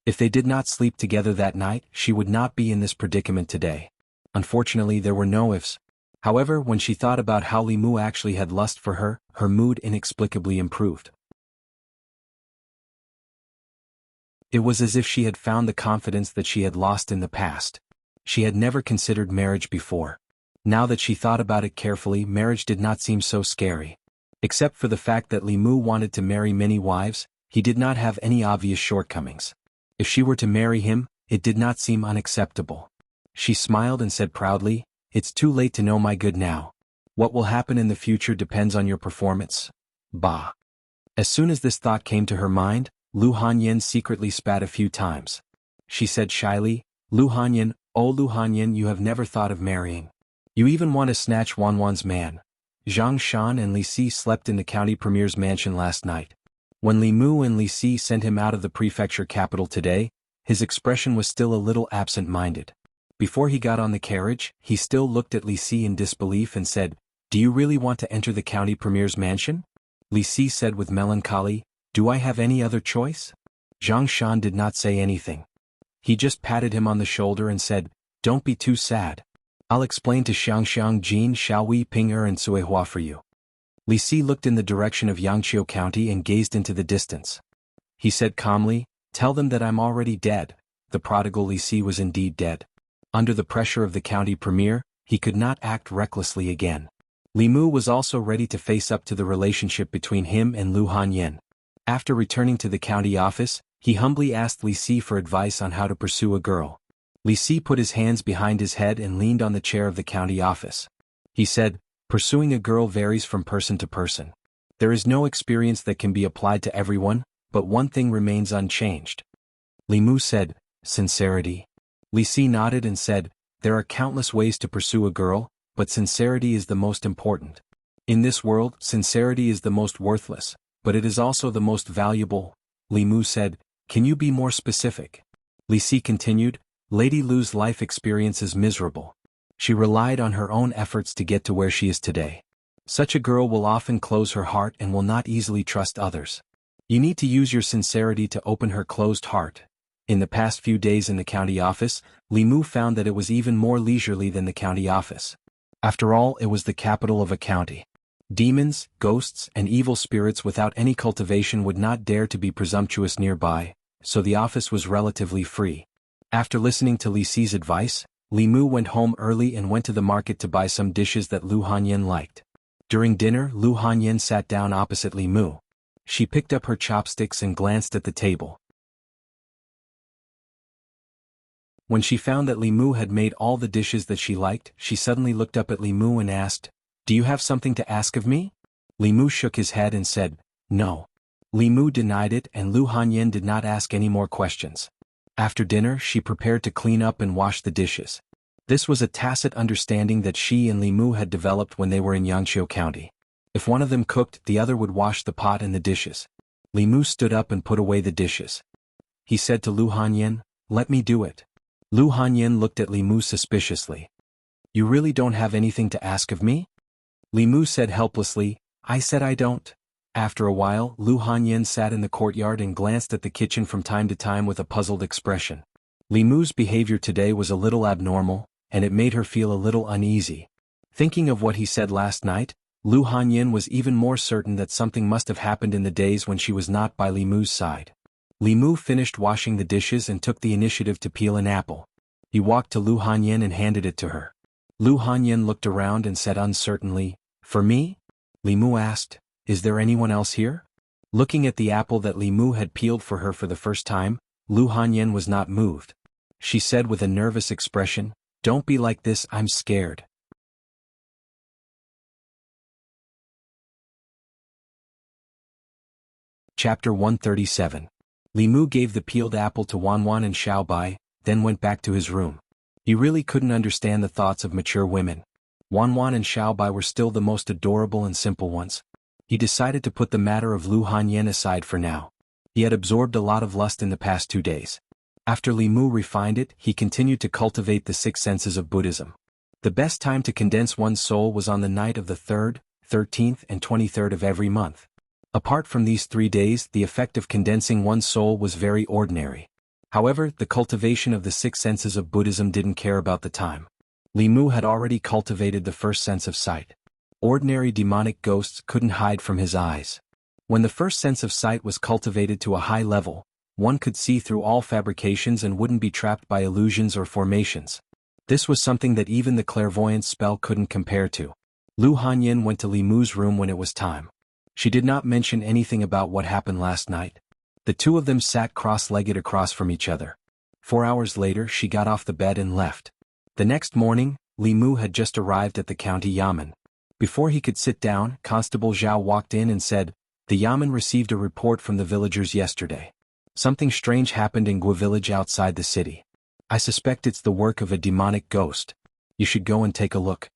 If they did not sleep together that night, she would not be in this predicament today. Unfortunately, there were no ifs. However, when she thought about how Li Mu actually had lust for her, her mood inexplicably improved. It was as if she had found the confidence that she had lost in the past. She had never considered marriage before. Now that she thought about it carefully, marriage did not seem so scary. Except for the fact that Li Mu wanted to marry many wives, he did not have any obvious shortcomings. If she were to marry him, it did not seem unacceptable. She smiled and said proudly, "It's too late to know my good now. What will happen in the future depends on your performance." Bah. As soon as this thought came to her mind, Lu Hanyan secretly spat a few times. She said shyly, "Lu Hanyan, oh Lu Hanyan, you have never thought of marrying. You even want to snatch Wan Wan's man." Zhang Shan and Li Si slept in the county premier's mansion last night. When Li Mu and Li Si sent him out of the prefecture capital today, his expression was still a little absent-minded. Before he got on the carriage, he still looked at Li Si in disbelief and said, "Do you really want to enter the county premier's mansion?" Li Si said with melancholy, "Do I have any other choice?" Zhang Shan did not say anything. He just patted him on the shoulder and said, "Don't be too sad. I'll explain to Xiangxiang Jin Shaohui Ping'er and Suihua for you." Li Si looked in the direction of Yangqiu County and gazed into the distance. He said calmly, "Tell them that I'm already dead." The prodigal Li Si was indeed dead. Under the pressure of the county premier, he could not act recklessly again. Li Mu was also ready to face up to the relationship between him and Lu Hanyan. After returning to the county office, he humbly asked Li Si for advice on how to pursue a girl. Li Si put his hands behind his head and leaned on the chair of the county office. He said, "Pursuing a girl varies from person to person. There is no experience that can be applied to everyone, but one thing remains unchanged." Li Mu said, "Sincerity." Li Si nodded and said, "There are countless ways to pursue a girl, but sincerity is the most important. In this world, sincerity is the most worthless, but it is also the most valuable." Li Mu said, "Can you be more specific?" Li Si continued, "Lady Lu's life experience is miserable. She relied on her own efforts to get to where she is today. Such a girl will often close her heart and will not easily trust others. You need to use your sincerity to open her closed heart." In the past few days in the county office, Li Mu found that it was even more leisurely than the county office. After all, it was the capital of a county. Demons, ghosts, and evil spirits without any cultivation would not dare to be presumptuous nearby, so the office was relatively free. After listening to Li Si's advice, Li Mu went home early and went to the market to buy some dishes that Lu Hanyan liked. During dinner, Lu Hanyan sat down opposite Li Mu. She picked up her chopsticks and glanced at the table. When she found that Li Mu had made all the dishes that she liked, she suddenly looked up at Li Mu and asked, "Do you have something to ask of me?" Li Mu shook his head and said, "No." Li Mu denied it and Lu Hanyan did not ask any more questions. After dinner, she prepared to clean up and wash the dishes. This was a tacit understanding that she and Li Mu had developed when they were in Yangqiu County. If one of them cooked, the other would wash the pot and the dishes. Li Mu stood up and put away the dishes. He said to Lu Hanyan, "Let me do it." Lu Hanyan looked at Li Mu suspiciously. "You really don't have anything to ask of me?" Li Mu said helplessly, "I said I don't." After a while, Lu Hanyan sat in the courtyard and glanced at the kitchen from time to time with a puzzled expression. Li Mu's behavior today was a little abnormal, and it made her feel a little uneasy. Thinking of what he said last night, Lu Hanyan was even more certain that something must have happened in the days when she was not by Li Mu's side. Li Mu finished washing the dishes and took the initiative to peel an apple. He walked to Lu Hanyan and handed it to her. Lu Hanyan looked around and said uncertainly, "For me?" Li Mu asked, "Is there anyone else here?" Looking at the apple that Li Mu had peeled for her for the first time, Lu Hanyan was not moved. She said with a nervous expression, "Don't be like this, I'm scared." Chapter 137. Li Mu gave the peeled apple to Wanwan and Xiaobai, then went back to his room. He really couldn't understand the thoughts of mature women. Wanwan and Xiaobai were still the most adorable and simple ones. He decided to put the matter of Lu Hanyan aside for now. He had absorbed a lot of lust in the past 2 days. After Li Mu refined it, he continued to cultivate the 6 senses of Buddhism. The best time to condense one's soul was on the night of the 3rd, 13th and 23rd of every month. Apart from these 3 days, the effect of condensing one's soul was very ordinary. However, the cultivation of the 6 senses of Buddhism didn't care about the time. Li Mu had already cultivated the first sense of sight. Ordinary demonic ghosts couldn't hide from his eyes. When the first sense of sight was cultivated to a high level, one could see through all fabrications and wouldn't be trapped by illusions or formations. This was something that even the clairvoyance spell couldn't compare to. Lu Hanyan went to Li Mu's room when it was time. She did not mention anything about what happened last night. The two of them sat cross-legged across from each other. 4 hours later she got off the bed and left. The next morning, Li Mu had just arrived at the county yamen. Before he could sit down, Constable Zhao walked in and said, "The yamen received a report from the villagers yesterday. Something strange happened in Gua village outside the city. I suspect it's the work of a demonic ghost. You should go and take a look."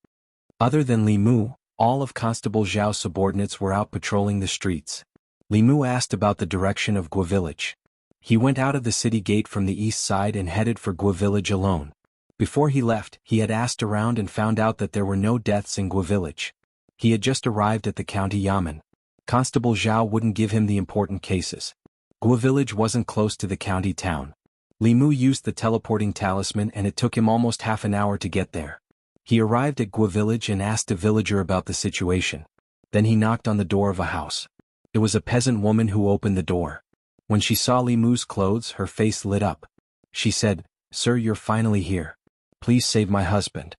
Other than Li Mu, all of Constable Zhao's subordinates were out patrolling the streets. Li Mu asked about the direction of Gua village. He went out of the city gate from the east side and headed for Gua village alone. Before he left, he had asked around and found out that there were no deaths in Gua village. He had just arrived at the county yamen. Constable Zhao wouldn't give him the important cases. Gua village wasn't close to the county town. Li Mu used the teleporting talisman and it took him almost half an hour to get there. He arrived at Gua village and asked a villager about the situation. Then he knocked on the door of a house. It was a peasant woman who opened the door. When she saw Li Mu's clothes, her face lit up. She said, "Sir, you're finally here. Please save my husband."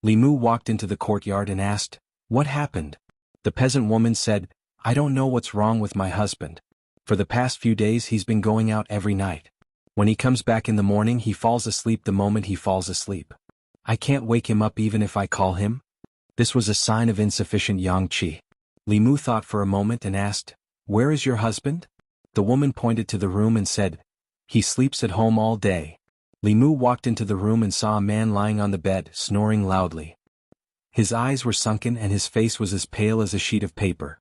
Li Mu walked into the courtyard and asked, "What happened?" The peasant woman said, "I don't know what's wrong with my husband. For the past few days he's been going out every night. When he comes back in the morning he falls asleep the moment he falls asleep. I can't wake him up even if I call him." This was a sign of insufficient yang qi. Li Mu thought for a moment and asked, "Where is your husband?" The woman pointed to the room and said, "He sleeps at home all day." Li Mu walked into the room and saw a man lying on the bed, snoring loudly. His eyes were sunken and his face was as pale as a sheet of paper.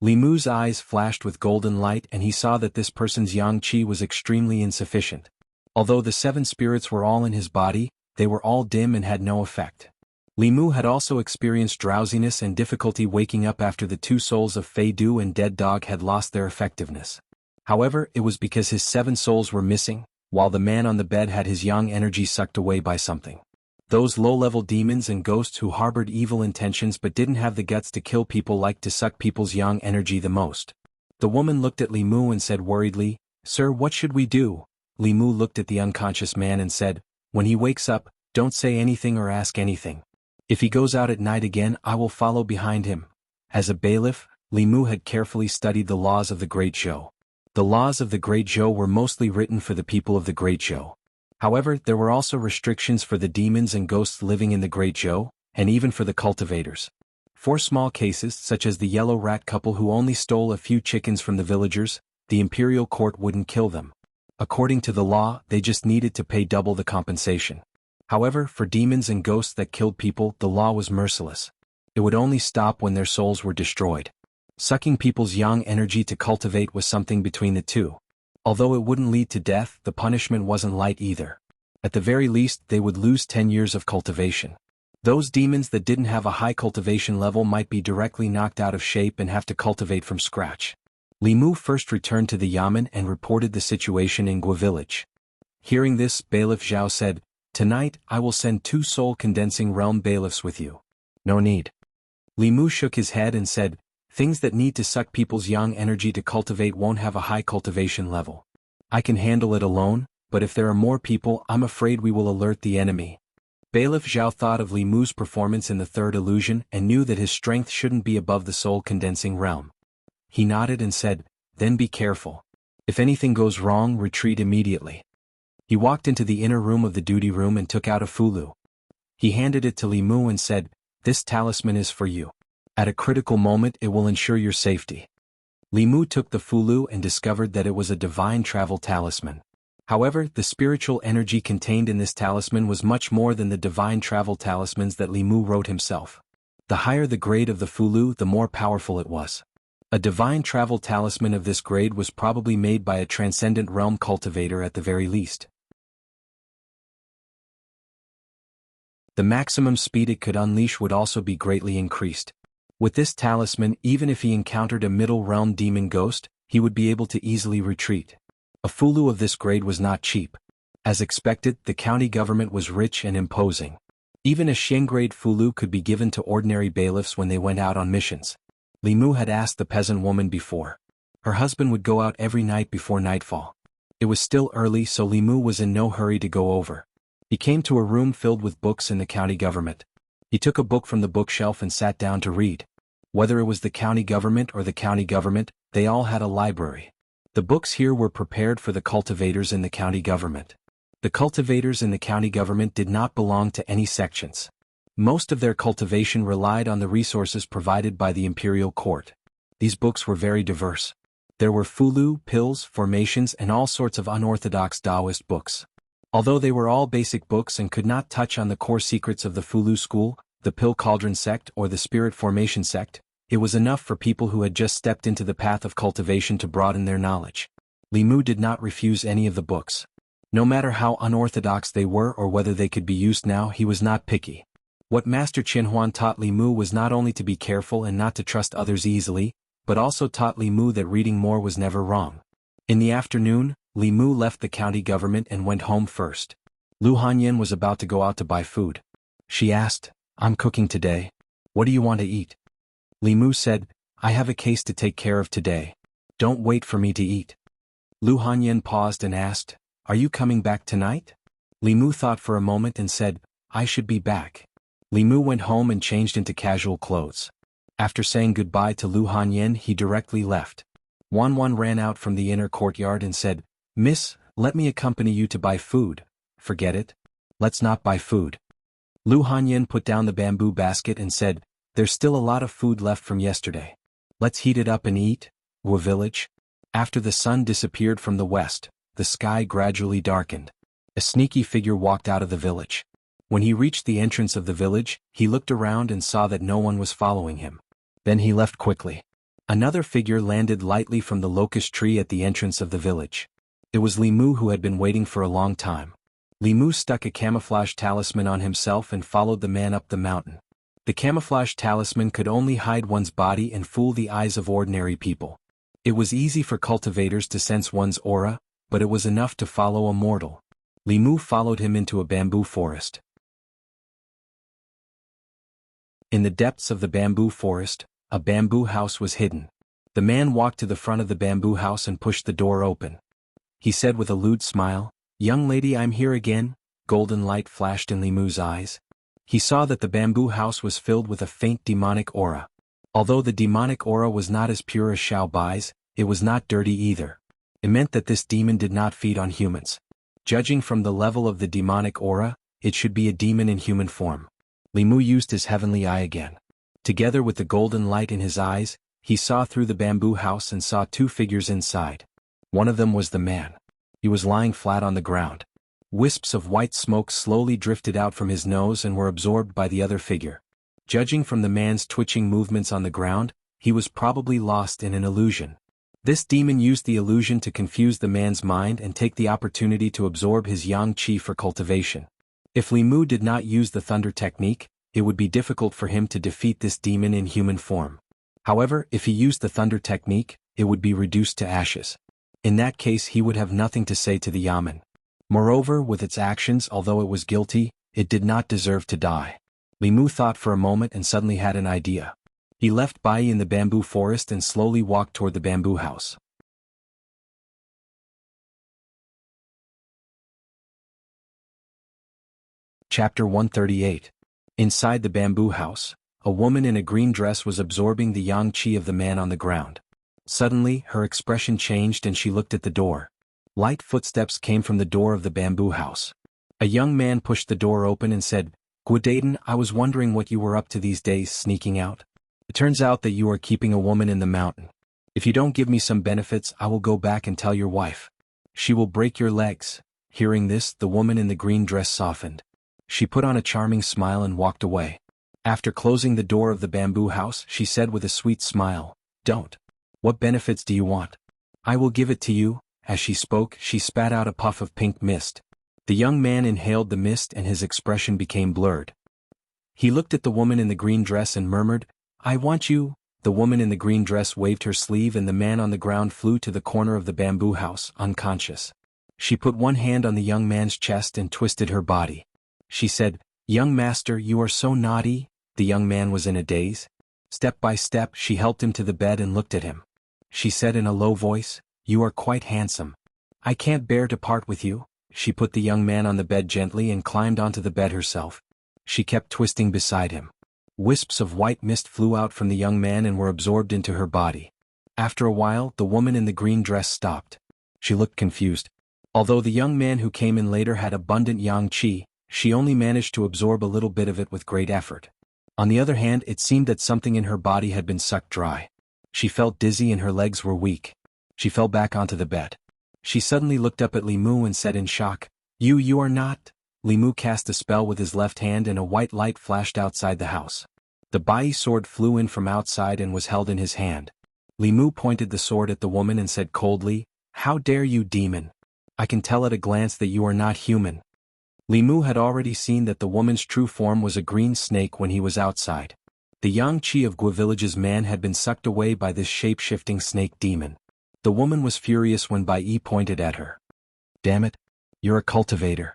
Li Mu's eyes flashed with golden light and he saw that this person's yang qi was extremely insufficient. Although the 7 spirits were all in his body, they were all dim and had no effect. Li Mu had also experienced drowsiness and difficulty waking up after the 2 souls of Fei Du and Dead Dog had lost their effectiveness. However, it was because his 7 souls were missing, while the man on the bed had his yang energy sucked away by something. Those low-level demons and ghosts who harbored evil intentions but didn't have the guts to kill people liked to suck people's yang energy the most. The woman looked at Li Mu and said worriedly, "Sir, what should we do?" Li Mu looked at the unconscious man and said, "When he wakes up, don't say anything or ask anything. If he goes out at night again, I will follow behind him." As a bailiff, Li Mu had carefully studied the laws of the Great Zhou. The laws of the Great Zhou were mostly written for the people of the Great Zhou. However, there were also restrictions for the demons and ghosts living in the Great Zhou, and even for the cultivators. For small cases such as the yellow rat couple who only stole a few chickens from the villagers, the imperial court wouldn't kill them. According to the law, they just needed to pay double the compensation. However, for demons and ghosts that killed people, the law was merciless. It would only stop when their souls were destroyed. Sucking people's yang energy to cultivate was something between the two. Although it wouldn't lead to death, the punishment wasn't light either. At the very least, they would lose 10 years of cultivation. Those demons that didn't have a high cultivation level might be directly knocked out of shape and have to cultivate from scratch. Li Mu first returned to the Yamen and reported the situation in Gua village. Hearing this, Bailiff Zhao said, "Tonight, I will send 2 soul-condensing realm bailiffs with you." "No need." Li Mu shook his head and said, "Things that need to suck people's yang energy to cultivate won't have a high cultivation level. I can handle it alone, but if there are more people, I'm afraid we will alert the enemy." Bailiff Zhao thought of Li Mu's performance in the 3rd illusion and knew that his strength shouldn't be above the soul-condensing realm. He nodded and said, "Then be careful. If anything goes wrong, retreat immediately." He walked into the inner room of the duty room and took out a fulu. He handed it to Li Mu and said, "This talisman is for you. At a critical moment it will ensure your safety." Li Mu took the fulu and discovered that it was a divine travel talisman. However, the spiritual energy contained in this talisman was much more than the divine travel talismans that Li Mu wrote himself. The higher the grade of the fulu, the more powerful it was. A divine travel talisman of this grade was probably made by a transcendent realm cultivator at the very least. The maximum speed it could unleash would also be greatly increased. With this talisman, even if he encountered a middle realm demon ghost, he would be able to easily retreat. A fulu of this grade was not cheap. As expected, the county government was rich and imposing. Even a Xian-grade fulu could be given to ordinary bailiffs when they went out on missions. Li Mu had asked the peasant woman before. Her husband would go out every night before nightfall. It was still early, so Li Mu was in no hurry to go over. He came to a room filled with books in the county government. He took a book from the bookshelf and sat down to read. Whether it was the county government or the county government, they all had a library. The books here were prepared for the cultivators in the county government. The cultivators in the county government did not belong to any sections. Most of their cultivation relied on the resources provided by the imperial court. These books were very diverse. There were fulu, pills, formations, and all sorts of unorthodox Taoist books. Although they were all basic books and could not touch on the core secrets of the fulu school, the pill cauldron sect, or the spirit formation sect, it was enough for people who had just stepped into the path of cultivation to broaden their knowledge. Li Mu did not refuse any of the books. No matter how unorthodox they were or whether they could be used now, he was not picky. What Master Qinhuan taught Li Mu was not only to be careful and not to trust others easily, but also taught Li Mu that reading more was never wrong. In the afternoon, Li Mu left the county government and went home first. Lu Hanyan was about to go out to buy food. She asked, "I'm cooking today. What do you want to eat?" Li Mu said, "I have a case to take care of today. Don't wait for me to eat." Lu Hanyan paused and asked, "Are you coming back tonight?" Li Mu thought for a moment and said, "I should be back." Li Mu went home and changed into casual clothes. After saying goodbye to Lu Hanyan, he directly left. Wan Wan ran out from the inner courtyard and said, "Miss, let me accompany you to buy food." "Forget it. Let's not buy food." Lu Hanyan put down the bamboo basket and said, "There's still a lot of food left from yesterday. Let's heat it up and eat." Wu village. After the sun disappeared from the west, the sky gradually darkened. A sneaky figure walked out of the village. When he reached the entrance of the village, he looked around and saw that no one was following him. Then he left quickly. Another figure landed lightly from the locust tree at the entrance of the village. It was Li Mu, who had been waiting for a long time. Li Mu stuck a camouflage talisman on himself and followed the man up the mountain. The camouflage talisman could only hide one's body and fool the eyes of ordinary people. It was easy for cultivators to sense one's aura, but it was enough to follow a mortal. Li Mu followed him into a bamboo forest. In the depths of the bamboo forest, a bamboo house was hidden. The man walked to the front of the bamboo house and pushed the door open. He said with a lewd smile, "Young lady, I'm here again." Golden light flashed in Li Mu's eyes. He saw that the bamboo house was filled with a faint demonic aura. Although the demonic aura was not as pure as Xiao Bai's, it was not dirty either. It meant that this demon did not feed on humans. Judging from the level of the demonic aura, it should be a demon in human form. Li Mu used his heavenly eye again. Together with the golden light in his eyes, he saw through the bamboo house and saw 2 figures inside. One of them was the man. He was lying flat on the ground. Wisps of white smoke slowly drifted out from his nose and were absorbed by the other figure. Judging from the man's twitching movements on the ground, he was probably lost in an illusion. This demon used the illusion to confuse the man's mind and take the opportunity to absorb his yang qi for cultivation. If Li Mu did not use the thunder technique, it would be difficult for him to defeat this demon in human form. However, if he used the thunder technique, it would be reduced to ashes. In that case he would have nothing to say to the yamen. Moreover, with its actions, although it was guilty, it did not deserve to die. Li Mu thought for a moment and suddenly had an idea. He left Bai in the bamboo forest and slowly walked toward the bamboo house. Chapter 138. Inside the bamboo house, a woman in a green dress was absorbing the yang qi of the man on the ground. Suddenly, her expression changed and she looked at the door. Light footsteps came from the door of the bamboo house. A young man pushed the door open and said, "Guadaden, I was wondering what you were up to these days, sneaking out. It turns out that you are keeping a woman in the mountain. If you don't give me some benefits, I will go back and tell your wife. She will break your legs." Hearing this, the woman in the green dress softened. She put on a charming smile and walked away. After closing the door of the bamboo house, she said with a sweet smile, "Don't. What benefits do you want? I will give it to you." As she spoke, she spat out a puff of pink mist. The young man inhaled the mist and his expression became blurred. He looked at the woman in the green dress and murmured, "I want you." The woman in the green dress waved her sleeve and the man on the ground flew to the corner of the bamboo house, unconscious. She put one hand on the young man's chest and twisted her body. She said, "Young master, you are so naughty." The young man was in a daze. Step by step, she helped him to the bed and looked at him. She said in a low voice, "You are quite handsome. I can't bear to part with you." She put the young man on the bed gently and climbed onto the bed herself. She kept twisting beside him. Wisps of white mist flew out from the young man and were absorbed into her body. After a while, the woman in the green dress stopped. She looked confused. Although the young man who came in later had abundant yang qi, she only managed to absorb a little bit of it with great effort. On the other hand, it seemed that something in her body had been sucked dry. She felt dizzy and her legs were weak. She fell back onto the bed. She suddenly looked up at Li Mu and said in shock, You are not." Li Mu cast a spell with his left hand and a white light flashed outside the house. The bai sword flew in from outside and was held in his hand. Li Mu pointed the sword at the woman and said coldly, "How dare you, demon? I can tell at a glance that you are not human." Li Mu had already seen that the woman's true form was a green snake when he was outside. The yang qi of Gua village's man had been sucked away by this shape-shifting snake demon. The woman was furious when Bai Yi pointed at her. "Damn it, you're a cultivator."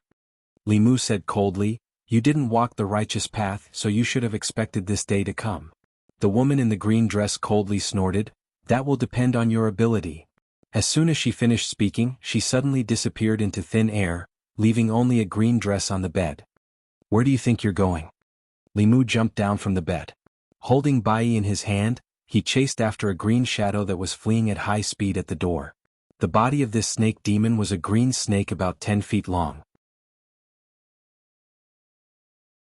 Li Mu said coldly, "You didn't walk the righteous path, so you should have expected this day to come." The woman in the green dress coldly snorted, "That will depend on your ability." As soon as she finished speaking, she suddenly disappeared into thin air, leaving only a green dress on the bed. "Where do you think you're going?" Li Mu jumped down from the bed. Holding Bai Yi in his hand, he chased after a green shadow that was fleeing at high speed at the door. The body of this snake demon was a green snake about 10 feet long.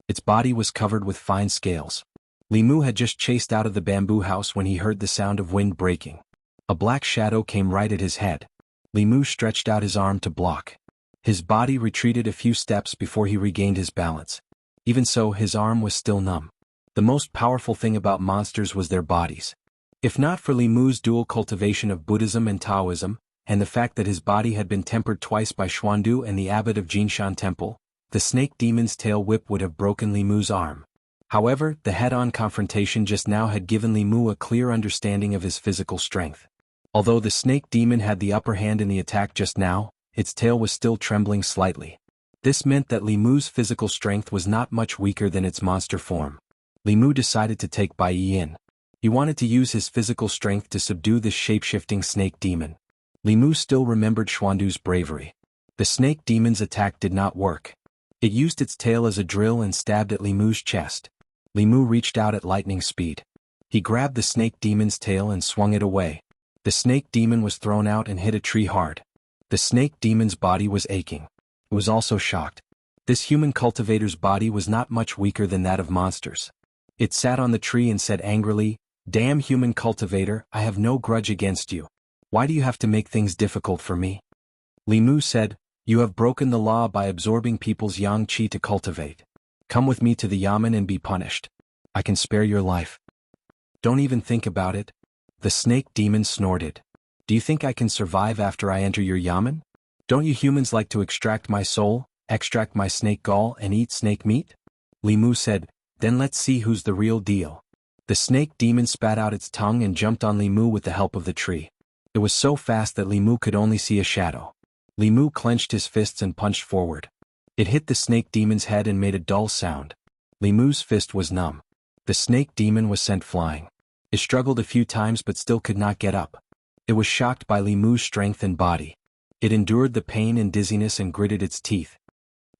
Its body was covered with fine scales. Li Mu had just chased out of the bamboo house when he heard the sound of wind breaking. A black shadow came right at his head. Li Mu stretched out his arm to block. His body retreated a few steps before he regained his balance. Even so, his arm was still numb. The most powerful thing about monsters was their bodies. If not for Li Mu's dual cultivation of Buddhism and Taoism, and the fact that his body had been tempered twice by Xuandu and the abbot of Jinshan Temple, the snake demon's tail whip would have broken Li Mu's arm. However, the head-on confrontation just now had given Li Mu a clear understanding of his physical strength. Although the snake demon had the upper hand in the attack just now, its tail was still trembling slightly. This meant that Li Mu's physical strength was not much weaker than its monster form. Li Mu decided to take Bai Yi in. He wanted to use his physical strength to subdue this shape-shifting snake demon. Li Mu still remembered Xuandu's bravery. The snake demon's attack did not work. It used its tail as a drill and stabbed at Li Mu's chest. Li Mu reached out at lightning speed. He grabbed the snake demon's tail and swung it away. The snake demon was thrown out and hit a tree hard. The snake demon's body was aching. It was also shocked. This human cultivator's body was not much weaker than that of monsters. It sat on the tree and said angrily, "Damn human cultivator, I have no grudge against you. Why do you have to make things difficult for me?" Li Mu said, "You have broken the law by absorbing people's yang qi to cultivate. Come with me to the yamen and be punished. I can spare your life." "Don't even think about it." The snake demon snorted. "Do you think I can survive after I enter your yamen? Don't you humans like to extract my soul, extract my snake gall and eat snake meat?" Li Mu said, Then let's see who's the real deal. The snake demon spat out its tongue and jumped on Li Mu with the help of the tree. It was so fast that Li Mu could only see a shadow. Li Mu clenched his fists and punched forward. It hit the snake demon's head and made a dull sound. Li Mu's fist was numb. The snake demon was sent flying. It struggled a few times but still could not get up. It was shocked by Li Mu's strength and body. It endured the pain and dizziness and gritted its teeth.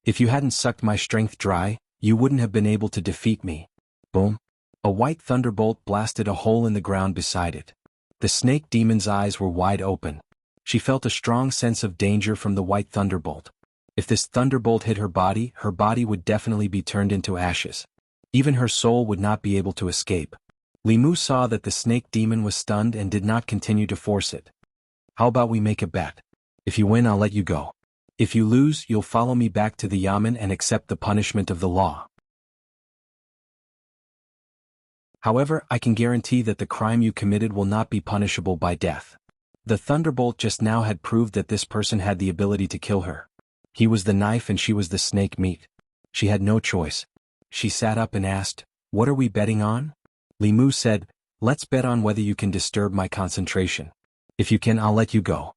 If you hadn't sucked my strength dry, you wouldn't have been able to defeat me. Boom. A white thunderbolt blasted a hole in the ground beside it. The snake demon's eyes were wide open. She felt a strong sense of danger from the white thunderbolt. If this thunderbolt hit her body would definitely be turned into ashes. Even her soul would not be able to escape. Li Mu saw that the snake demon was stunned and did not continue to force it. How about we make a bet? If you win, I'll let you go. If you lose, you'll follow me back to the yamen and accept the punishment of the law. However, I can guarantee that the crime you committed will not be punishable by death. The thunderbolt just now had proved that this person had the ability to kill her. He was the knife and she was the snake meat. She had no choice. She sat up and asked, "What are we betting on?" Li Mu said, "Let's bet on whether you can disturb my concentration. If you can, I'll let you go."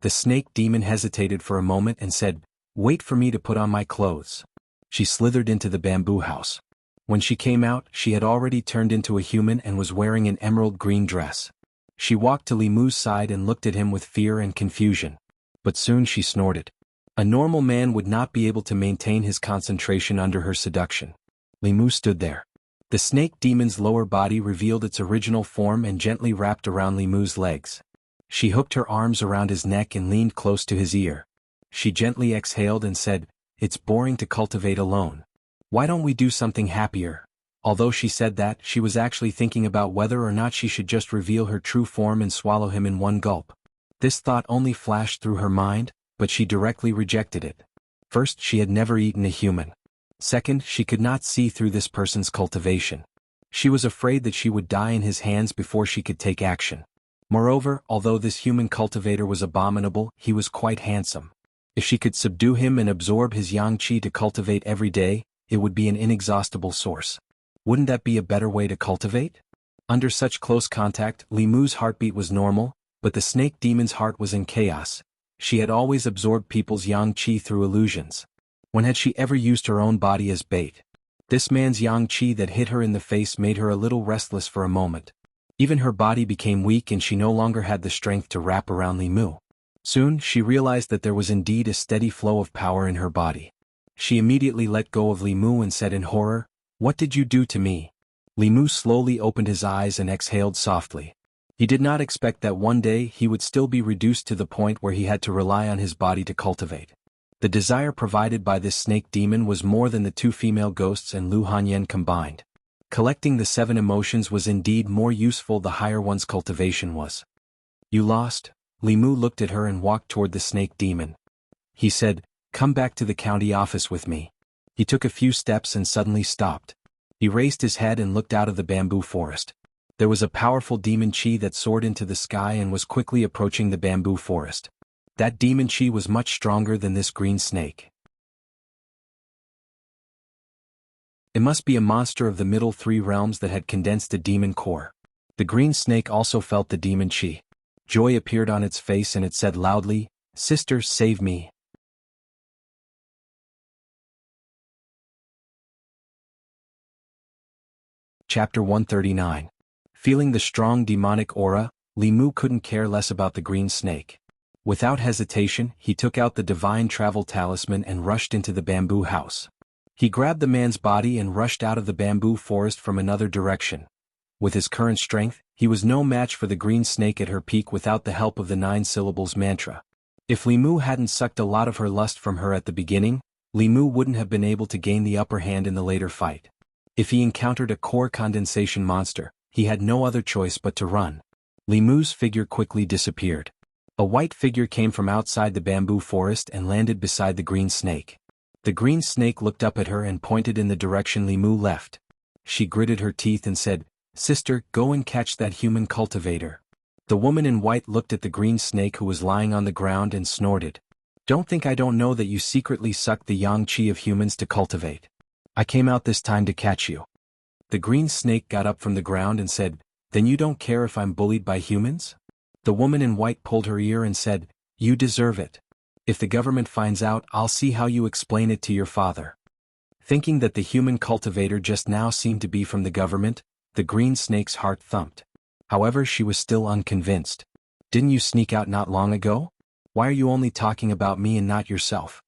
The snake demon hesitated for a moment and said, "Wait for me to put on my clothes." She slithered into the bamboo house. When she came out, she had already turned into a human and was wearing an emerald green dress. She walked to Li Mu's side and looked at him with fear and confusion. But soon she snorted. A normal man would not be able to maintain his concentration under her seduction. Li Mu stood there. The snake demon's lower body revealed its original form and gently wrapped around Li Mu's legs. She hooked her arms around his neck and leaned close to his ear. She gently exhaled and said, "It's boring to cultivate alone. Why don't we do something happier?" Although she said that, she was actually thinking about whether or not she should just reveal her true form and swallow him in one gulp. This thought only flashed through her mind, but she directly rejected it. First, she had never eaten a human. Second, she could not see through this person's cultivation. She was afraid that she would die in his hands before she could take action. Moreover, although this human cultivator was abominable, he was quite handsome. If she could subdue him and absorb his yang qi to cultivate every day, it would be an inexhaustible source. Wouldn't that be a better way to cultivate? Under such close contact, Li Mu's heartbeat was normal, but the snake demon's heart was in chaos. She had always absorbed people's yang qi through illusions. When had she ever used her own body as bait? This man's yang qi that hit her in the face made her a little restless for a moment. Even her body became weak and she no longer had the strength to wrap around Li Mu. Soon, she realized that there was indeed a steady flow of power in her body. She immediately let go of Li Mu and said in horror, "What did you do to me?" Li Mu slowly opened his eyes and exhaled softly. He did not expect that one day he would still be reduced to the point where he had to rely on his body to cultivate. The desire provided by this snake demon was more than the two female ghosts and Lu Hanyan combined. Collecting the 7 emotions was indeed more useful the higher one's cultivation was. "You lost." Li Mu looked at her and walked toward the snake demon. He said, "Come back to the county office with me." He took a few steps and suddenly stopped. He raised his head and looked out of the bamboo forest. There was a powerful demon qi that soared into the sky and was quickly approaching the bamboo forest. That demon qi was much stronger than this green snake. It must be a monster of the middle 3 realms that had condensed a demon core. The green snake also felt the demon qi. Joy appeared on its face and it said loudly, "Sister, save me." Chapter 139. Feeling the strong demonic aura, Li Mu couldn't care less about the green snake. Without hesitation, he took out the divine travel talisman and rushed into the bamboo house. He grabbed the man's body and rushed out of the bamboo forest from another direction. With his current strength, he was no match for the green snake at her peak without the help of the 9 syllables mantra. If Li Mu hadn't sucked a lot of her lust from her at the beginning, Li Mu wouldn't have been able to gain the upper hand in the later fight. If he encountered a core condensation monster, he had no other choice but to run. Li Mu's figure quickly disappeared. A white figure came from outside the bamboo forest and landed beside the green snake. The green snake looked up at her and pointed in the direction Li Mu left. She gritted her teeth and said, "Sister, go and catch that human cultivator." The woman in white looked at the green snake who was lying on the ground and snorted. "Don't think I don't know that you secretly suck the yang qi of humans to cultivate. I came out this time to catch you. The green snake got up from the ground and said, Then you don't care if I'm bullied by humans? The woman in white pulled her ear and said, You deserve it. If the government finds out, I'll see how you explain it to your father. Thinking that the human cultivator just now seemed to be from the government, the green snake's heart thumped. However, she was still unconvinced. Didn't you sneak out not long ago? Why are you only talking about me and not yourself?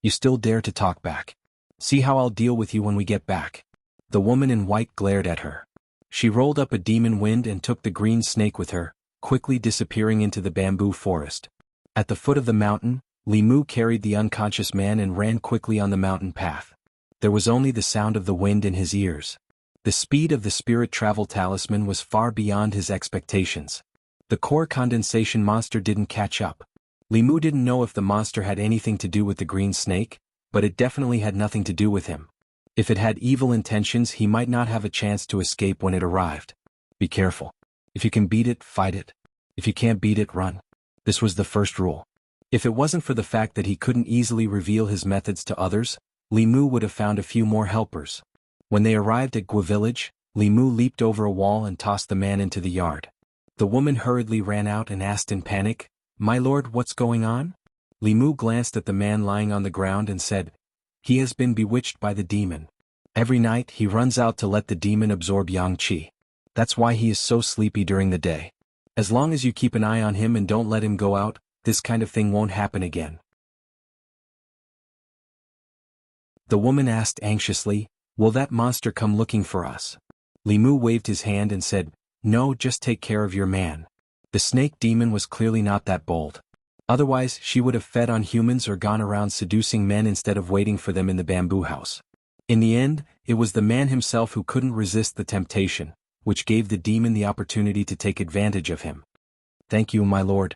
You still dare to talk back. See how I'll deal with you when we get back. The woman in white glared at her. She rolled up a demon wind and took the green snake with her, quickly disappearing into the bamboo forest. At the foot of the mountain, Li Mu carried the unconscious man and ran quickly on the mountain path. There was only the sound of the wind in his ears. The speed of the spirit travel talisman was far beyond his expectations. The core condensation monster didn't catch up. Li Mu didn't know if the monster had anything to do with the green snake, but it definitely had nothing to do with him. If it had evil intentions, he might not have a chance to escape when it arrived. Be careful. If you can beat it, fight it. If you can't beat it, run. This was the first rule. If it wasn't for the fact that he couldn't easily reveal his methods to others, Li Mu would have found a few more helpers. When they arrived at Gua village, Li Mu leaped over a wall and tossed the man into the yard. The woman hurriedly ran out and asked in panic, My lord, what's going on? Li Mu glanced at the man lying on the ground and said, He has been bewitched by the demon. Every night he runs out to let the demon absorb yang qi. That's why he is so sleepy during the day. As long as you keep an eye on him and don't let him go out, this kind of thing won't happen again. The woman asked anxiously, Will that monster come looking for us? Li Mu waved his hand and said, No, just take care of your man. The snake demon was clearly not that bold. Otherwise, she would have fed on humans or gone around seducing men instead of waiting for them in the bamboo house. In the end, it was the man himself who couldn't resist the temptation, which gave the demon the opportunity to take advantage of him. Thank you, my lord.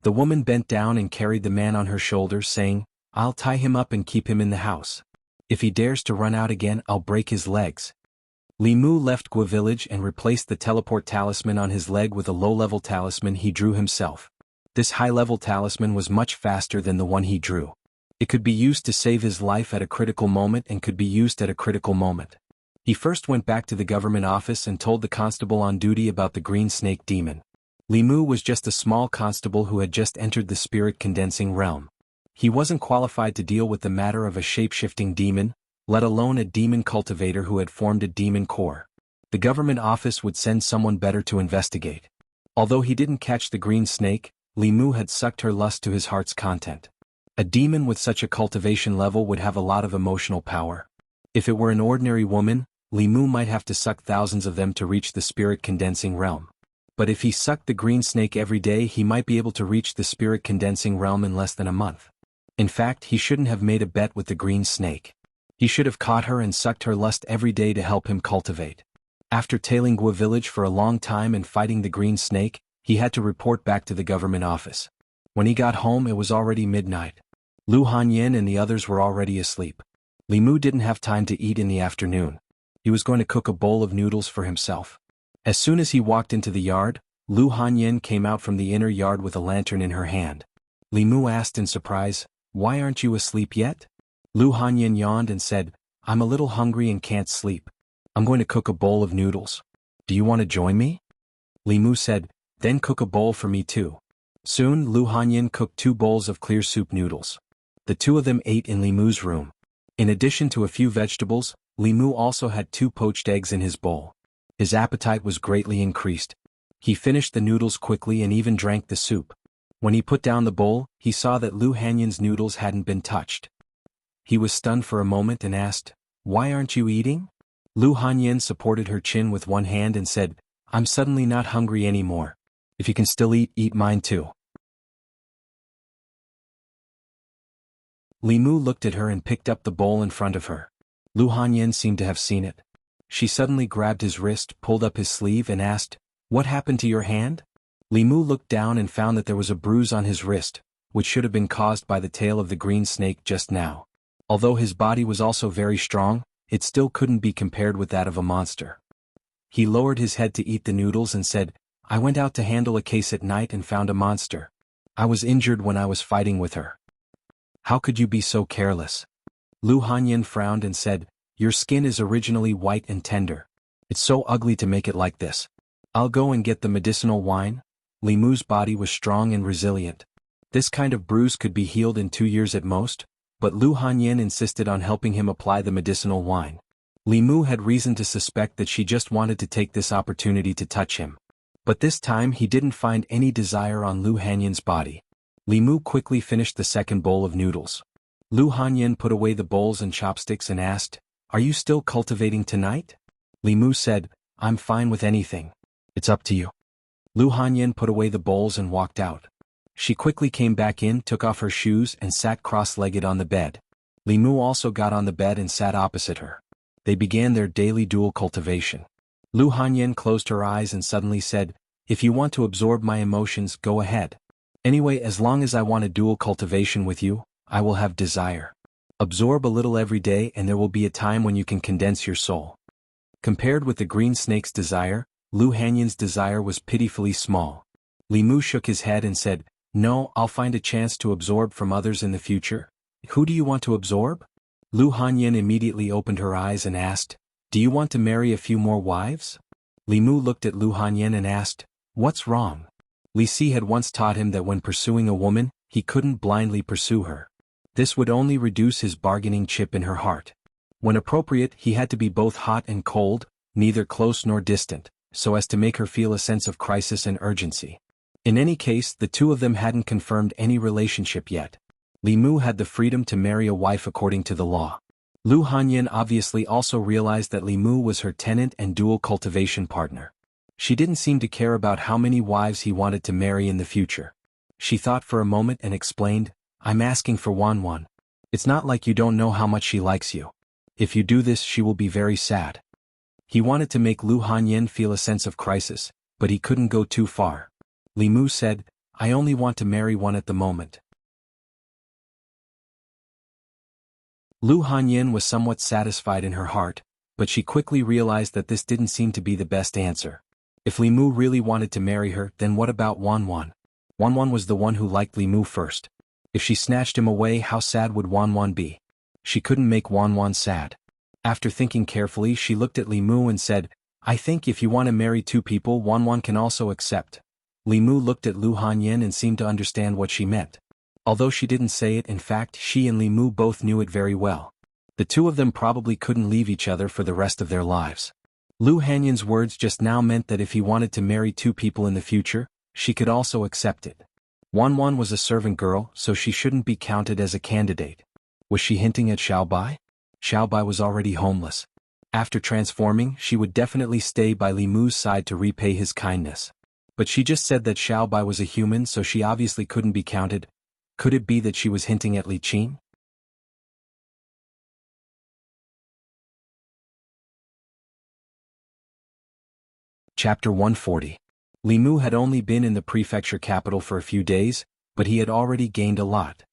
The woman bent down and carried the man on her shoulders, saying, I'll tie him up and keep him in the house. If he dares to run out again, I'll break his legs. Li Mu left Gua village and replaced the teleport talisman on his leg with a low-level talisman he drew himself. This high-level talisman was much faster than the one he drew. It could be used to save his life at a critical moment and could be used at a critical moment. He first went back to the government office and told the constable on duty about the green snake demon. Li Mu was just a small constable who had just entered the spirit condensing realm. He wasn't qualified to deal with the matter of a shape-shifting demon, let alone a demon cultivator who had formed a demon core. The government office would send someone better to investigate. Although he didn't catch the green snake, Li Mu had sucked her lust to his heart's content. A demon with such a cultivation level would have a lot of emotional power. If it were an ordinary woman, Li Mu might have to suck thousands of them to reach the spirit condensing realm. But if he sucked the green snake every day, he might be able to reach the spirit condensing realm in less than a month. In fact, he shouldn't have made a bet with the green snake. He should have caught her and sucked her lust every day to help him cultivate. After tailing Gua village for a long time and fighting the green snake, he had to report back to the government office. When he got home, it was already midnight. Lu Hanyin and the others were already asleep. Li Mu didn't have time to eat in the afternoon. He was going to cook a bowl of noodles for himself. As soon as he walked into the yard, Lu Hanyin came out from the inner yard with a lantern in her hand. Li Mu asked in surprise, Why aren't you asleep yet? Lu Hanyin yawned and said, I'm a little hungry and can't sleep. I'm going to cook a bowl of noodles. Do you want to join me? Li Mu said, Then cook a bowl for me too. Soon Lu Hanyin cooked 2 bowls of clear soup noodles. The 2 of them ate in Li Mu's room. In addition to a few vegetables, Li Mu also had 2 poached eggs in his bowl. His appetite was greatly increased. He finished the noodles quickly and even drank the soup. When he put down the bowl, he saw that Lu Hanyin's noodles hadn't been touched. He was stunned for a moment and asked, Why aren't you eating? Lu Hanyin supported her chin with one hand and said, I'm suddenly not hungry anymore. If you can still eat, eat mine too. Li Mu looked at her and picked up the bowl in front of her. Lu Hanyin seemed to have seen it. She suddenly grabbed his wrist, pulled up his sleeve and asked, What happened to your hand? Li Mu looked down and found that there was a bruise on his wrist, which should have been caused by the tail of the green snake just now. Although his body was also very strong, it still couldn't be compared with that of a monster. He lowered his head to eat the noodles and said, I went out to handle a case at night and found a monster. I was injured when I was fighting with her. How could you be so careless? Lu Hanyin frowned and said, Your skin is originally white and tender. It's so ugly to make it like this. I'll go and get the medicinal wine. Li Mu's body was strong and resilient. This kind of bruise could be healed in 2 years at most, but Lu Hanyin insisted on helping him apply the medicinal wine. Li Mu had reason to suspect that she just wanted to take this opportunity to touch him. But this time he didn't find any desire on Lu Hanyin's body. Li Mu quickly finished the second bowl of noodles. Lu Hanyin put away the bowls and chopsticks and asked, "Are you still cultivating tonight?" Li Mu said, "I'm fine with anything. It's up to you." Lu Hanyin put away the bowls and walked out. She quickly came back in, took off her shoes and sat cross-legged on the bed. Li Mu also got on the bed and sat opposite her. They began their daily dual cultivation. Lu Hanyin closed her eyes and suddenly said, "If you want to absorb my emotions, go ahead. Anyway, as long as I want a dual cultivation with you, I will have desire. Absorb a little every day and there will be a time when you can condense your soul." Compared with the green snake's desire, Lu Hanyin's desire was pitifully small. Li Mu shook his head and said, "No, I'll find a chance to absorb from others in the future." "Who do you want to absorb?" Lu Hanyin immediately opened her eyes and asked, "Do you want to marry a few more wives?" Li Mu looked at Lu Hanyin and asked, "What's wrong?" Li Si had once taught him that when pursuing a woman, he couldn't blindly pursue her. This would only reduce his bargaining chip in her heart. When appropriate, he had to be both hot and cold, neither close nor distant, so as to make her feel a sense of crisis and urgency. In any case, the two of them hadn't confirmed any relationship yet. Li Mu had the freedom to marry a wife according to the law. Lu Hanyin obviously also realized that Li Mu was her tenant and dual cultivation partner. She didn't seem to care about how many wives he wanted to marry in the future. She thought for a moment and explained, "I'm asking for Wanwan. It's not like you don't know how much she likes you. If you do this, she will be very sad." He wanted to make Lu Hanyin feel a sense of crisis, but he couldn't go too far. Li Mu said, "I only want to marry one at the moment." Lu Hanyin was somewhat satisfied in her heart, but she quickly realized that this didn't seem to be the best answer. If Li Mu really wanted to marry her, then what about Wanwan? Wanwan was the one who liked Li Mu first. If she snatched him away, how sad would Wanwan be? She couldn't make Wanwan sad. After thinking carefully, she looked at Li Mu and said, "I think if you want to marry two people, Wanwan can also accept." Li Mu looked at Lu Hanyin and seemed to understand what she meant. Although she didn't say it, in fact, she and Li Mu both knew it very well. The two of them probably couldn't leave each other for the rest of their lives. Lu Hanyin's words just now meant that if he wanted to marry two people in the future, she could also accept it. Wanwan was a servant girl, so she shouldn't be counted as a candidate. Was she hinting at Xiaobai? Xiaobai was already homeless. After transforming, she would definitely stay by Li Mu's side to repay his kindness. But she just said that Xiaobai was a human, so she obviously couldn't be counted. Could it be that she was hinting at Li Qin? Chapter 140. Li Mu had only been in the prefecture capital for a few days, but he had already gained a lot.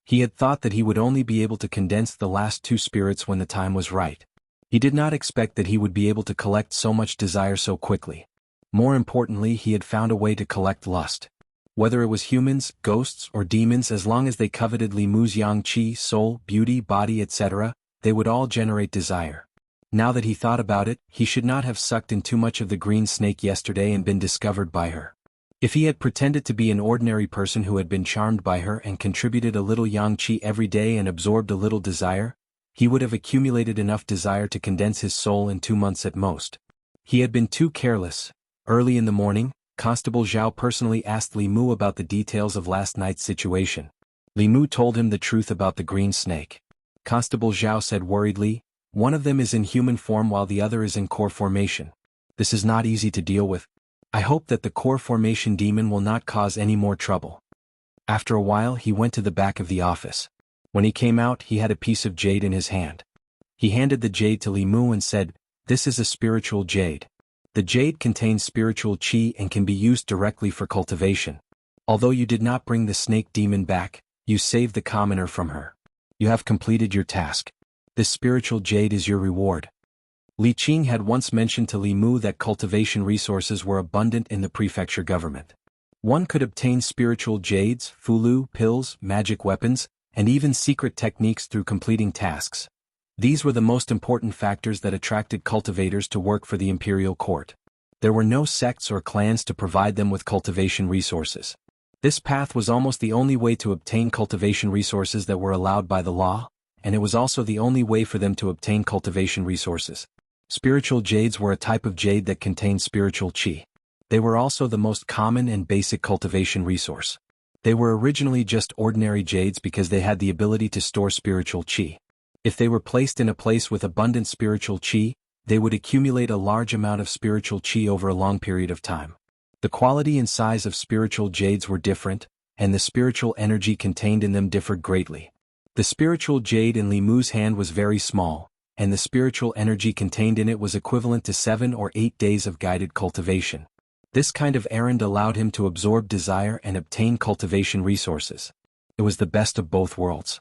He had thought that he would only be able to condense the last two spirits when the time was right. He did not expect that he would be able to collect so much desire so quickly. More importantly, he had found a way to collect lust. Whether it was humans, ghosts, or demons, as long as they coveted Li Mu's yang qi, soul, beauty, body, etc., they would all generate desire. Now that he thought about it, he should not have sucked in too much of the green snake yesterday and been discovered by her. If he had pretended to be an ordinary person who had been charmed by her and contributed a little yang qi every day and absorbed a little desire, he would have accumulated enough desire to condense his soul in 2 months at most. He had been too careless. Early in the morning, Constable Zhao personally asked Li Mu about the details of last night's situation. Li Mu told him the truth about the green snake. Constable Zhao said worriedly, "One of them is in human form while the other is in core formation. This is not easy to deal with. I hope that the core formation demon will not cause any more trouble." After a while, he went to the back of the office. When he came out, he had a piece of jade in his hand. He handed the jade to Li Mu and said, "This is a spiritual jade. The jade contains spiritual qi and can be used directly for cultivation. Although you did not bring the snake demon back, you saved the commoner from her. You have completed your task. This spiritual jade is your reward." Li Qing had once mentioned to Li Mu that cultivation resources were abundant in the prefecture government. One could obtain spiritual jades, fulu, pills, magic weapons, and even secret techniques through completing tasks. These were the most important factors that attracted cultivators to work for the imperial court. There were no sects or clans to provide them with cultivation resources. This path was almost the only way to obtain cultivation resources that were allowed by the law, and it was also the only way for them to obtain cultivation resources. Spiritual jades were a type of jade that contained spiritual qi. They were also the most common and basic cultivation resource. They were originally just ordinary jades because they had the ability to store spiritual qi. If they were placed in a place with abundant spiritual qi, they would accumulate a large amount of spiritual qi over a long period of time. The quality and size of spiritual jades were different, and the spiritual energy contained in them differed greatly. The spiritual jade in Li Mu's hand was very small, and the spiritual energy contained in it was equivalent to 7 or 8 days of guided cultivation. This kind of errand allowed him to absorb desire and obtain cultivation resources. It was the best of both worlds.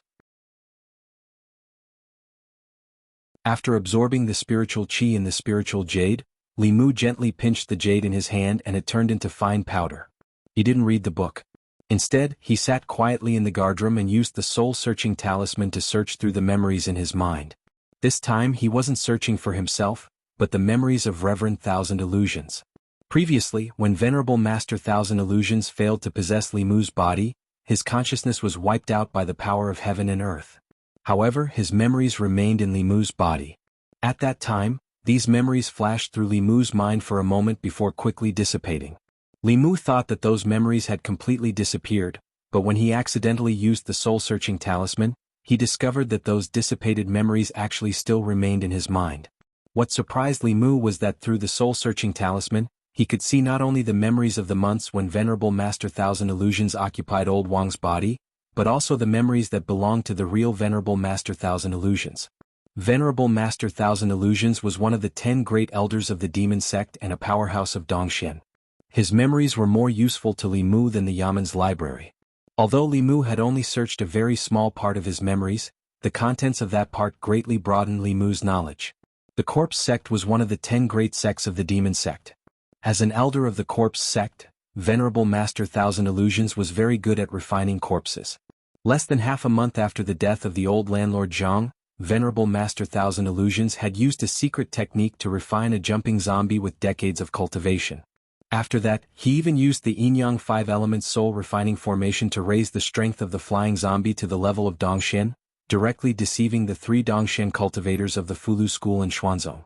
After absorbing the spiritual qi in the spiritual jade, Li Mu gently pinched the jade in his hand and it turned into fine powder. He didn't read the book. Instead, he sat quietly in the guardroom and used the soul-searching talisman to search through the memories in his mind. This time he wasn't searching for himself, but the memories of Reverend Thousand Illusions. Previously, when Venerable Master Thousand Illusions failed to possess Li Mu's body, his consciousness was wiped out by the power of heaven and earth. However, his memories remained in Li Mu's body. At that time, these memories flashed through Li Mu's mind for a moment before quickly dissipating. Li Mu thought that those memories had completely disappeared, but when he accidentally used the soul-searching talisman, he discovered that those dissipated memories actually still remained in his mind. What surprised Li Mu was that through the soul-searching talisman, he could see not only the memories of the months when Venerable Master Thousand Illusions occupied Old Wang's body, but also the memories that belonged to the real Venerable Master Thousand Illusions. Venerable Master Thousand Illusions was one of the 10 great elders of the demon sect and a powerhouse of Dongxian. His memories were more useful to Li Mu than the Yaman's library. Although Li Mu had only searched a very small part of his memories, the contents of that part greatly broadened Li Mu's knowledge. The corpse sect was one of the 10 great sects of the demon sect. As an elder of the corpse sect, Venerable Master Thousand Illusions was very good at refining corpses. Less than half a month after the death of the old landlord Zhang, Venerable Master Thousand Illusions had used a secret technique to refine a jumping zombie with decades of cultivation. After that, he even used the Yin-Yang 5-element soul refining formation to raise the strength of the flying zombie to the level of Dongxian, directly deceiving the 3 Dongxian cultivators of the Fulu school in Xuanzong.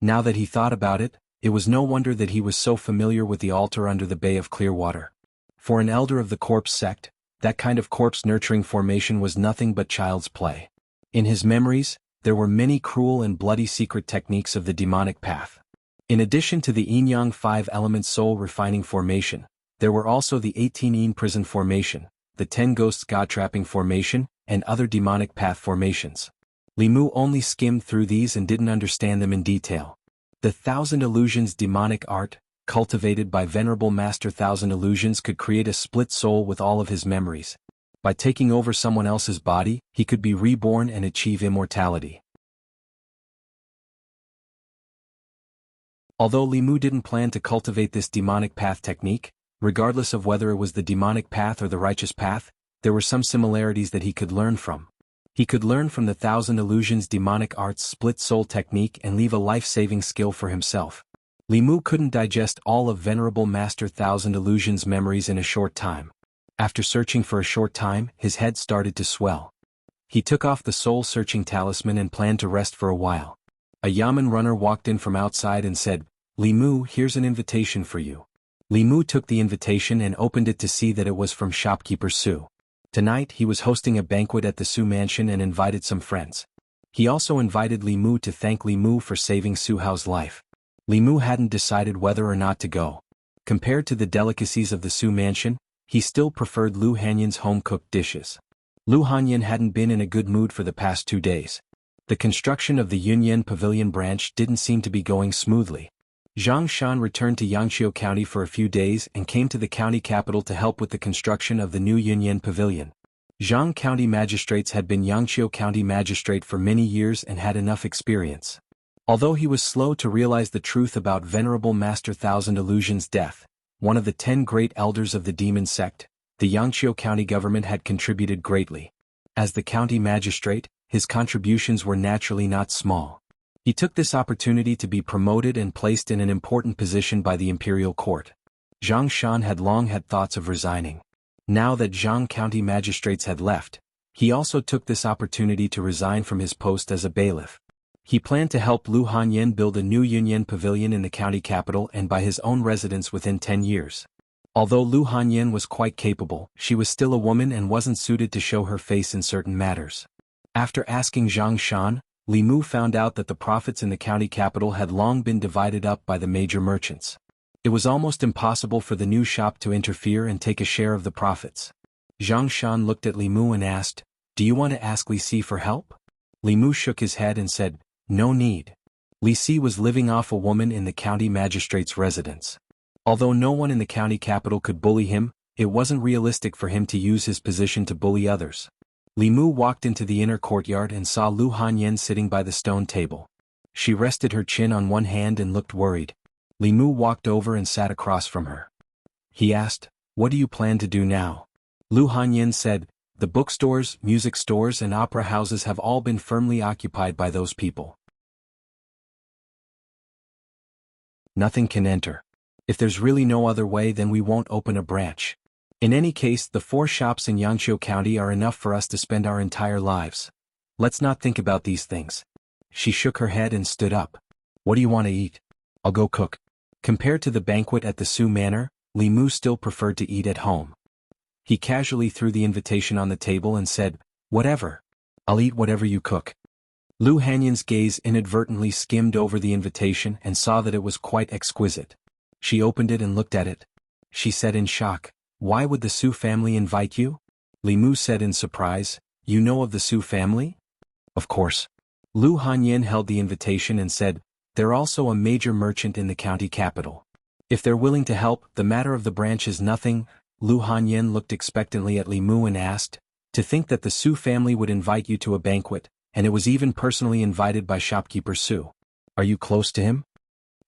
Now that he thought about it, it was no wonder that he was so familiar with the altar under the Bay of Clearwater. For an elder of the corpse sect, that kind of corpse-nurturing formation was nothing but child's play. In his memories, there were many cruel and bloody secret techniques of the demonic path. In addition to the Yin-Yang 5-element soul refining formation, there were also the 18 Yin prison formation, the 10 ghosts god-trapping formation, and other demonic path formations. Li Mu only skimmed through these and didn't understand them in detail. The Thousand Illusions demonic art, cultivated by Venerable Master Thousand Illusions, could create a split soul with all of his memories. By taking over someone else's body, he could be reborn and achieve immortality. Although Li Mu didn't plan to cultivate this demonic path technique, regardless of whether it was the demonic path or the righteous path, there were some similarities that he could learn from. He could learn from the Thousand Illusions demonic art's split soul technique and leave a life-saving skill for himself. Li Mu couldn't digest all of Venerable Master Thousand Illusions' memories in a short time. After searching for a short time, his head started to swell. He took off the soul-searching talisman and planned to rest for a while. A Yaman runner walked in from outside and said, "Li Mu, here's an invitation for you." Li Mu took the invitation and opened it to see that it was from shopkeeper Su. Tonight he was hosting a banquet at the Su mansion and invited some friends. He also invited Li Mu to thank Li Mu for saving Su Hao's life. Li Mu hadn't decided whether or not to go. Compared to the delicacies of the Su mansion, he still preferred Lu Hanyan's home-cooked dishes. Lu Hanyan hadn't been in a good mood for the past 2 days. The construction of the Yunyan Pavilion branch didn't seem to be going smoothly. Zhang Shan returned to Yangqiu County for a few days and came to the county capital to help with the construction of the new Yunyan Pavilion. Zhang County magistrates had been Yangqiu County magistrate for many years and had enough experience. Although he was slow to realize the truth about Venerable Master Thousand Illusions' death, one of the 10 great elders of the demon sect, the Yangqiu County government had contributed greatly. As the county magistrate, his contributions were naturally not small. He took this opportunity to be promoted and placed in an important position by the imperial court. Zhang Shan had long had thoughts of resigning. Now that Zhang County magistrates had left, he also took this opportunity to resign from his post as a bailiff. He planned to help Lu Hanyan build a new Yunyan pavilion in the county capital and by his own residence within 10 years. Although Lu Hanyan was quite capable, she was still a woman and wasn't suited to show her face in certain matters. After asking Zhang Shan, Li Mu found out that the profits in the county capital had long been divided up by the major merchants. It was almost impossible for the new shop to interfere and take a share of the profits. Zhang Shan looked at Li Mu and asked, "Do you want to ask Li Si for help?" Li Mu shook his head and said, "No need." Li Si was living off a woman in the county magistrate's residence. Although no one in the county capital could bully him, it wasn't realistic for him to use his position to bully others. Li Mu walked into the inner courtyard and saw Lu Hanyan sitting by the stone table. She rested her chin on one hand and looked worried. Li Mu walked over and sat across from her. He asked, "What do you plan to do now?" Lu Hanyan said, "The bookstores, music stores and opera houses have all been firmly occupied by those people. Nothing can enter. If there's really no other way, then we won't open a branch. In any case, the 4 shops in Yangqiu County are enough for us to spend our entire lives. Let's not think about these things." She shook her head and stood up. "What do you want to eat? I'll go cook." Compared to the banquet at the Su Manor, Li Mu still preferred to eat at home. He casually threw the invitation on the table and said, "Whatever. I'll eat whatever you cook." Lu Hanyan's gaze inadvertently skimmed over the invitation and saw that it was quite exquisite. She opened it and looked at it. She said in shock, "Why would the Su family invite you?" Li Mu said in surprise, "You know of the Su family?" "Of course." Lu Hanyan held the invitation and said, "They're also a major merchant in the county capital. If they're willing to help, the matter of the branch is nothing." Lu Hanyan looked expectantly at Li Mu and asked, "To think that the Su family would invite you to a banquet, and it was even personally invited by shopkeeper Su. Are you close to him?"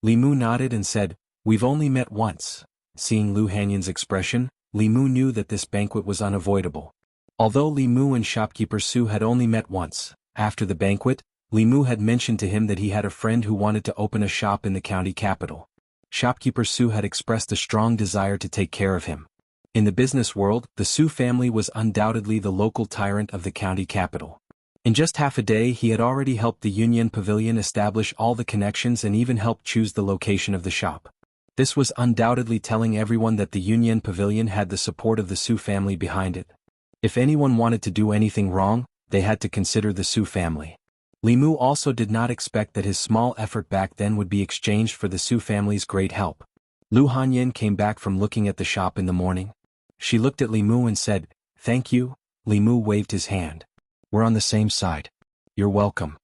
Li Mu nodded and said, "We've only met once." Seeing Lu Hanyan's expression, Li Mu knew that this banquet was unavoidable. Although Li Mu and shopkeeper Su had only met once, after the banquet, Li Mu had mentioned to him that he had a friend who wanted to open a shop in the county capital. Shopkeeper Su had expressed a strong desire to take care of him. In the business world, the Su family was undoubtedly the local tyrant of the county capital. In just half a day he had already helped the Union Pavilion establish all the connections and even helped choose the location of the shop. This was undoubtedly telling everyone that the Union Pavilion had the support of the Su family behind it. If anyone wanted to do anything wrong, they had to consider the Su family. Li Mu also did not expect that his small effort back then would be exchanged for the Su family's great help. Lu Hanyan came back from looking at the shop in the morning. She looked at Li Mu and said, "Thank you." Li Mu waved his hand. "We're on the same side. You're welcome."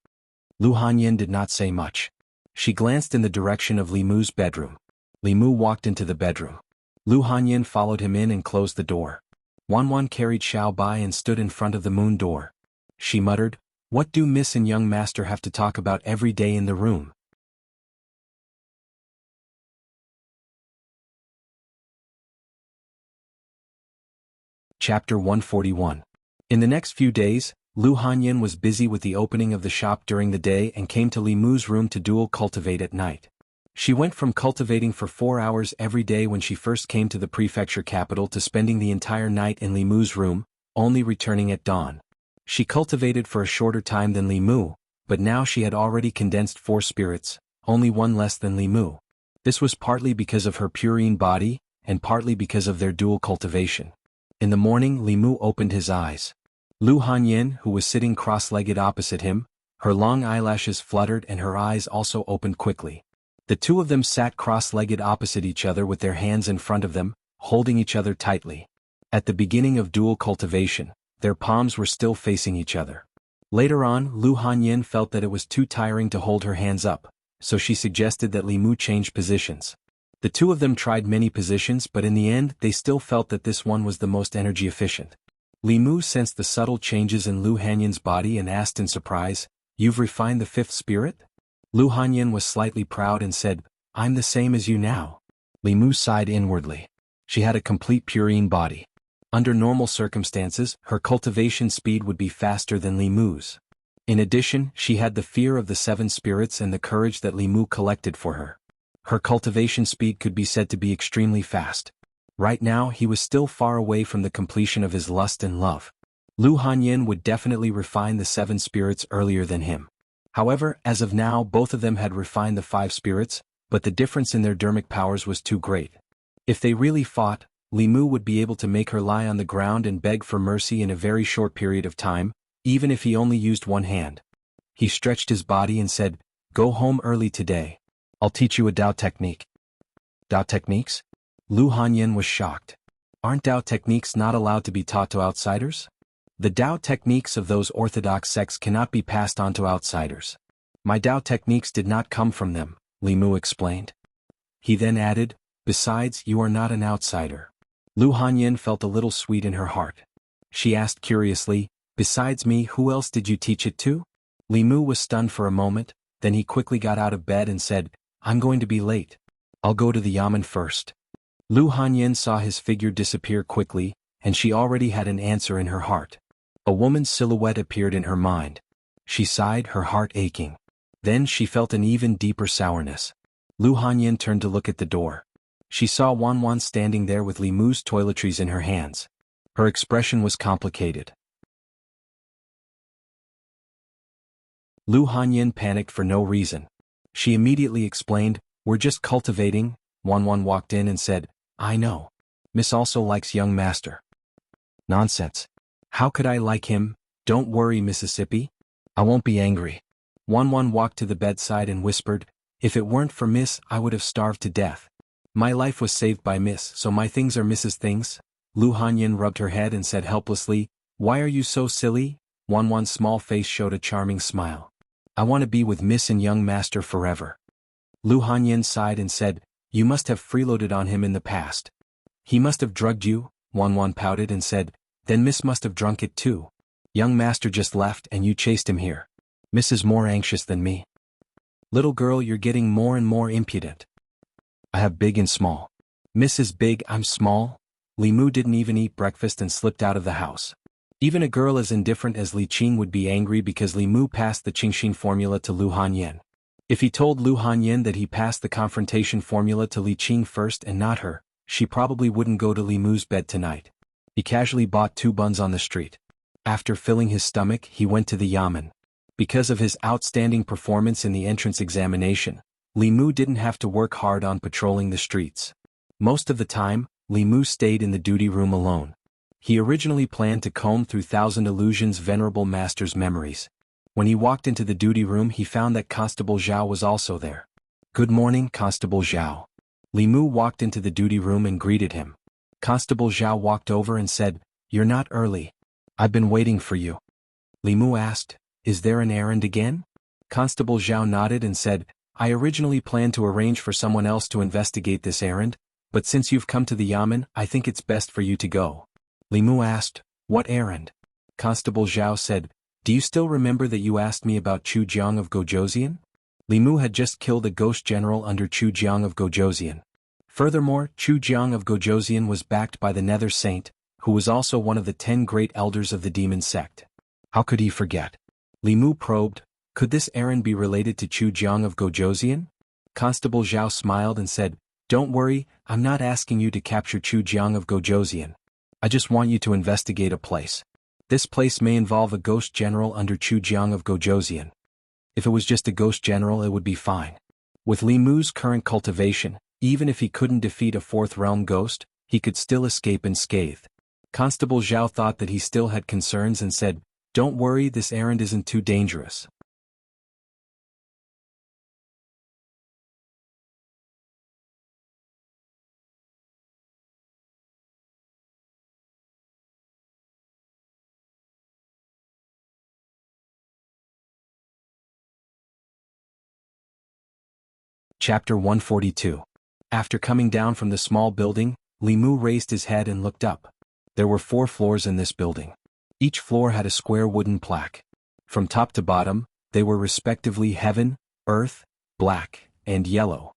Lu Hanyan did not say much. She glanced in the direction of Li Mu's bedroom. Li Mu walked into the bedroom. Lu Hanyan followed him in and closed the door. Wanwan carried Xiao Bai and stood in front of the moon door. She muttered, "What do Miss and young master have to talk about every day in the room?" Chapter 141. In the next few days, Lu Hanyan was busy with the opening of the shop during the day and came to Li Mu's room to dual cultivate at night. She went from cultivating for 4 hours every day when she first came to the prefecture capital to spending the entire night in Li Mu's room, only returning at dawn. She cultivated for a shorter time than Li Mu, but now she had already condensed 4 spirits, only 1 less than Li Mu. This was partly because of her purine body, and partly because of their dual cultivation. In the morning Li Mu opened his eyes. Lu Hanyan, who was sitting cross-legged opposite him, her long eyelashes fluttered and her eyes also opened quickly. The two of them sat cross-legged opposite each other with their hands in front of them, holding each other tightly. At the beginning of dual cultivation, their palms were still facing each other. Later on, Lu Hanyan felt that it was too tiring to hold her hands up, so she suggested that Li Mu change positions. The two of them tried many positions, but in the end they still felt that this one was the most energy efficient. Li Mu sensed the subtle changes in Lu Hanyan's body and asked in surprise, "You've refined the 5th spirit?" Lu Hanyan was slightly proud and said, "I'm the same as you now." Li Mu sighed inwardly. She had a complete purine body. Under normal circumstances, her cultivation speed would be faster than Li Mu's. In addition, she had the fear of the 7 spirits and the courage that Li Mu collected for her. Her cultivation speed could be said to be extremely fast. Right now he was still far away from the completion of his lust and love. Lu Hanyin would definitely refine the 7 spirits earlier than him. However, as of now both of them had refined the 5 spirits, but the difference in their dermic powers was too great. If they really fought, Li Mu would be able to make her lie on the ground and beg for mercy in a very short period of time, even if he only used one hand. He stretched his body and said, "Go home early today. I'll teach you a Dao technique." Dao techniques? Lu Hanyin was shocked. Aren't Dao techniques not allowed to be taught to outsiders? The Dao techniques of those orthodox sects cannot be passed on to outsiders. My Dao techniques did not come from them, Li Mu explained. He then added, "Besides, you are not an outsider." Lu Hanyin felt a little sweet in her heart. She asked curiously, "Besides me, who else did you teach it to?" Li Mu was stunned for a moment, then he quickly got out of bed and said, "I'm going to be late. I'll go to the yamen first." Lu Hanyin saw his figure disappear quickly, and she already had an answer in her heart. A woman's silhouette appeared in her mind. She sighed, her heart aching. Then she felt an even deeper sourness. Lu Hanyin turned to look at the door. She saw Wan standing there with Li Mu's toiletries in her hands. Her expression was complicated. Lu Hanyin panicked for no reason. She immediately explained, "We're just cultivating." Wan walked in and said, "I know. Miss also likes young master." "Nonsense. How could I like him? Don't worry, Mississippi. I won't be angry." Wan walked to the bedside and whispered, "If it weren't for Miss, I would have starved to death. My life was saved by Miss, so my things are Miss's things." Lu Hanyin rubbed her head and said helplessly, "Why are you so silly?" Wan's small face showed a charming smile. "I want to be with Miss and young master forever." Lu Hanyin sighed and said, "You must have freeloaded on him in the past." "He must have drugged you," Wan pouted and said, "Then Miss must have drunk it too. Young master just left and you chased him here. Miss is more anxious than me." "Little girl, you're getting more and more impudent." "I have big and small. Miss is big, I'm small." Li Mu didn't even eat breakfast and slipped out of the house. Even a girl as indifferent as Li Qing would be angry because Li Mu passed the Qingxin formula to Lu Hanyin. If he told Lu Hanyin that he passed the confrontation formula to Li Qing first and not her, she probably wouldn't go to Li Mu's bed tonight. He casually bought 2 buns on the street. After filling his stomach, he went to the yamen. Because of his outstanding performance in the entrance examination, Li Mu didn't have to work hard on patrolling the streets. Most of the time, Li Mu stayed in the duty room alone. He originally planned to comb through Thousand Illusions' venerable master's memories. When he walked into the duty room, he found that Constable Zhao was also there. "Good morning, Constable Zhao." Li Mu walked into the duty room and greeted him. Constable Zhao walked over and said, "You're not early. I've been waiting for you." Li Mu asked, "Is there an errand again?" Constable Zhao nodded and said, "I originally planned to arrange for someone else to investigate this errand, but since you've come to the yamen, I think it's best for you to go." Li Mu asked, "What errand?" Constable Zhao said, "Do you still remember that you asked me about Chu Jiang of Gojoseon?" Li Mu had just killed a ghost general under Chu Jiang of Gojoseon. Furthermore, Chu Jiang of Gojoseon was backed by the Nether Saint, who was also one of the 10 great elders of the demon sect. How could he forget? Li Mu probed, "Could this errand be related to Chu Jiang of Gojoseon?" Constable Zhao smiled and said, "Don't worry, I'm not asking you to capture Chu Jiang of Gojoseon. I just want you to investigate a place. This place may involve a ghost general under Chu Jiang of Gojoseon. If it was just a ghost general, it would be fine. With Li Mu's current cultivation, even if he couldn't defeat a 4th realm ghost, he could still escape unscathed." Constable Zhao thought that he still had concerns and said, "Don't worry, this errand isn't too dangerous." Chapter 142. After coming down from the small building, Li Mu raised his head and looked up. There were 4 floors in this building. Each floor had a square wooden plaque. From top to bottom, they were respectively heaven, earth, black, and yellow.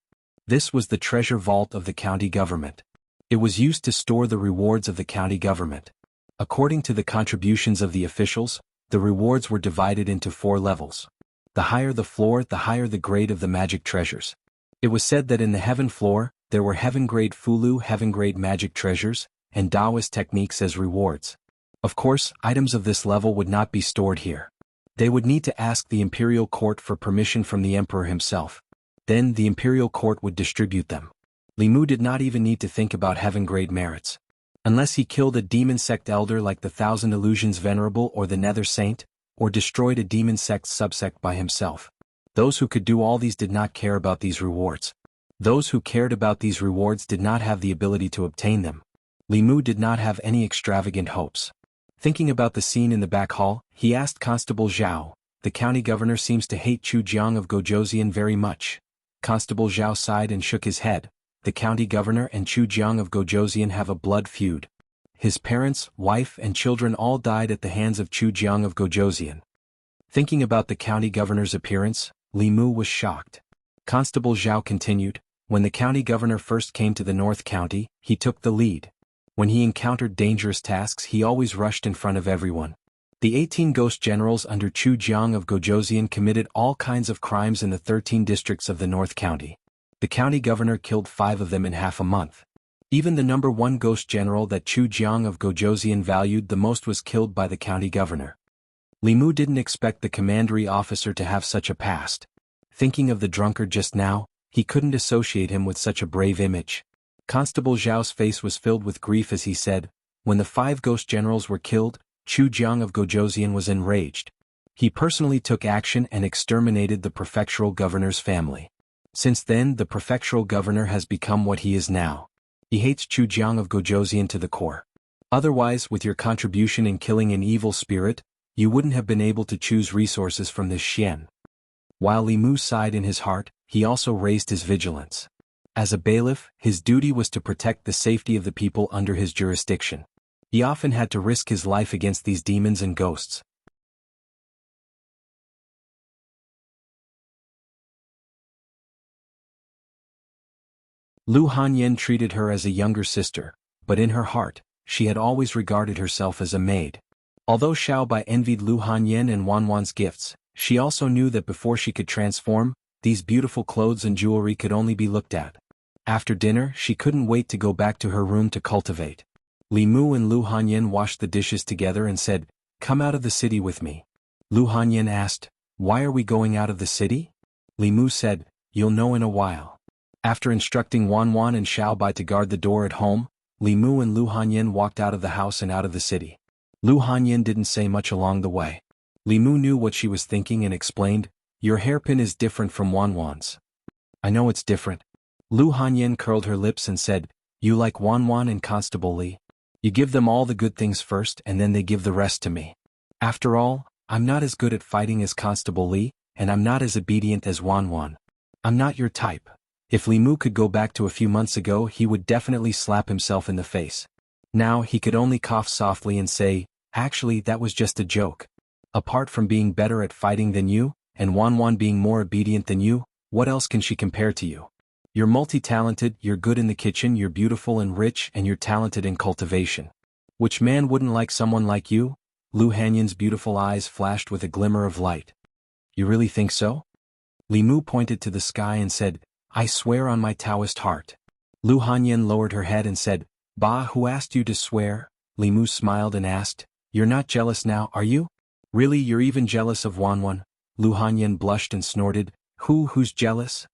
This was the treasure vault of the county government. It was used to store the rewards of the county government. According to the contributions of the officials, The rewards were divided into 4 levels. The higher the floor, the higher the grade of the magic treasures. It was said that in the heaven floor, there were heaven-grade Fulu heaven-grade magic treasures, and Taoist techniques as rewards. Of course, items of this level would not be stored here. They would need to ask the imperial court for permission from the emperor himself. Then the imperial court would distribute them. Li Mu did not even need to think about heaven-grade merits. Unless he killed a demon sect elder like the Thousand Illusions Venerable or the Nether Saint, or destroyed a demon sect subsect by himself. Those who could do all these did not care about these rewards. Those who cared about these rewards did not have the ability to obtain them. Li Mu did not have any extravagant hopes. Thinking about the scene in the back hall, he asked Constable Zhao, "The county governor seems to hate Chu Jiang of Gojoseon very much." Constable Zhao sighed and shook his head. The county governor and Chu Jiang of Gojoseon have a blood feud. His parents, wife and children all died at the hands of Chu Jiang of Gojoseon. Thinking about the county governor's appearance, Li Mu was shocked. Constable Zhao continued, "When the county governor first came to the North County, he took the lead. When he encountered dangerous tasks he always rushed in front of everyone. The 18 ghost generals under Chu Jiang of Gojoseon committed all kinds of crimes in the 13 districts of the North County. The county governor killed 5 of them in half a month. Even the number 1 ghost general that Chu Jiang of Gojoseon valued the most was killed by the county governor." Li Mu didn't expect the commandery officer to have such a past. Thinking of the drunkard just now, he couldn't associate him with such a brave image. Constable Zhao's face was filled with grief as he said, "When the 5 ghost generals were killed, Chu Jiang of Gojoseon was enraged. He personally took action and exterminated the prefectural governor's family. Since then the prefectural governor has become what he is now. He hates Chu Jiang of Gojoseon to the core. Otherwise, with your contribution in killing an evil spirit, you wouldn't have been able to choose resources from this Xian." While Li Mu sighed in his heart, he also raised his vigilance. As a bailiff, his duty was to protect the safety of the people under his jurisdiction. He often had to risk his life against these demons and ghosts. Lu Hanyan treated her as a younger sister, but in her heart, she had always regarded herself as a maid. Although Xiaobai envied Lu Hanyan and Wanwan's gifts, she also knew that before she could transform, these beautiful clothes and jewelry could only be looked at. After dinner she couldn't wait to go back to her room to cultivate. Li Mu and Lu Hanyan washed the dishes together and said, "Come out of the city with me." Lu Hanyan asked, "Why are we going out of the city?" Li Mu said, "You'll know in a while." After instructing Wanwan and Xiaobai to guard the door at home, Li Mu and Lu Hanyan walked out of the house and out of the city. Lu Hanyan didn't say much along the way. Li Mu knew what she was thinking and explained, "Your hairpin is different from Wanwan's." "I know it's different." Lu Hanyan curled her lips and said, "You like Wanwan and Constable Li. You give them all the good things first and then they give the rest to me. After all, I'm not as good at fighting as Constable Li, and I'm not as obedient as Wanwan. I'm not your type." If Li Mu could go back to a few months ago he would definitely slap himself in the face. Now he could only cough softly and say, "Actually that was just a joke. Apart from being better at fighting than you, and Wanwan being more obedient than you, what else can she compare to you? You're multi-talented, you're good in the kitchen, you're beautiful and rich, and you're talented in cultivation. Which man wouldn't like someone like you?" Lu Hanyan's beautiful eyes flashed with a glimmer of light. "You really think so?" Li Mu pointed to the sky and said, "I swear on my Taoist heart." Lu Hanyan lowered her head and said, "Bah, who asked you to swear?" Li Mu smiled and asked, "You're not jealous now, are you? Really, you're even jealous of Wanwan?" Lu Hanyan blushed and snorted, Who's jealous?"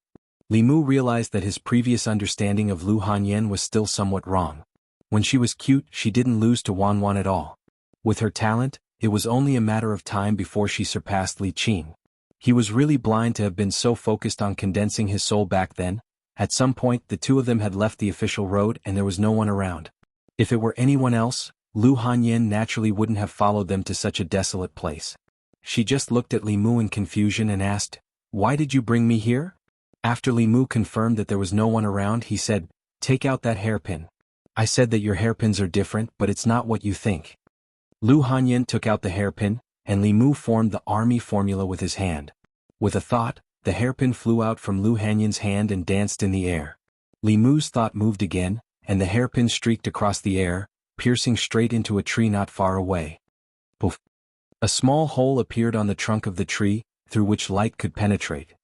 Li Mu realized that his previous understanding of Lu Hanyan was still somewhat wrong. When she was cute, she didn't lose to Wanwan at all. With her talent, it was only a matter of time before she surpassed Li Qin. He was really blind to have been so focused on condensing his soul back then. At some point the two of them had left the official road and there was no one around. If it were anyone else, Lu Hanyan naturally wouldn't have followed them to such a desolate place. She just looked at Li Mu in confusion and asked, "Why did you bring me here?" After Li Mu confirmed that there was no one around he said, "Take out that hairpin. I said that your hairpins are different but it's not what you think." Lu Hanyan took out the hairpin, and Li Mu formed the army formula with his hand. With a thought, the hairpin flew out from Lu Hanyan's hand and danced in the air. Li Mu's thought moved again, and the hairpin streaked across the air, piercing straight into a tree not far away. Poof! A small hole appeared on the trunk of the tree, through which light could penetrate.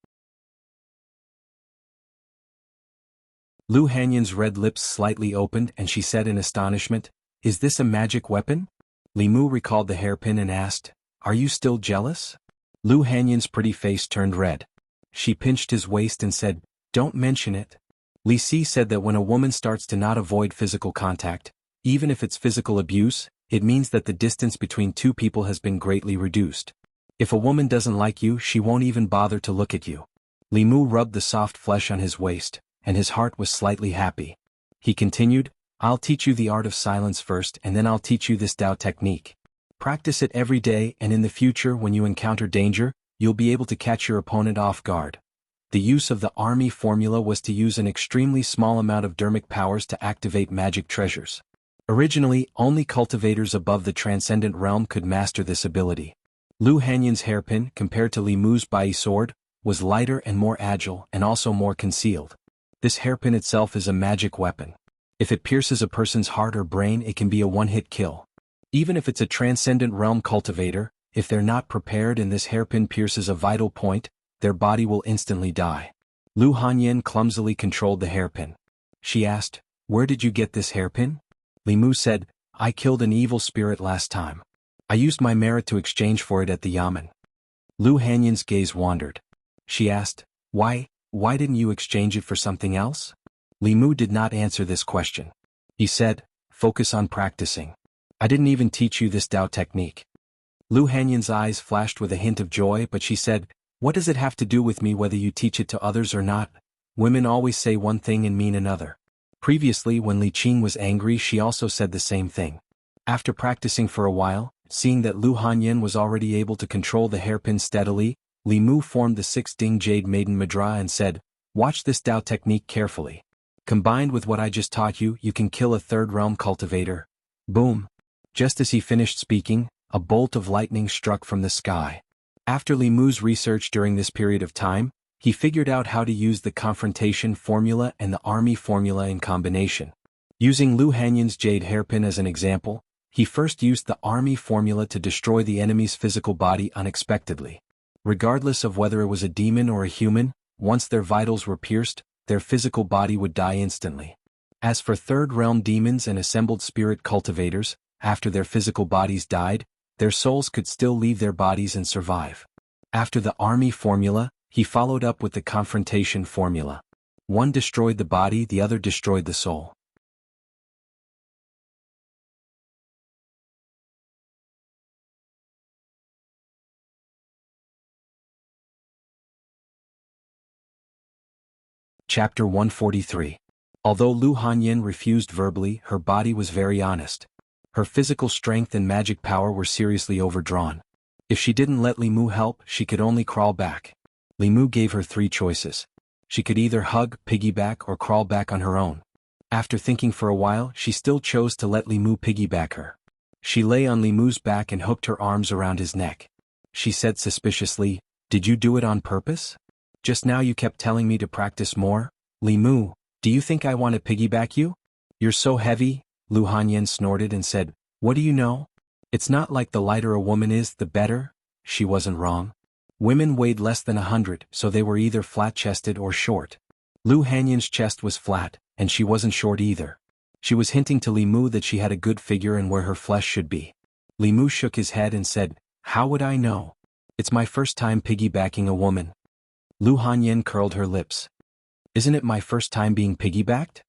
Lu Hanyan's red lips slightly opened and she said in astonishment, "Is this a magic weapon?" Li Mu recalled the hairpin and asked, "Are you still jealous?" Lu Hanyan's pretty face turned red. She pinched his waist and said, "Don't mention it." Li Si said that when a woman starts to not avoid physical contact, even if it's physical abuse, it means that the distance between two people has been greatly reduced. If a woman doesn't like you, she won't even bother to look at you. Li Mu rubbed the soft flesh on his waist, and his heart was slightly happy. He continued, "I'll teach you the art of silence first and then I'll teach you this Tao technique. Practice it every day and in the future when you encounter danger, you'll be able to catch your opponent off guard." The use of the army formula was to use an extremely small amount of dermic powers to activate magic treasures. Originally, only cultivators above the transcendent realm could master this ability. Lu Hanyan's hairpin, compared to Li Mu's Bai sword, was lighter and more agile and also more concealed. This hairpin itself is a magic weapon. If it pierces a person's heart or brain, it can be a one-hit kill. Even if it's a transcendent realm cultivator, if they're not prepared and this hairpin pierces a vital point, their body will instantly die. Lu Hanyan clumsily controlled the hairpin. She asked, "Where did you get this hairpin?" Li Mu said, "I killed an evil spirit last time. I used my merit to exchange for it at the yamen." Lu Hanyan's gaze wandered. She asked, Why didn't you exchange it for something else?" Li Mu did not answer this question. He said, "Focus on practicing. I didn't even teach you this Tao technique." Lu Hanyan's eyes flashed with a hint of joy, but she said, "What does it have to do with me whether you teach it to others or not? Women always say one thing and mean another." Previously, when Li Qing was angry, she also said the same thing. After practicing for a while, seeing that Lu Hanyan was already able to control the hairpin steadily, Li Mu formed the 6 Ding Jade Maiden Mudra and said, "Watch this Tao technique carefully. Combined with what I just taught you, you can kill a third realm cultivator." Boom! Just as he finished speaking, a bolt of lightning struck from the sky. After Li Mu's research during this period of time, he figured out how to use the confrontation formula and the army formula in combination. Using Lu Hanyan's jade hairpin as an example, he first used the army formula to destroy the enemy's physical body unexpectedly. Regardless of whether it was a demon or a human, once their vitals were pierced, their physical body would die instantly. As for third realm demons and assembled spirit cultivators, after their physical bodies died, their souls could still leave their bodies and survive. After the army formula, he followed up with the confrontation formula. One destroyed the body, the other destroyed the soul. Chapter 143. Although Lu Hanyan refused verbally, her body was very honest. Her physical strength and magic power were seriously overdrawn. If she didn't let Li Mu help, she could only crawl back. Li Mu gave her 3 choices. She could either hug, piggyback, or crawl back on her own. After thinking for a while, she still chose to let Li Mu piggyback her. She lay on Li Mu's back and hooked her arms around his neck. She said suspiciously, "Did you do it on purpose? Just now you kept telling me to practice more. Li Mu, do you think I want to piggyback you? You're so heavy." Lu Hanyan snorted and said, "What do you know? It's not like the lighter a woman is, the better." She wasn't wrong. Women weighed less than 100, so they were either flat-chested or short. Lu Hanyan's chest was flat, and she wasn't short either. She was hinting to Li Mu that she had a good figure and where her flesh should be. Li Mu shook his head and said, "How would I know? It's my first time piggybacking a woman." Lu Hanyan curled her lips. "Isn't it my first time being piggybacked?"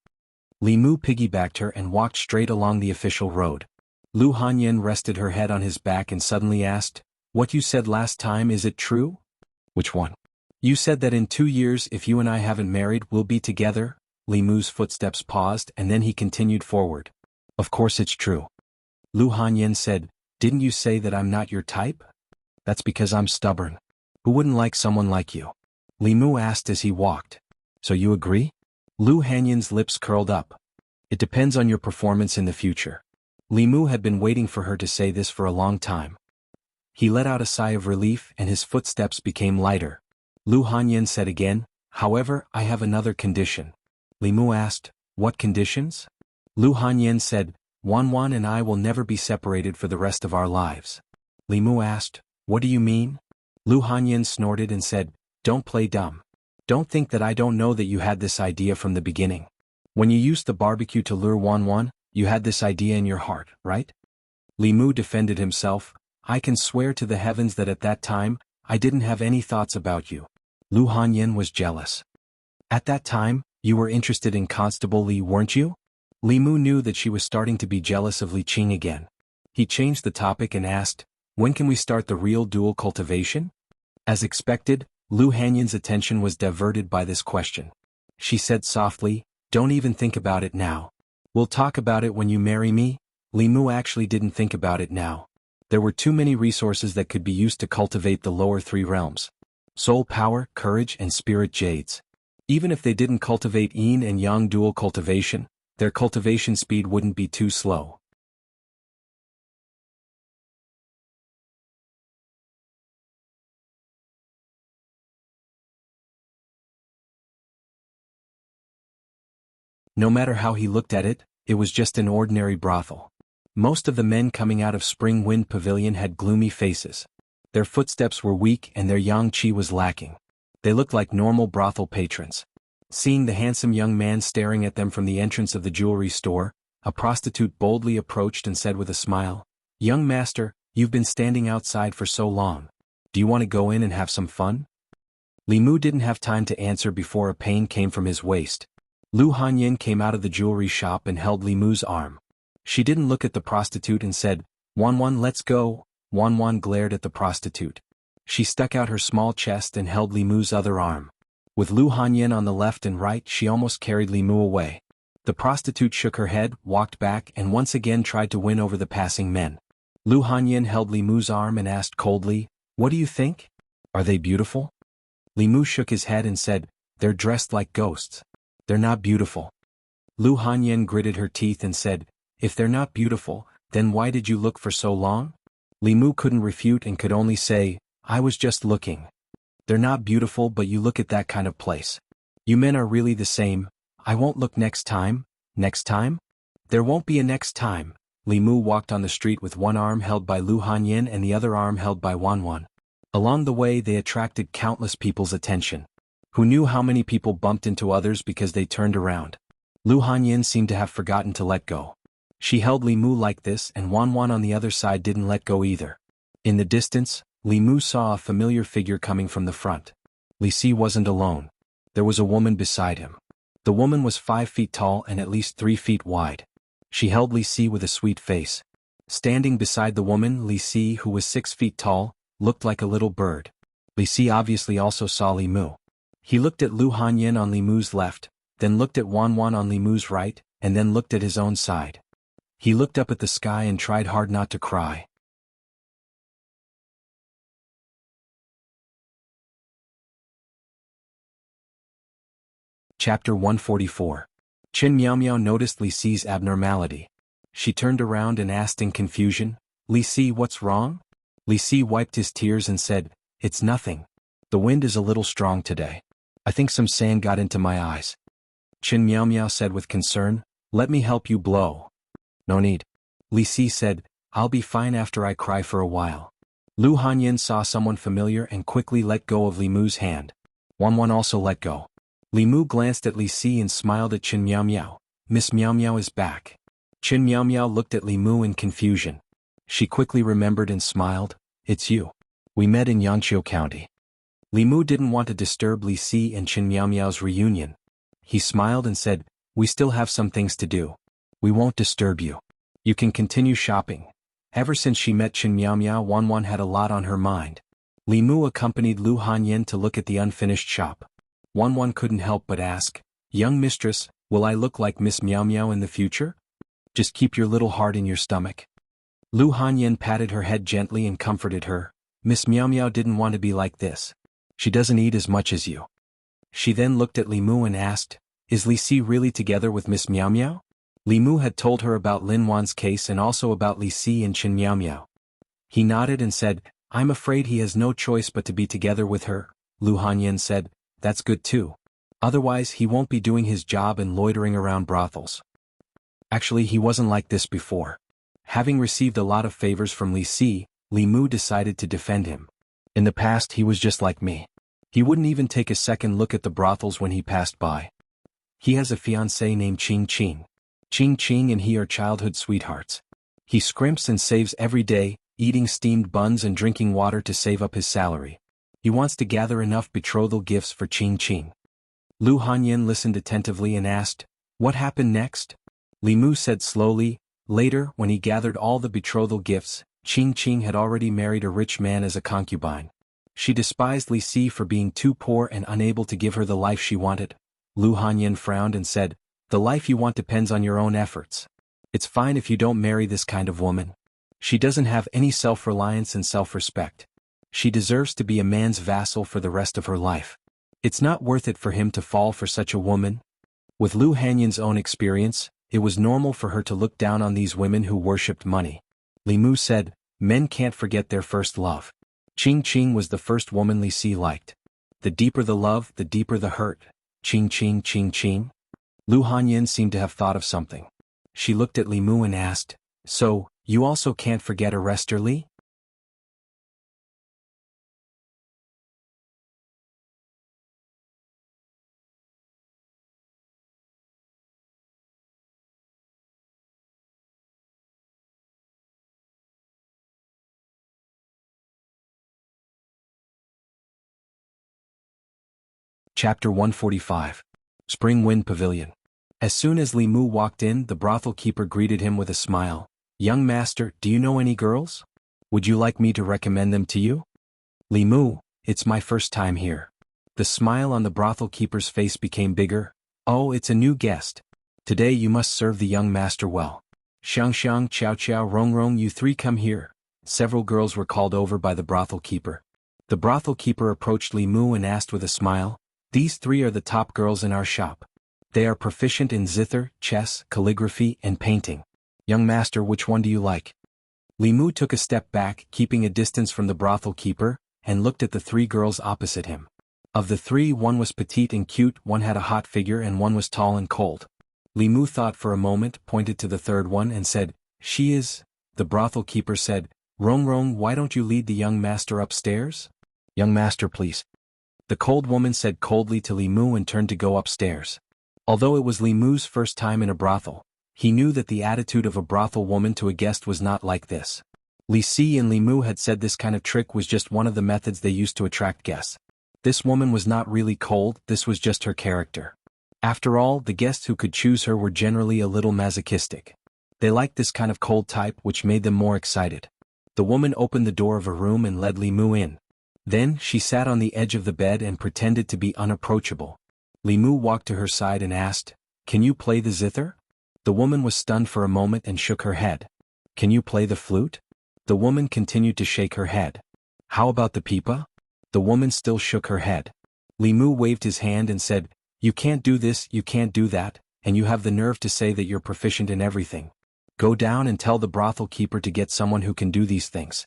Li Mu piggybacked her and walked straight along the official road. Lu Hanyan rested her head on his back and suddenly asked, "What you said last time, is it true?" "Which one?" "You said that in 2 years, if you and I haven't married, we'll be together." Li Mu's footsteps paused and then he continued forward. "Of course it's true." Lu Hanyan said, "Didn't you say that I'm not your type?" "That's because I'm stubborn. Who wouldn't like someone like you?" Li Mu asked as he walked. "So you agree?" Lu Hanyan's lips curled up. "It depends on your performance in the future." Li Mu had been waiting for her to say this for a long time. He let out a sigh of relief and his footsteps became lighter. Lu Hanyan said again, "However, I have another condition." Li Mu asked, "What conditions?" Lu Hanyan said, "Wan Wan and I will never be separated for the rest of our lives." Li Mu asked. What do you mean? Lu Hanyin snorted and said, don't play dumb. Don't think that I don't know that you had this idea from the beginning. When you used the barbecue to lure Wanwan, you had this idea in your heart, right? Li Mu defended himself. I can swear to the heavens that at that time, I didn't have any thoughts about you. Lu Hanyin was jealous. At that time, you were interested in Constable Li, weren't you? Li Mu knew that she was starting to be jealous of Li Qing again. He changed the topic and asked, when can we start the real dual cultivation? As expected, Lu Hanyin's attention was diverted by this question. She said softly, don't even think about it now. We'll talk about it when you marry me. Li Mu actually didn't think about it now. There were too many resources that could be used to cultivate the lower three realms. Soul power, courage, and spirit jades. Even if they didn't cultivate yin and yang dual cultivation, their cultivation speed wouldn't be too slow. No matter how he looked at it, it was just an ordinary brothel. Most of the men coming out of Spring Wind Pavilion had gloomy faces. Their footsteps were weak and their yang qi was lacking. They looked like normal brothel patrons. Seeing the handsome young man staring at them from the entrance of the jewelry store, a prostitute boldly approached and said with a smile, young master, you've been standing outside for so long. Do you want to go in and have some fun? Li Mu didn't have time to answer before a pain came from his waist. Lu Hanyin came out of the jewelry shop and held Li Mu's arm. She didn't look at the prostitute and said, Wanwan, let's go. Wanwan glared at the prostitute. She stuck out her small chest and held Li Mu's other arm. With Lu Hanyin on the left and right, she almost carried Li Mu away. The prostitute shook her head, walked back, and once again tried to win over the passing men. Lu Hanyin held Li Mu's arm and asked coldly, what do you think? Are they beautiful? Li Mu shook his head and said, they're dressed like ghosts. They're not beautiful. Lu Hanyin gritted her teeth and said, if they're not beautiful, then why did you look for so long? Li Mu couldn't refute and could only say, I was just looking. They're not beautiful, but you look at that kind of place. You men are really the same. I won't look next time. Next time? There won't be a next time. Li Mu walked on the street with one arm held by Lu Hanyin and the other arm held by Wanwan. Along the way they attracted countless people's attention. Who knew how many people bumped into others because they turned around? Lu Hanyin seemed to have forgotten to let go. She held Li Mu like this and Wanwan on the other side didn't let go either. In the distance, Li Mu saw a familiar figure coming from the front. Li Si wasn't alone. There was a woman beside him. The woman was 5 feet tall and at least 3 feet wide. She held Li Si with a sweet face. Standing beside the woman, Li Si, who was 6 feet tall, looked like a little bird. Li Si obviously also saw Li Mu. He looked at Lu Hanyin on Li Mu's left, then looked at Wanwan on Li Mu's right, and then looked at his own side. He looked up at the sky and tried hard not to cry. Chapter 144. Qin Miao Miao noticed Li Si's abnormality. She turned around and asked in confusion, Li Si, what's wrong? Li Si wiped his tears and said, it's nothing. The wind is a little strong today. I think some sand got into my eyes. Qin Miao Miao said with concern, let me help you blow. No need. Li Si said, I'll be fine after I cry for a while. Lu Hanyin saw someone familiar and quickly let go of Li Mu's hand. Wanwan also let go. Li Mu glanced at Li Si and smiled at Qin Miao Miao. Miss Miao Miao is back. Qin Miao Miao looked at Li Mu in confusion. She quickly remembered and smiled, it's you. We met in Yangqiu County. Li Mu didn't want to disturb Li Si and Qin Miao Miao's reunion. He smiled and said, we still have some things to do. We won't disturb you. You can continue shopping. Ever since she met Qin Miao Miao, Wanwan had a lot on her mind. Li Mu accompanied Lu Hanyin to look at the unfinished shop. Wanwan couldn't help but ask, young mistress, will I look like Miss Miao Miao in the future? Just keep your little heart in your stomach. Lu Hanyin patted her head gently and comforted her. Miss Miao Miao didn't want to be like this. She doesn't eat as much as you. She then looked at Li Mu and asked, is Li Si really together with Miss Miao Miao? Li Mu had told her about Lin Wan's case and also about Li Si and Qin Miao Miao. He nodded and said, I'm afraid he has no choice but to be together with her. Lu Hanyin said, that's good too. Otherwise he won't be doing his job and loitering around brothels. Actually he wasn't like this before. Having received a lot of favors from Li Si, Li Mu decided to defend him. In the past he was just like me. He wouldn't even take a second look at the brothels when he passed by. He has a fiancée named Qing Qing. Qing Qing and he are childhood sweethearts. He scrimps and saves every day, eating steamed buns and drinking water to save up his salary. He wants to gather enough betrothal gifts for Qing Qing. Lu Hanyan listened attentively and asked, "What happened next?" Li Mu said slowly, "Later, when he gathered all the betrothal gifts, Qing Qing had already married a rich man as a concubine. She despised Li Si for being too poor and unable to give her the life she wanted." Lu Hanyan frowned and said, "The life you want depends on your own efforts. It's fine if you don't marry this kind of woman. She doesn't have any self-reliance and self-respect. She deserves to be a man's vassal for the rest of her life. It's not worth it for him to fall for such a woman." With Lu Hanyan's own experience, it was normal for her to look down on these women who worshipped money. Li Mu said, "Men can't forget their first love. Qing Qing was the first woman Li Si liked. The deeper the love, the deeper the hurt. Qing Qing Qing Qing." Lu Hanyan seemed to have thought of something. She looked at Li Mu and asked, "So, you also can't forget Arrestor Li?" Chapter 145. Spring Wind Pavilion. As soon as Li Mu walked in, the brothel keeper greeted him with a smile. "Young master, do you know any girls? Would you like me to recommend them to you?" "Li Mu, it's my first time here." The smile on the brothel keeper's face became bigger. "Oh, it's a new guest. Today you must serve the young master well. Xiang Xiang, Qiao Qiao, Rong Rong, you three come here." Several girls were called over by the brothel keeper. The brothel keeper approached Li Mu and asked with a smile, "These three are the top girls in our shop. They are proficient in zither, chess, calligraphy, and painting. Young master, which one do you like?" Li Mu took a step back, keeping a distance from the brothel keeper, and looked at the three girls opposite him. Of the three, one was petite and cute, one had a hot figure, and one was tall and cold. Li Mu thought for a moment, pointed to the third one, and said, "She is..." The brothel keeper said, "Rong Rong, why don't you lead the young master upstairs?" "Young master, please." The cold woman said coldly to Li Mu and turned to go upstairs. Although it was Li Mu's first time in a brothel, he knew that the attitude of a brothel woman to a guest was not like this. Li Si and Li Mu had said this kind of trick was just one of the methods they used to attract guests. This woman was not really cold, this was just her character. After all, the guests who could choose her were generally a little masochistic. They liked this kind of cold type, which made them more excited. The woman opened the door of a room and led Li Mu in. Then, she sat on the edge of the bed and pretended to be unapproachable. Li Mu walked to her side and asked, "Can you play the zither?" The woman was stunned for a moment and shook her head. "Can you play the flute?" The woman continued to shake her head. "How about the pipa?" The woman still shook her head. Li Mu waved his hand and said, "You can't do this, you can't do that, and you have the nerve to say that you're proficient in everything. Go down and tell the brothel keeper to get someone who can do these things."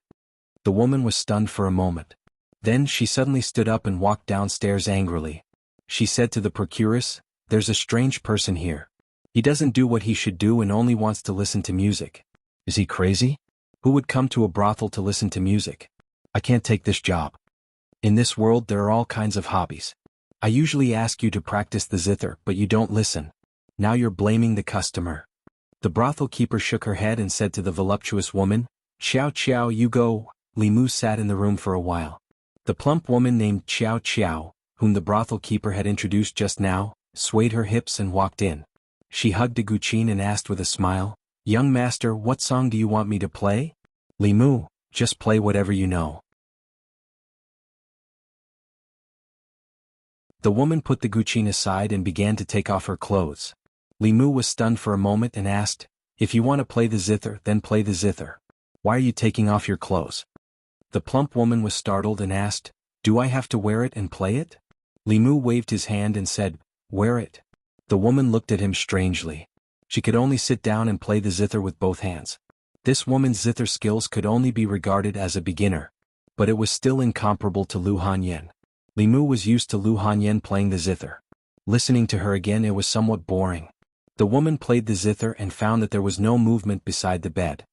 The woman was stunned for a moment. Then she suddenly stood up and walked downstairs angrily. She said to the procuress, "There's a strange person here. He doesn't do what he should do and only wants to listen to music. Is he crazy? Who would come to a brothel to listen to music? I can't take this job. In this world there are all kinds of hobbies. I usually ask you to practice the zither, but you don't listen. Now you're blaming the customer." The brothel keeper shook her head and said to the voluptuous woman, "Qiao Qiao, you go." Li Mu sat in the room for a while. The plump woman named Qiao Qiao, whom the brothel keeper had introduced just now, swayed her hips and walked in. She hugged Guqin and asked with a smile, "Young master, what song do you want me to play?" "Li Mu, just play whatever you know." The woman put the Guqin aside and began to take off her clothes. Li Mu was stunned for a moment and asked, "If you want to play the zither, then play the zither. Why are you taking off your clothes?" The plump woman was startled and asked, "Do I have to wear it and play it?" Li Mu waved his hand and said, "Wear it." The woman looked at him strangely. She could only sit down and play the zither with both hands. This woman's zither skills could only be regarded as a beginner. But it was still incomparable to Lu Hanyan. Li Mu was used to Lu Hanyan playing the zither. Listening to her again, it was somewhat boring. The woman played the zither and found that there was no movement beside the bed.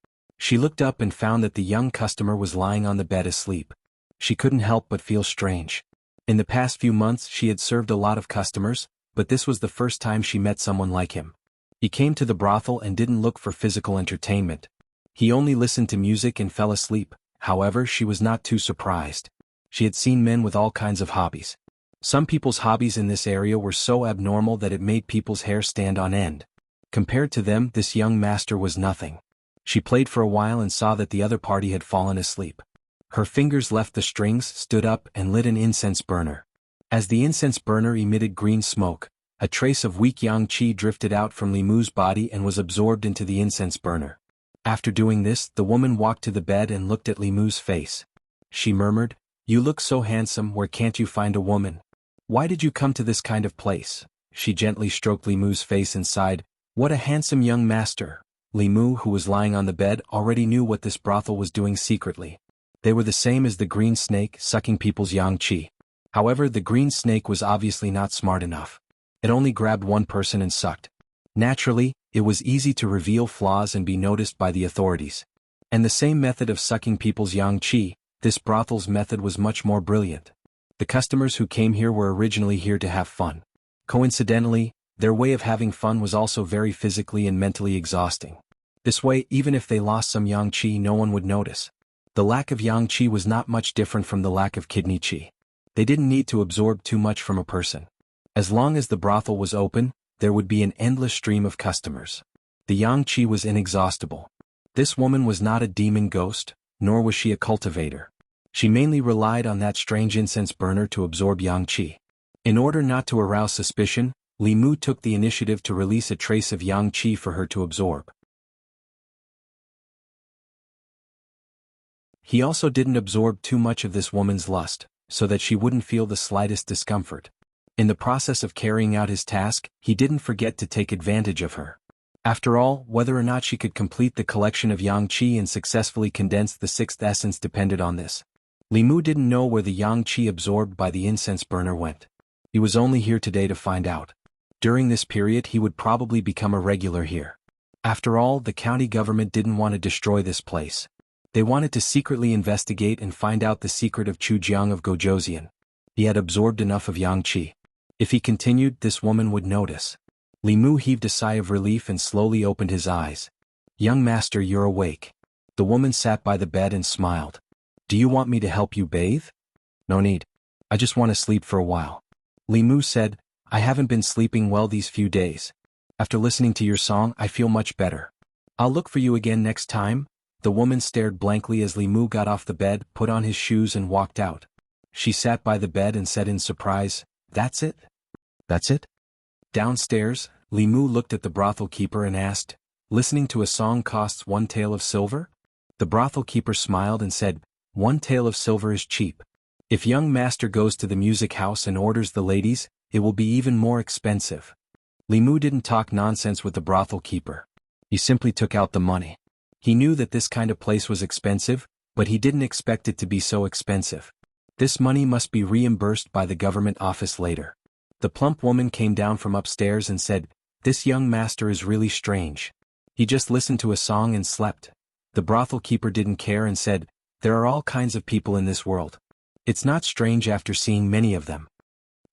She looked up and found that the young customer was lying on the bed asleep. She couldn't help but feel strange. In the past few months she had served a lot of customers, but this was the first time she met someone like him. He came to the brothel and didn't look for physical entertainment. He only listened to music and fell asleep. However, she was not too surprised. She had seen men with all kinds of hobbies. Some people's hobbies in this area were so abnormal that it made people's hair stand on end. Compared to them, this young master was nothing. She played for a while and saw that the other party had fallen asleep. Her fingers left the strings, stood up and lit an incense burner. As the incense burner emitted green smoke, a trace of weak yang qi drifted out from Li Mu's body and was absorbed into the incense burner. After doing this, the woman walked to the bed and looked at Li Mu's face. She murmured, "You look so handsome, where can't you find a woman? Why did you come to this kind of place?" She gently stroked Li Mu's face and sighed, "What a handsome young master." Li Mu, who was lying on the bed, already knew what this brothel was doing secretly. They were the same as the green snake, sucking people's yang qi. However, the green snake was obviously not smart enough. It only grabbed one person and sucked. Naturally, it was easy to reveal flaws and be noticed by the authorities. And the same method of sucking people's yang qi, this brothel's method was much more brilliant. The customers who came here were originally here to have fun. Coincidentally, their way of having fun was also very physically and mentally exhausting. This way, even if they lost some yang qi, no one would notice. The lack of yang qi was not much different from the lack of kidney qi. They didn't need to absorb too much from a person. As long as the brothel was open, there would be an endless stream of customers. The yang qi was inexhaustible. This woman was not a demon ghost, nor was she a cultivator. She mainly relied on that strange incense burner to absorb yang qi. In order not to arouse suspicion, Li Mu took the initiative to release a trace of yang qi for her to absorb. He also didn't absorb too much of this woman's lust, so that she wouldn't feel the slightest discomfort. In the process of carrying out his task, he didn't forget to take advantage of her. After all, whether or not she could complete the collection of yang qi and successfully condense the sixth essence depended on this. Li Mu didn't know where the yang qi absorbed by the incense burner went. He was only here today to find out. During this period he would probably become a regular here. After all, the county government didn't want to destroy this place. They wanted to secretly investigate and find out the secret of Chujiang of Gojoseon. He had absorbed enough of yang qi. If he continued, this woman would notice. Li Mu heaved a sigh of relief and slowly opened his eyes. "Young master, you're awake." The woman sat by the bed and smiled. "Do you want me to help you bathe?" "No need. I just want to sleep for a while." Li Mu said, "I haven't been sleeping well these few days. After listening to your song, I feel much better. I'll look for you again next time." The woman stared blankly as Li Mu got off the bed, put on his shoes and walked out. She sat by the bed and said in surprise, "That's it? That's it?" Downstairs, Li Mu looked at the brothel keeper and asked, "Listening to a song costs 1 tael of silver?" The brothel keeper smiled and said, "1 tael of silver is cheap. If young master goes to the music house and orders the ladies, it will be even more expensive." Li Mu didn't talk nonsense with the brothel keeper. He simply took out the money. He knew that this kind of place was expensive, but he didn't expect it to be so expensive. This money must be reimbursed by the government office later. The plump woman came down from upstairs and said, "This young master is really strange. He just listened to a song and slept." The brothel keeper didn't care and said, "There are all kinds of people in this world. It's not strange after seeing many of them."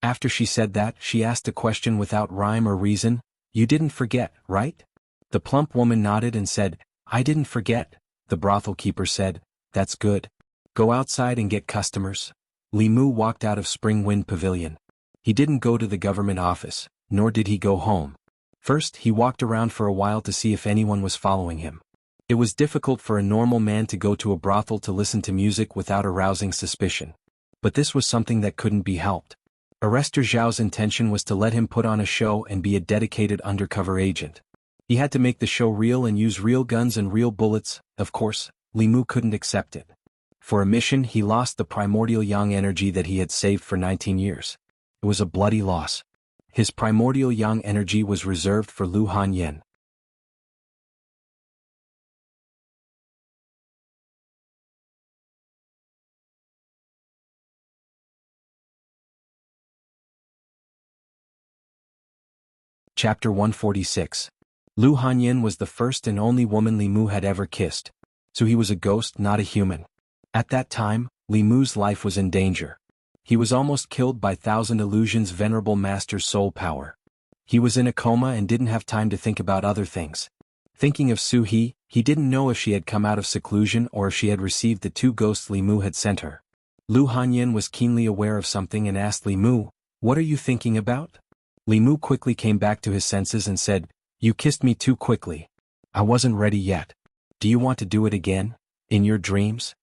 After she said that, she asked a question without rhyme or reason, "You didn't forget, right?" The plump woman nodded and said, "I didn't forget." The brothel keeper said, "That's good. Go outside and get customers." Li Mu walked out of Spring Wind Pavilion. He didn't go to the government office, nor did he go home. First, he walked around for a while to see if anyone was following him. It was difficult for a normal man to go to a brothel to listen to music without arousing suspicion. But this was something that couldn't be helped. Arrestor Zhao's intention was to let him put on a show and be a dedicated undercover agent. He had to make the show real and use real guns and real bullets. Of course, Li Mu couldn't accept it. For a mission, he lost the primordial yang energy that he had saved for 19 years. It was a bloody loss. His primordial yang energy was reserved for Lu Hanyan. Chapter 146. Lu Hanyan was the first and only woman Li Mu had ever kissed. So he was a ghost, not a human. At that time, Li Mu's life was in danger. He was almost killed by Thousand Illusions' venerable master's soul power. He was in a coma and didn't have time to think about other things. Thinking of Su He, he didn't know if she had come out of seclusion or if she had received the two ghosts Li Mu had sent her. Lu Hanyin was keenly aware of something and asked Li Mu, "What are you thinking about?" Li Mu quickly came back to his senses and said, "You kissed me too quickly. I wasn't ready yet. Do you want to do it again? In your dreams?"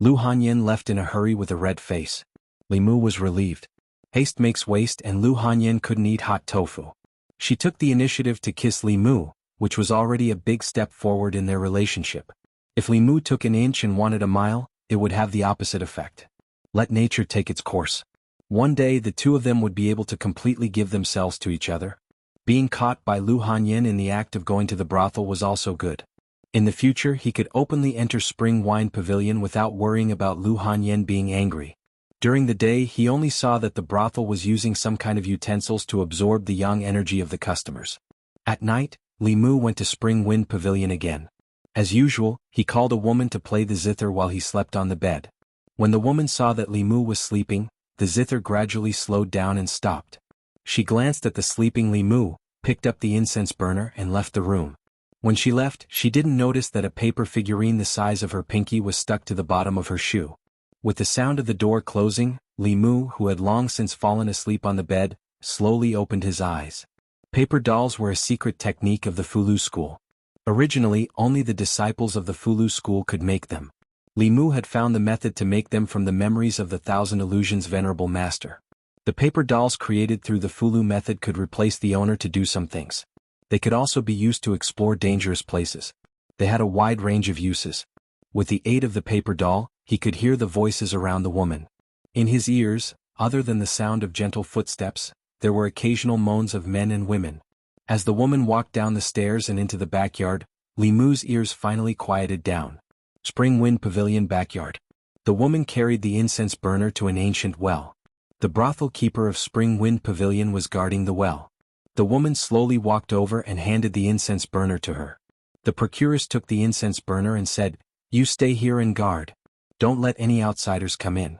Lu Hanyin left in a hurry with a red face. Li Mu was relieved. Haste makes waste, and Lu Hanyin couldn't eat hot tofu. She took the initiative to kiss Li Mu, which was already a big step forward in their relationship. If Li Mu took an inch and wanted a mile, it would have the opposite effect. Let nature take its course. One day the two of them would be able to completely give themselves to each other. Being caught by Lu Hanyin in the act of going to the brothel was also good. In the future he could openly enter Spring Wine Pavilion without worrying about Lu Hanyin being angry. During the day he only saw that the brothel was using some kind of utensils to absorb the yang energy of the customers. At night, Li Mu went to Spring Wind Pavilion again. As usual, he called a woman to play the zither while he slept on the bed. When the woman saw that Li Mu was sleeping, the zither gradually slowed down and stopped. She glanced at the sleeping Li Mu, picked up the incense burner and left the room. When she left, she didn't notice that a paper figurine the size of her pinky was stuck to the bottom of her shoe. With the sound of the door closing, Li Mu, who had long since fallen asleep on the bed, slowly opened his eyes. Paper dolls were a secret technique of the Fulu school. Originally, only the disciples of the Fulu school could make them. Li Mu had found the method to make them from the memories of the Thousand Illusions' venerable master. The paper dolls created through the Fulu method could replace the owner to do some things. They could also be used to explore dangerous places. They had a wide range of uses. With the aid of the paper doll, he could hear the voices around the woman. In his ears, other than the sound of gentle footsteps, there were occasional moans of men and women. As the woman walked down the stairs and into the backyard, Li Mu's ears finally quieted down. Spring Wind Pavilion backyard. The woman carried the incense burner to an ancient well. The brothel keeper of Spring Wind Pavilion was guarding the well. The woman slowly walked over and handed the incense burner to her. The procuress took the incense burner and said, "You stay here and guard. Don't let any outsiders come in."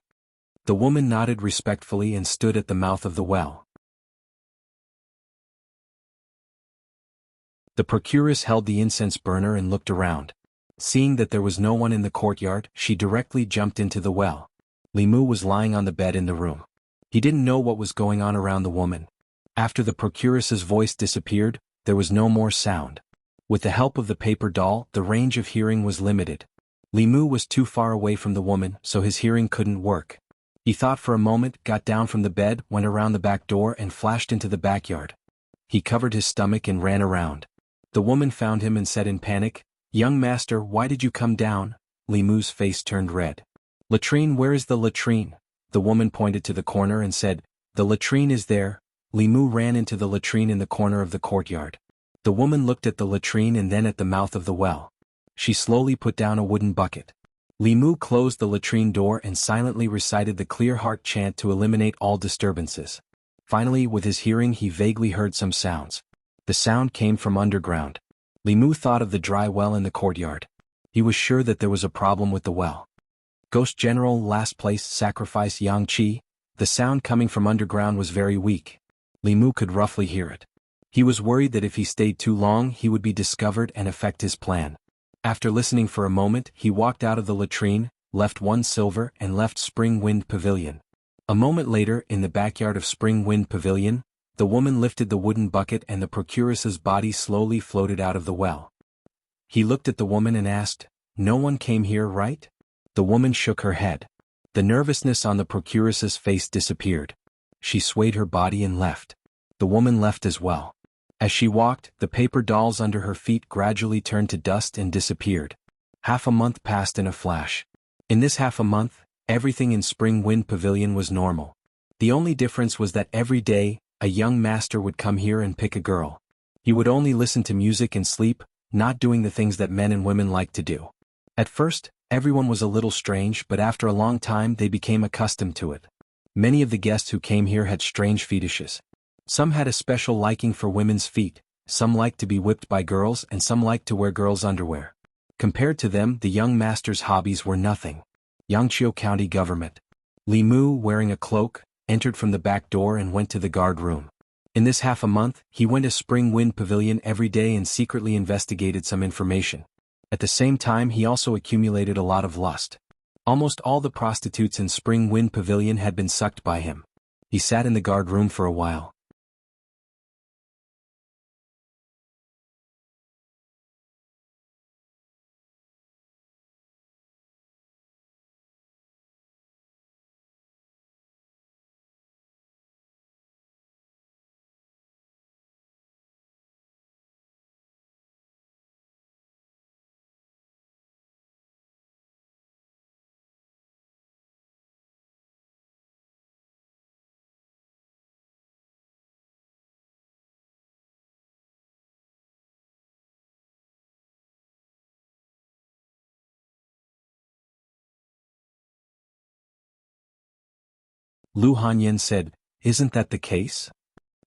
The woman nodded respectfully and stood at the mouth of the well. The procuress held the incense burner and looked around. Seeing that there was no one in the courtyard, she directly jumped into the well. Li Mu was lying on the bed in the room. He didn't know what was going on around the woman. After the procuress's voice disappeared, there was no more sound. With the help of the paper doll, the range of hearing was limited. Li Mu was too far away from the woman, so his hearing couldn't work. He thought for a moment, got down from the bed, went around the back door and flashed into the backyard. He covered his stomach and ran around. The woman found him and said in panic, "Young master, why did you come down?" Li Mu's face turned red. "Latrine, where is the latrine?" The woman pointed to the corner and said, "The latrine is there." Li Mu ran into the latrine in the corner of the courtyard. The woman looked at the latrine and then at the mouth of the well. She slowly put down a wooden bucket. Li Mu closed the latrine door and silently recited the clear heart chant to eliminate all disturbances. Finally, with his hearing he vaguely heard some sounds. The sound came from underground. Li Mu thought of the dry well in the courtyard. He was sure that there was a problem with the well. Ghost General, last place, sacrifice Yang Qi. The sound coming from underground was very weak. Li Mu could roughly hear it. He was worried that if he stayed too long he would be discovered and affect his plan. After listening for a moment, he walked out of the latrine, left 1 silver and left Spring Wind Pavilion. A moment later, in the backyard of Spring Wind Pavilion, the woman lifted the wooden bucket and the procuress's body slowly floated out of the well. He looked at the woman and asked, "No one came here, right?" The woman shook her head. The nervousness on the procuress's face disappeared. She swayed her body and left. The woman left as well. As she walked, the paper dolls under her feet gradually turned to dust and disappeared. Half a month passed in a flash. In this half a month, everything in Spring Wind Pavilion was normal. The only difference was that every day, a young master would come here and pick a girl. He would only listen to music and sleep, not doing the things that men and women like to do. At first, everyone was a little strange, but after a long time they became accustomed to it. Many of the guests who came here had strange fetishes. Some had a special liking for women's feet, some liked to be whipped by girls and some liked to wear girls' underwear. Compared to them, the young master's hobbies were nothing. Yangqiu County Government. Li Mu, wearing a cloak, entered from the back door and went to the guard room. In this half a month, he went to Spring Wind Pavilion every day and secretly investigated some information. At the same time, he also accumulated a lot of lust. Almost all the prostitutes in Spring Wind Pavilion had been sucked by him. He sat in the guard room for a while. Lu Hanyan said, "Isn't that the case?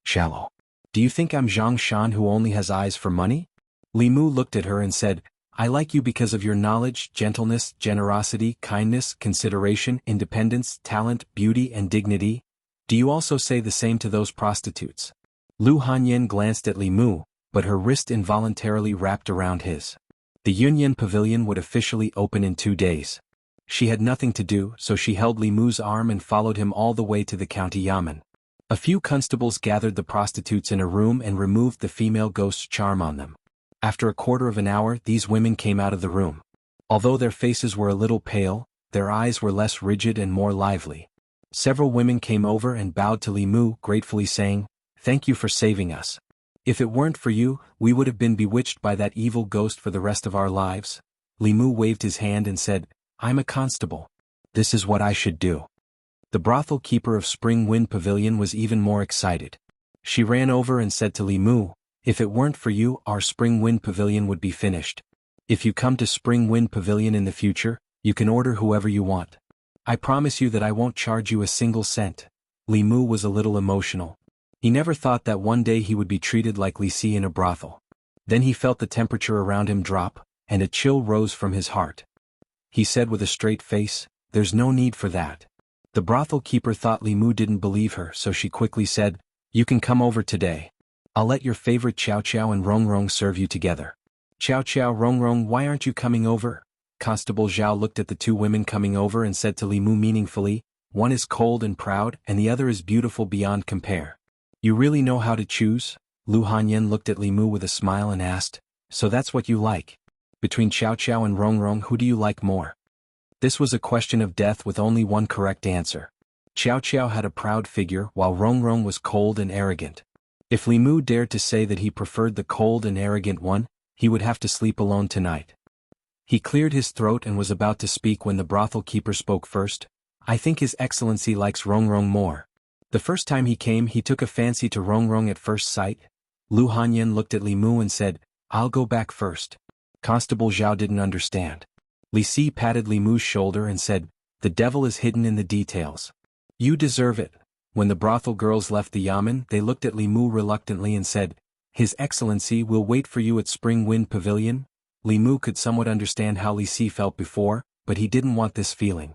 Shallow. Do you think I'm Zhang Shan who only has eyes for money?" Li Mu looked at her and said, "I like you because of your knowledge, gentleness, generosity, kindness, consideration, independence, talent, beauty and dignity. Do you also say the same to those prostitutes?" Lu Hanyan glanced at Li Mu, but her wrist involuntarily wrapped around his. The Yunyan Pavilion would officially open in 2 days. She had nothing to do, so she held Li Mu's arm and followed him all the way to the county yamen. A few constables gathered the prostitutes in a room and removed the female ghost's charm on them. After a quarter of an hour, these women came out of the room. Although their faces were a little pale, their eyes were less rigid and more lively. Several women came over and bowed to Li Mu, gratefully saying, "Thank you for saving us. If it weren't for you, we would have been bewitched by that evil ghost for the rest of our lives." Li Mu waved his hand and said, "I'm a constable. This is what I should do." The brothel keeper of Spring Wind Pavilion was even more excited. She ran over and said to Li Mu, "If it weren't for you, our Spring Wind Pavilion would be finished. If you come to Spring Wind Pavilion in the future, you can order whoever you want. I promise you that I won't charge you a single cent." Li Mu was a little emotional. He never thought that one day he would be treated like Li Si in a brothel. Then he felt the temperature around him drop, and a chill rose from his heart. He said with a straight face, "There's no need for that." The brothel keeper thought Li Mu didn't believe her, so she quickly said, "You can come over today. I'll let your favorite Chow Chow and Rong Rong serve you together." "Chow Chow, Rong Rong, why aren't you coming over?" Constable Zhao looked at the two women coming over and said to Li Mu meaningfully, "One is cold and proud, and the other is beautiful beyond compare. You really know how to choose?" Lu Hanyan looked at Li Mu with a smile and asked, "So that's what you like? Between Chow Chow and Rong Rong, who do you like more?" This was a question of death with only one correct answer. Chow Chow had a proud figure while Rong Rong was cold and arrogant. If Li Mu dared to say that he preferred the cold and arrogant one, he would have to sleep alone tonight. He cleared his throat and was about to speak when the brothel keeper spoke first. "I think His Excellency likes Rong Rong more. The first time he came, he took a fancy to Rong Rong at first sight." Lu Hanyan looked at Li Mu and said, "I'll go back first." Constable Zhao didn't understand. Li Si patted Li Mu's shoulder and said, "The devil is hidden in the details. You deserve it." When the brothel girls left the yamen, they looked at Li Mu reluctantly and said, "His Excellency will wait for you at Spring Wind Pavilion." Li Mu could somewhat understand how Li Si felt before, but he didn't want this feeling.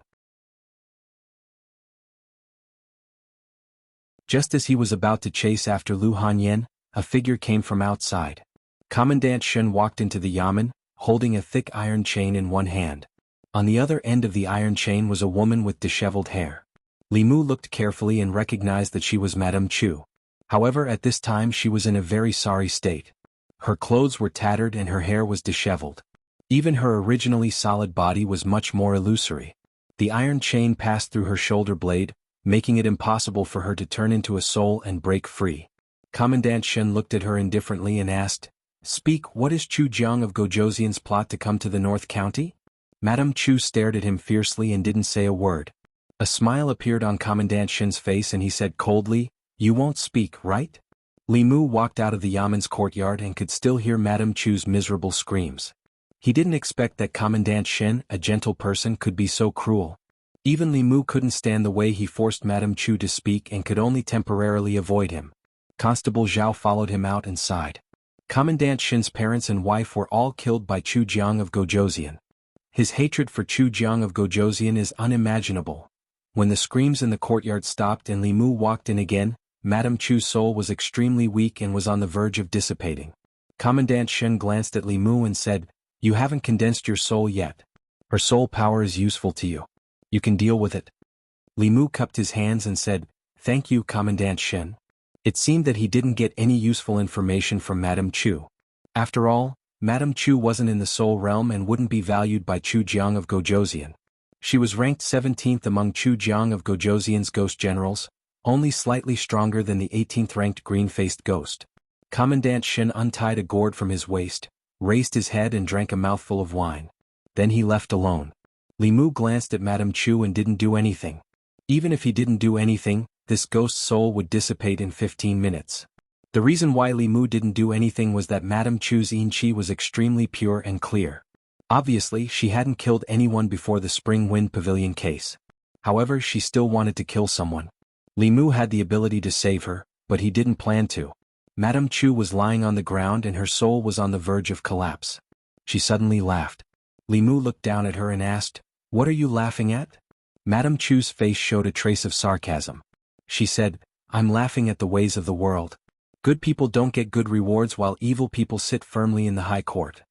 Just as he was about to chase after Lu Hanyan, a figure came from outside. Commandant Shen walked into the yamen, holding a thick iron chain in one hand. On the other end of the iron chain was a woman with disheveled hair. Li Mu looked carefully and recognized that she was Madame Chu. However, at this time she was in a very sorry state. Her clothes were tattered and her hair was disheveled. Even her originally solid body was much more illusory. The iron chain passed through her shoulder blade, making it impossible for her to turn into a soul and break free. Commandant Shen looked at her indifferently and asked, "Speak, what is Chu Jiang of Gojoseon's plot to come to the North County?" Madame Chu stared at him fiercely and didn't say a word. A smile appeared on Commandant Shen's face and he said coldly, "You won't speak, right?" Li Mu walked out of the Yamen's courtyard and could still hear Madame Chu's miserable screams. He didn't expect that Commandant Shen, a gentle person, could be so cruel. Even Li Mu couldn't stand the way he forced Madame Chu to speak and could only temporarily avoid him. Constable Zhao followed him out and sighed. Commandant Shin's parents and wife were all killed by Chu Jiang of Gojoseon. His hatred for Chu Jiang of Gojoseon is unimaginable. When the screams in the courtyard stopped and Li Mu walked in again, Madame Chu's soul was extremely weak and was on the verge of dissipating. Commandant Shen glanced at Li Mu and said, "You haven't condensed your soul yet. Her soul power is useful to you. You can deal with it." Li Mu cupped his hands and said, "Thank you, Commandant Shen." It seemed that he didn't get any useful information from Madame Chu. After all, Madame Chu wasn't in the soul realm and wouldn't be valued by Chu Jiang of Gojoseon. She was ranked 17th among Chu Jiang of Gojoseon's ghost generals, only slightly stronger than the 18th ranked green-faced ghost. Commandant Shen untied a gourd from his waist, raised his head and drank a mouthful of wine. Then he left alone. Li Mu glanced at Madame Chu and didn't do anything. Even if he didn't do anything, this ghost's soul would dissipate in 15 minutes. The reason why Li Mu didn't do anything was that Madame Chu's yin qi was extremely pure and clear. Obviously, she hadn't killed anyone before the Spring Wind Pavilion case. However, she still wanted to kill someone. Li Mu had the ability to save her, but he didn't plan to. Madame Chu was lying on the ground and her soul was on the verge of collapse. She suddenly laughed. Li Mu looked down at her and asked, "What are you laughing at?" Madame Chu's face showed a trace of sarcasm. She said, "I'm laughing at the ways of the world. Good people don't get good rewards while evil people sit firmly in the high court."